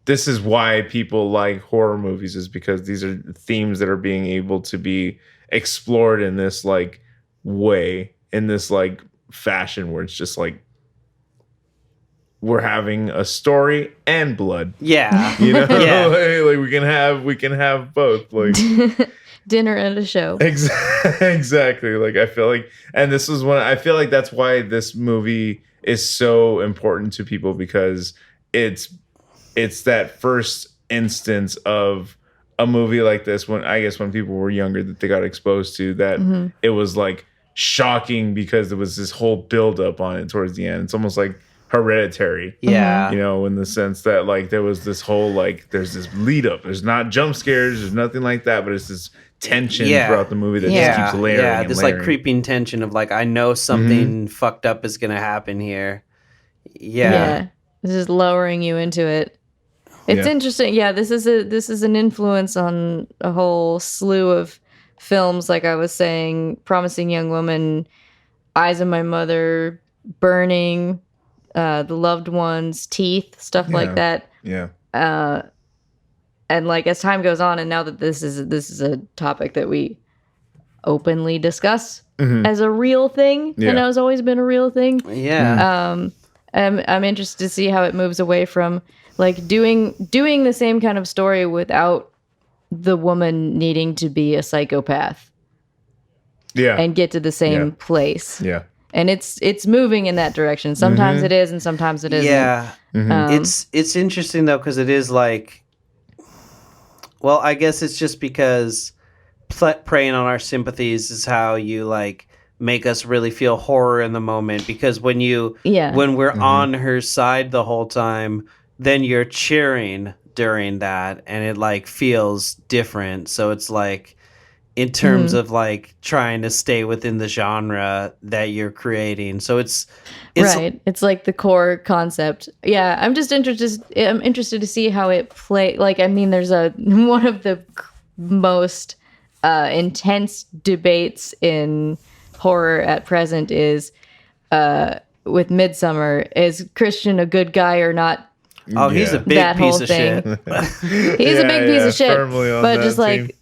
this is why people like horror movies, is because these are themes that are being able to be explored in this like way, in this like fashion, where it's just like we're having a story and blood. Yeah. You know? Yeah. like we can have both. Like Dinner and a show. Exactly. Like I feel like, and this is I feel like that's why this movie is so important to people, because it's that first instance of a movie like this, when people were younger, that they got exposed to, that it was like shocking because there was this whole build up on it towards the end. It's almost like Hereditary. Yeah. You know, in the sense that like there was this whole like there's this lead up. There's not jump scares, there's nothing like that, but it's this tension throughout the movie that just keeps layering. Yeah, and this layering. like creeping tension of like, I know something fucked up is gonna happen here. Yeah. This is lowering you into it. It's interesting. Yeah, this is an influence on a whole slew of films, like I was saying, Promising Young Woman, Eyes of My Mother, Burning, the loved ones, teeth, stuff like that. Yeah. And like as time goes on, and now that this is a topic that we openly discuss as a real thing, and has always been a real thing. Yeah. I'm interested to see how it moves away from like doing the same kind of story without the woman needing to be a psychopath. Yeah. And get to the same place. Yeah. And it's moving in that direction. Sometimes it is, and sometimes it isn't. Yeah. It's interesting though, because it is like, well, I guess it's just because preying on our sympathies is how you like make us really feel horror in the moment. Because when we're on her side the whole time, then you're cheering during that, and it like feels different. So it's like, in terms of like trying to stay within the genre that you're creating. So it's right. It's like the core concept. Yeah, I'm interested to see how it play. Like, I mean, there's one of the most intense debates in horror at present is with Midsommar. Is Christian a good guy or not? Oh, he's a big piece of shit. He's a big piece of shit. But just like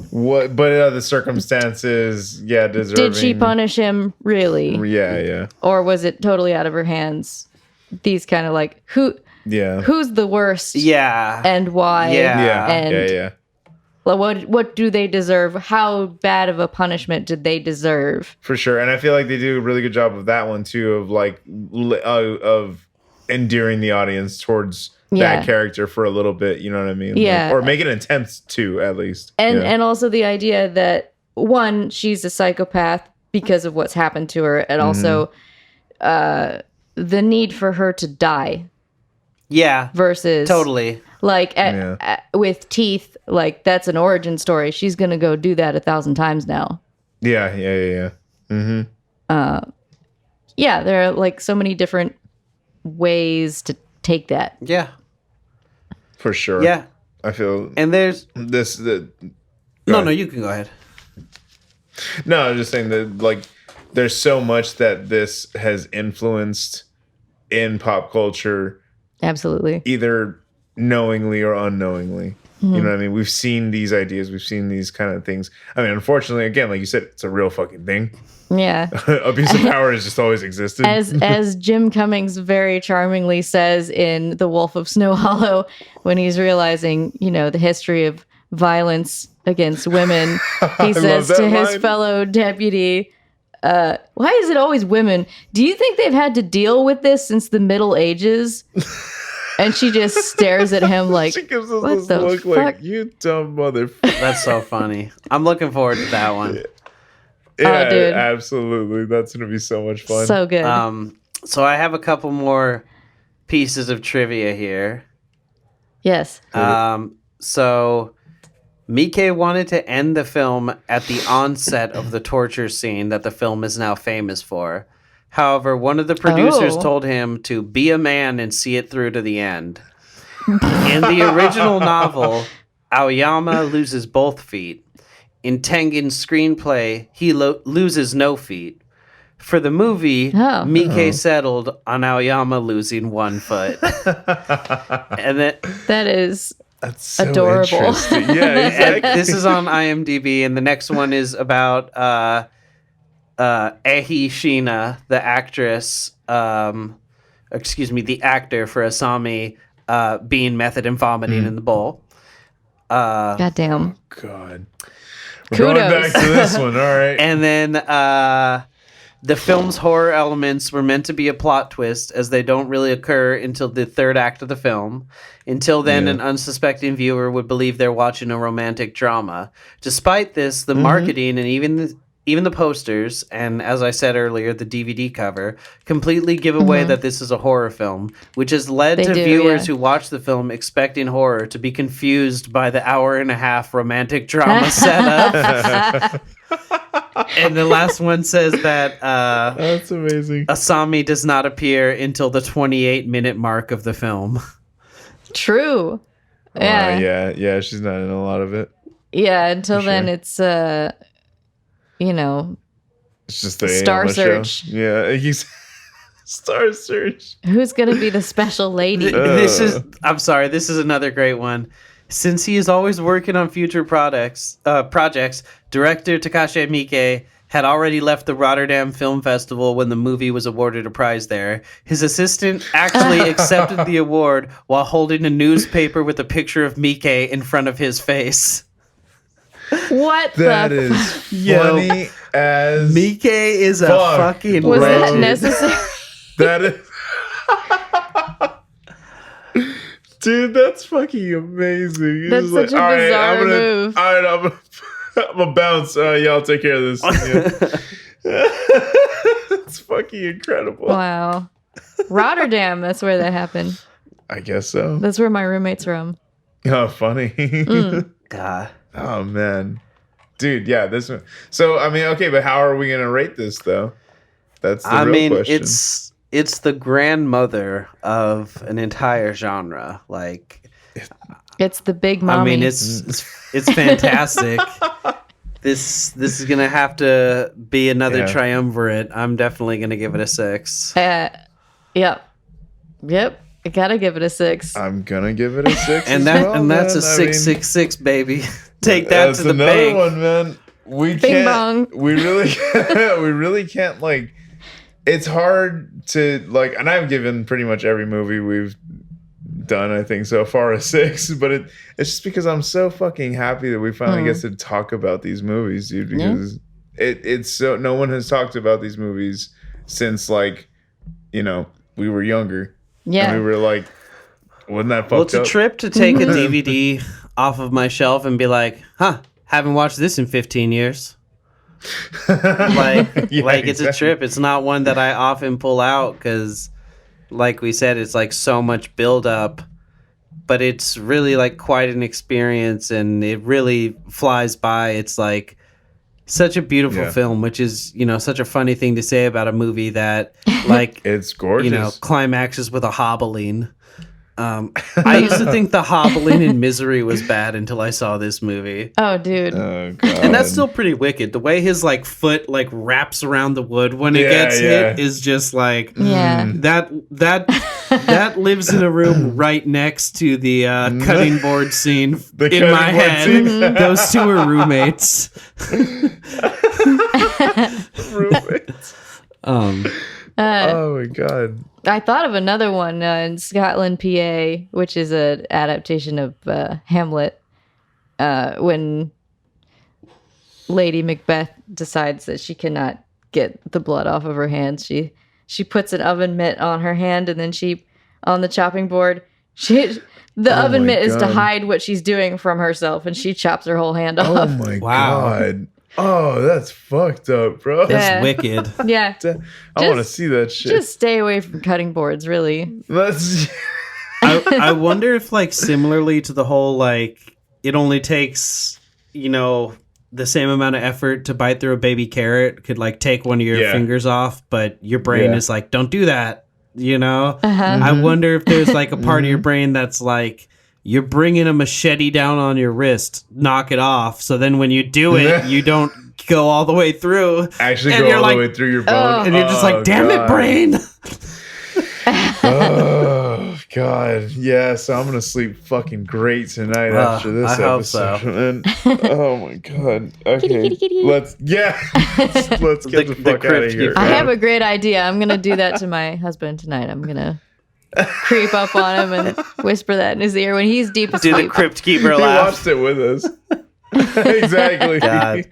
what? But the circumstances, deserving. Did she punish him really? Yeah. Or was it totally out of her hands? These kind of like who's the worst? Yeah, and why? Yeah. What do they deserve? How bad of a punishment did they deserve? For sure, and I feel like they do a really good job of that one too, of like of endearing the audience towards that character for a little bit. You know what I mean? Yeah, or make an attempt to at least. And also the idea that one, she's a psychopath because of what's happened to her, and also the need for her to die. Yeah, versus totally. Like with teeth, like that's an origin story. She's gonna go do that 1,000 times now. Yeah. Mm-hmm. There are like so many different ways to take that. Yeah, for sure. Yeah, I feel. And there's this. No, you can go ahead. No, I'm just saying that like there's so much that this has influenced in pop culture. Absolutely. Either knowingly or unknowingly. You know what I mean? We've seen these ideas. We've seen these kind of things. I mean, unfortunately, again, like you said, it's a real fucking thing. Yeah. Abuse of power has just always existed. As Jim Cummings very charmingly says in The Wolf of Snow Hollow, when he's realizing, the history of violence against women, he says to his fellow deputy, why is it always women? Do you think they've had to deal with this since the Middle Ages? And she just stares at him like, she gives us what this the look fuck? like, you dumb motherfucker. That's so funny. I'm looking forward to that one. Yeah, dude. Absolutely. That's going to be so much fun. So good. So I have a couple more pieces of trivia here. Yes. So Miike wanted to end the film at the onset of the torture scene that the film is now famous for. However, one of the producers told him to be a man and see it through to the end. In the original novel, Aoyama loses both feet. In Tengen's screenplay, he loses no feet. For the movie, Miike settled on Aoyama losing 1 foot. And that is that's so adorable. Yeah, exactly. This is on IMDb, and the next one is about Ehi Shina, the actress, the actor for Asami, being method and vomiting in the bowl. Goddamn. Oh, God. We're going back to this one, all right. And then the film's horror elements were meant to be a plot twist, as they don't really occur until the third act of the film. Until then, an unsuspecting viewer would believe they're watching a romantic drama. Despite this, the marketing and even the posters, and as I said earlier, the DVD cover, completely give away that this is a horror film, which has led to viewers who watch the film expecting horror to be confused by the 1.5-hour romantic drama setup. And the last one says that that's amazing. Asami does not appear until the 28-minute mark of the film. True. Yeah. Yeah, she's not in a lot of it. Yeah, until then it's it's just the Star Search. show. Yeah, Star Search. Who's gonna be the special lady? I'm sorry, this is another great one. Since he is always working on future projects, director Takashi Miike had already left the Rotterdam Film Festival when the movie was awarded a prize there. His assistant actually accepted the award while holding a newspaper with a picture of Miike in front of his face. What That the? is funny as Miike is a fuck, fucking Was that legend. necessary? that is. Dude, that's fucking amazing. He's That's such a "All right, bizarre move." All right, I'm gonna bounce. Y'all take care of this. Yeah. It's fucking incredible. Wow. Rotterdam, that's where that happened. I guess so. That's where my roommate's from. Oh, funny. God. Oh man, dude, yeah, this one. So I mean, okay, but how are we gonna rate this though? That's the real question. It's the grandmother of an entire genre. Like, It's the big mommy. I mean, it's fantastic. This is gonna have to be another triumvirate. I'm definitely gonna give it a 6. Yep. I gotta give it a 6. I'm gonna give it a 6, And as well, that's a man. I 666, baby. Take that that's to the another bank. one, man. We Bing can't. bong. We really, we really can't. Like, it's hard to like. And I've given pretty much every movie we've done, I think, so far a 6. But it's just because I'm so fucking happy that we finally get to talk about these movies, dude. Because it's so no one has talked about these movies since like, we were younger. Yeah. And we were like, wasn't that fucked Well, it's a up? trip to take a DVD off of my shelf and be like, haven't watched this in 15 years. It's a trip. It's not one that I often pull out because, like we said, it's like so much build up, but it's really like quite an experience and it really flies by. It's like such a beautiful film, which is, such a funny thing to say about a movie that like, it's gorgeous. climaxes with a hobbling. I used to think the hobbling in Misery was bad until I saw this movie. Oh, dude. Oh, God. And that's still pretty wicked. The way his like foot like wraps around the wood when it gets hit is just like Yeah. that lives in a room right next to the cutting board scene in my head. scene. Those two are roommates. Roommates. Oh my God. I thought of another one in Scotland, PA, which is an adaptation of Hamlet. When Lady Macbeth decides that she cannot get the blood off of her hands, she puts an oven mitt on her hand, and then on the chopping board, the oven mitt is to hide what she's doing from herself, and she chops her whole hand off. Oh my God. Oh, that's fucked up, bro. That's wicked. Yeah. I want to see that shit. Just stay away from cutting boards, really. That's I wonder if like similarly to the whole like it only takes the same amount of effort to bite through a baby carrot could like take one of your fingers off, but your brain is like, don't do that. I wonder if there's like a part of your brain that's like, you're bringing a machete down on your wrist, knock it off. So then when you do it, you don't go all the way through. actually and go you're all like, the way through your bone. and you're just like, damn it, brain. Oh God. Yeah, so I'm gonna sleep fucking great tonight after this I hope episode. so. Man. Oh my God. Okay. Kitty. Let's get the fuck out of here. I have a great idea. I'm gonna do that to my husband tonight. I'm gonna creep up on him and whisper that in his ear when he's deep asleep. Do the Crypt Keeper He laugh. watched it with us. Exactly. God.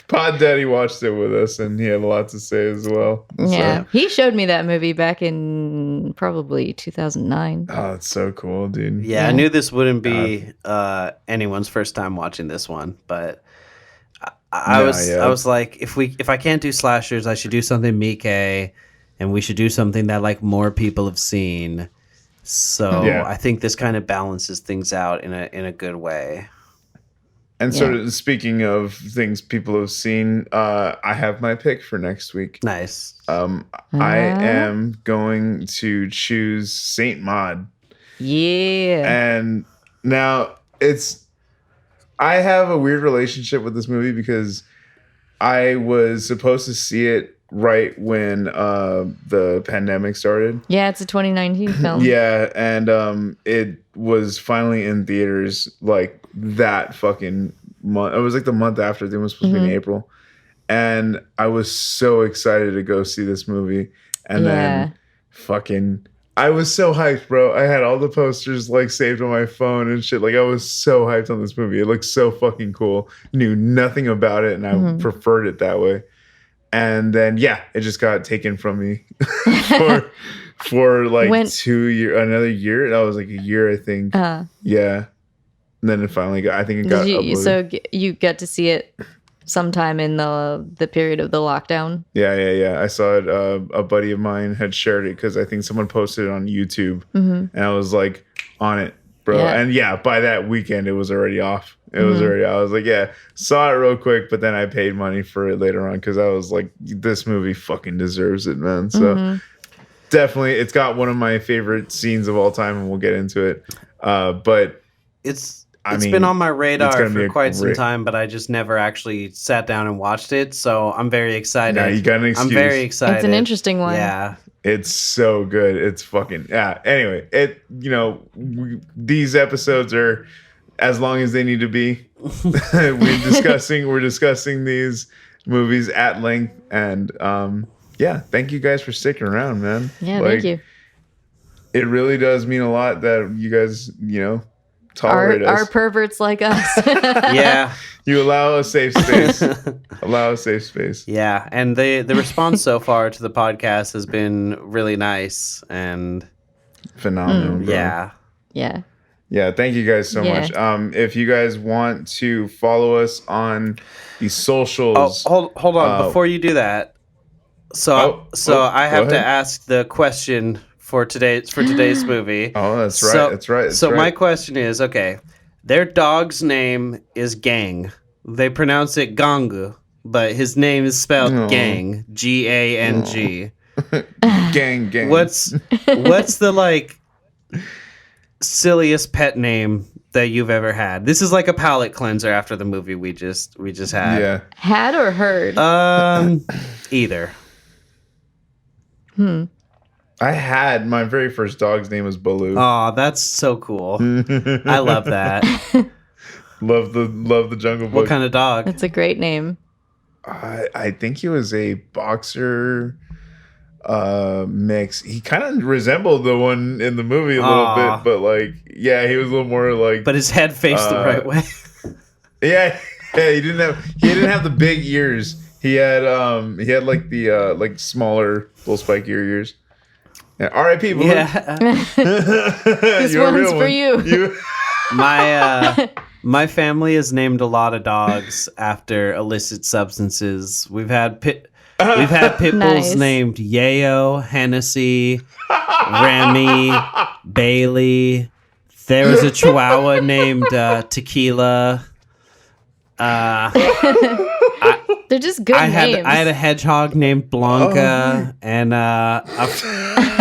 Pod Daddy watched it with us, and he had a lot to say as well. Yeah, So, he showed me that movie back in probably 2009. oh, it's so cool, dude. Yeah, I knew this wouldn't be anyone's first time watching this one, but I was like, if I can't do slashers, I should do something Miike, and we should do something that like more people have seen. So I think this kind of balances things out in a good way. And sort of speaking of things people have seen, I have my pick for next week. Nice. I am going to choose Saint Maud. Yeah. And now I have a weird relationship with this movie because I was supposed to see it right when the pandemic started. Yeah, it's a 2019 film. Yeah, and it was finally in theaters like that fucking month. It was like the month after. I think it was supposed to be in April. And I was so excited to go see this movie. And then fucking I was so hyped, bro. I had all the posters like saved on my phone and shit. Like I was so hyped on this movie. It looked so fucking cool. Knew nothing about it and I preferred it that way. And then it just got taken from me for like 2 years, another year. That was like a year, I think. Yeah. And then it finally got, I think it got uploaded. So you get to see it sometime in the period of the lockdown. Yeah. I saw it. A buddy of mine had shared it because I think someone posted it on YouTube, and I was like on it, bro. Yeah. And by that weekend it was already off. It was already. I was like, saw it real quick, but then I paid money for it later on because I was like, this movie fucking deserves it, man. So definitely, it's got one of my favorite scenes of all time, and we'll get into it. But it's been on my radar for quite some time, but I just never actually sat down and watched it. So I'm very excited. Yeah, you got an excuse. I'm very excited. It's an interesting one. Yeah. It's so good. It's fucking Anyway, these episodes are as long as they need to be. We're discussing these movies at length, and thank you guys for sticking around, man. Yeah, thank you. It really does mean a lot that you guys, tolerate us. Our perverts like us. Yeah. You allow a safe space. Yeah, and the response so far to the podcast has been really nice and phenomenal. Bro. Yeah, thank you guys so much. If you guys want to follow us on the socials. Hold on, before you do that. I have to ask the question for today's movie. Oh, that's right. That's right. My question is, okay, their dog's name is Gang. They pronounce it Gangu, but his name is spelled Gang, Gang. Gang. What's the silliest pet name that you've ever had? This is like a palate cleanser after the movie we just had. Yeah. Had or heard? Either. I had my very first dog's name was Baloo. Oh, that's so cool. I love that. Love the Jungle Book. What kind of dog? That's a great name. I think he was a boxer mix. He kind of resembled the one in the movie a little bit, but he was a little more like. But his head faced the right way. Yeah, he didn't have the big ears. He had like the smaller little spikier ears. Yeah, R.I.P. Baloo. Yeah. This one's for you. My family has named a lot of dogs after illicit substances. We've had pit bulls named Yayo, Hennessy, Remy, Bailey. There was a Chihuahua named Tequila. They're just good names. I had a hedgehog named Blanca and a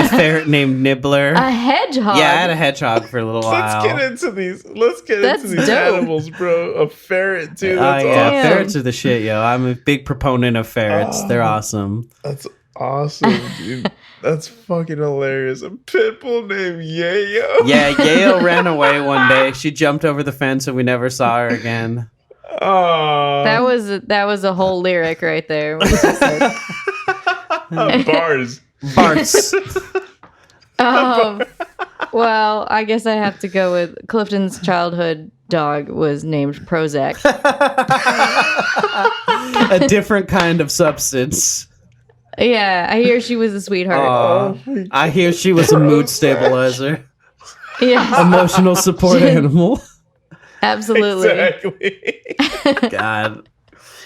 ferret named Nibbler. A hedgehog? Yeah, I had a hedgehog for a little while. Let's get into these animals, bro. A ferret, too. That's awesome. Ferrets are the shit, yo. I'm a big proponent of ferrets. They're awesome. That's awesome, dude. That's fucking hilarious. A pit bull named Yayo. Yeah, Yayo ran away one day. She jumped over the fence and we never saw her again. Oh, that was a whole lyric right there. Bars. Well, I guess I have to go with Clifton's childhood dog was named Prozac. A different kind of substance. Yeah, I hear she was a sweetheart. I hear she was a mood stabilizer. Yeah, emotional support animal. Absolutely. Exactly. God.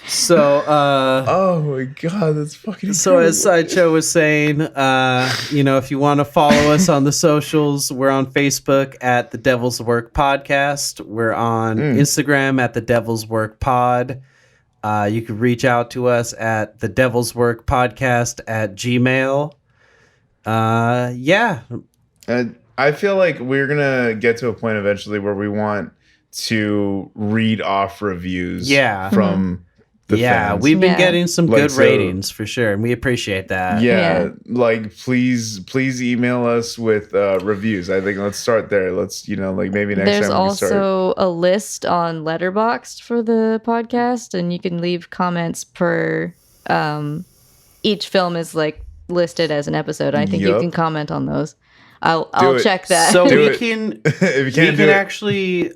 So, oh my God, that's fucking So as Sideshow was saying, if you want to follow us on the socials, we're on Facebook at The Devil's Work Podcast. We're on Instagram at The Devil's Work Pod. You can reach out to us at The Devil's Work Podcast at Gmail. Yeah. I feel like we're going to get to a point eventually where we want to read off reviews from fans. we've been Yeah. getting some Like, good so- ratings for sure, and we appreciate that. Yeah, like please email us with reviews. I think let's start there. Let's like maybe next There's time we can start. also a list on Letterboxd for the podcast, and you can leave comments per. Each film is like listed as an episode. I think you Yup. can comment on those. I'll it. check that. So Do we it. can If you we can't do can it, actually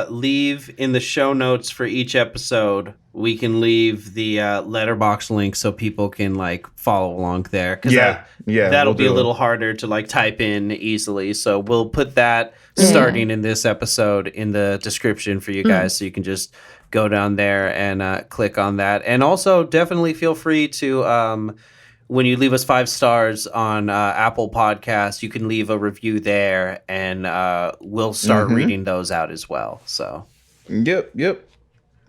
leave in the show notes for each episode. We can leave the letterbox link so people can like follow along there. yeah, That'll we'll be a do it. little harder to like type in easily. So we'll put that Yeah. starting in this episode in the description for you guys, so you can just go down there and click on that. And also definitely feel free to when you leave us 5 stars on Apple Podcasts, you can leave a review there, and we'll start reading those out as well. So Yep.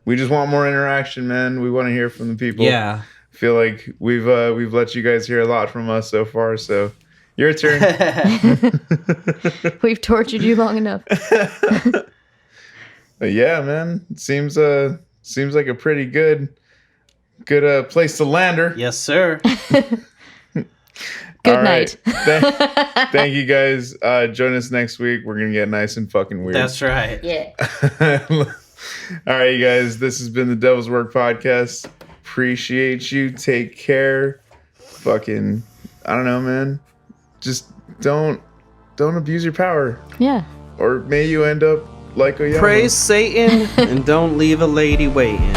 We just want more interaction, man. We want to hear from the people. yeah. Feel like we've let you guys hear a lot from us so far. So your turn. We've tortured you long enough. But yeah, man. It seems like a pretty good place to lander. Yes, sir. Good All night. right. Thank you guys. Join us next week. We're gonna get nice and fucking weird. That's right. Yeah. All right, you guys. This has been the Devil's Work Podcast. Appreciate you. Take care. Fucking, I don't know, man. Just don't abuse your power, Yeah. or may you end up like Oyama. Praise Satan and don't leave a lady waiting.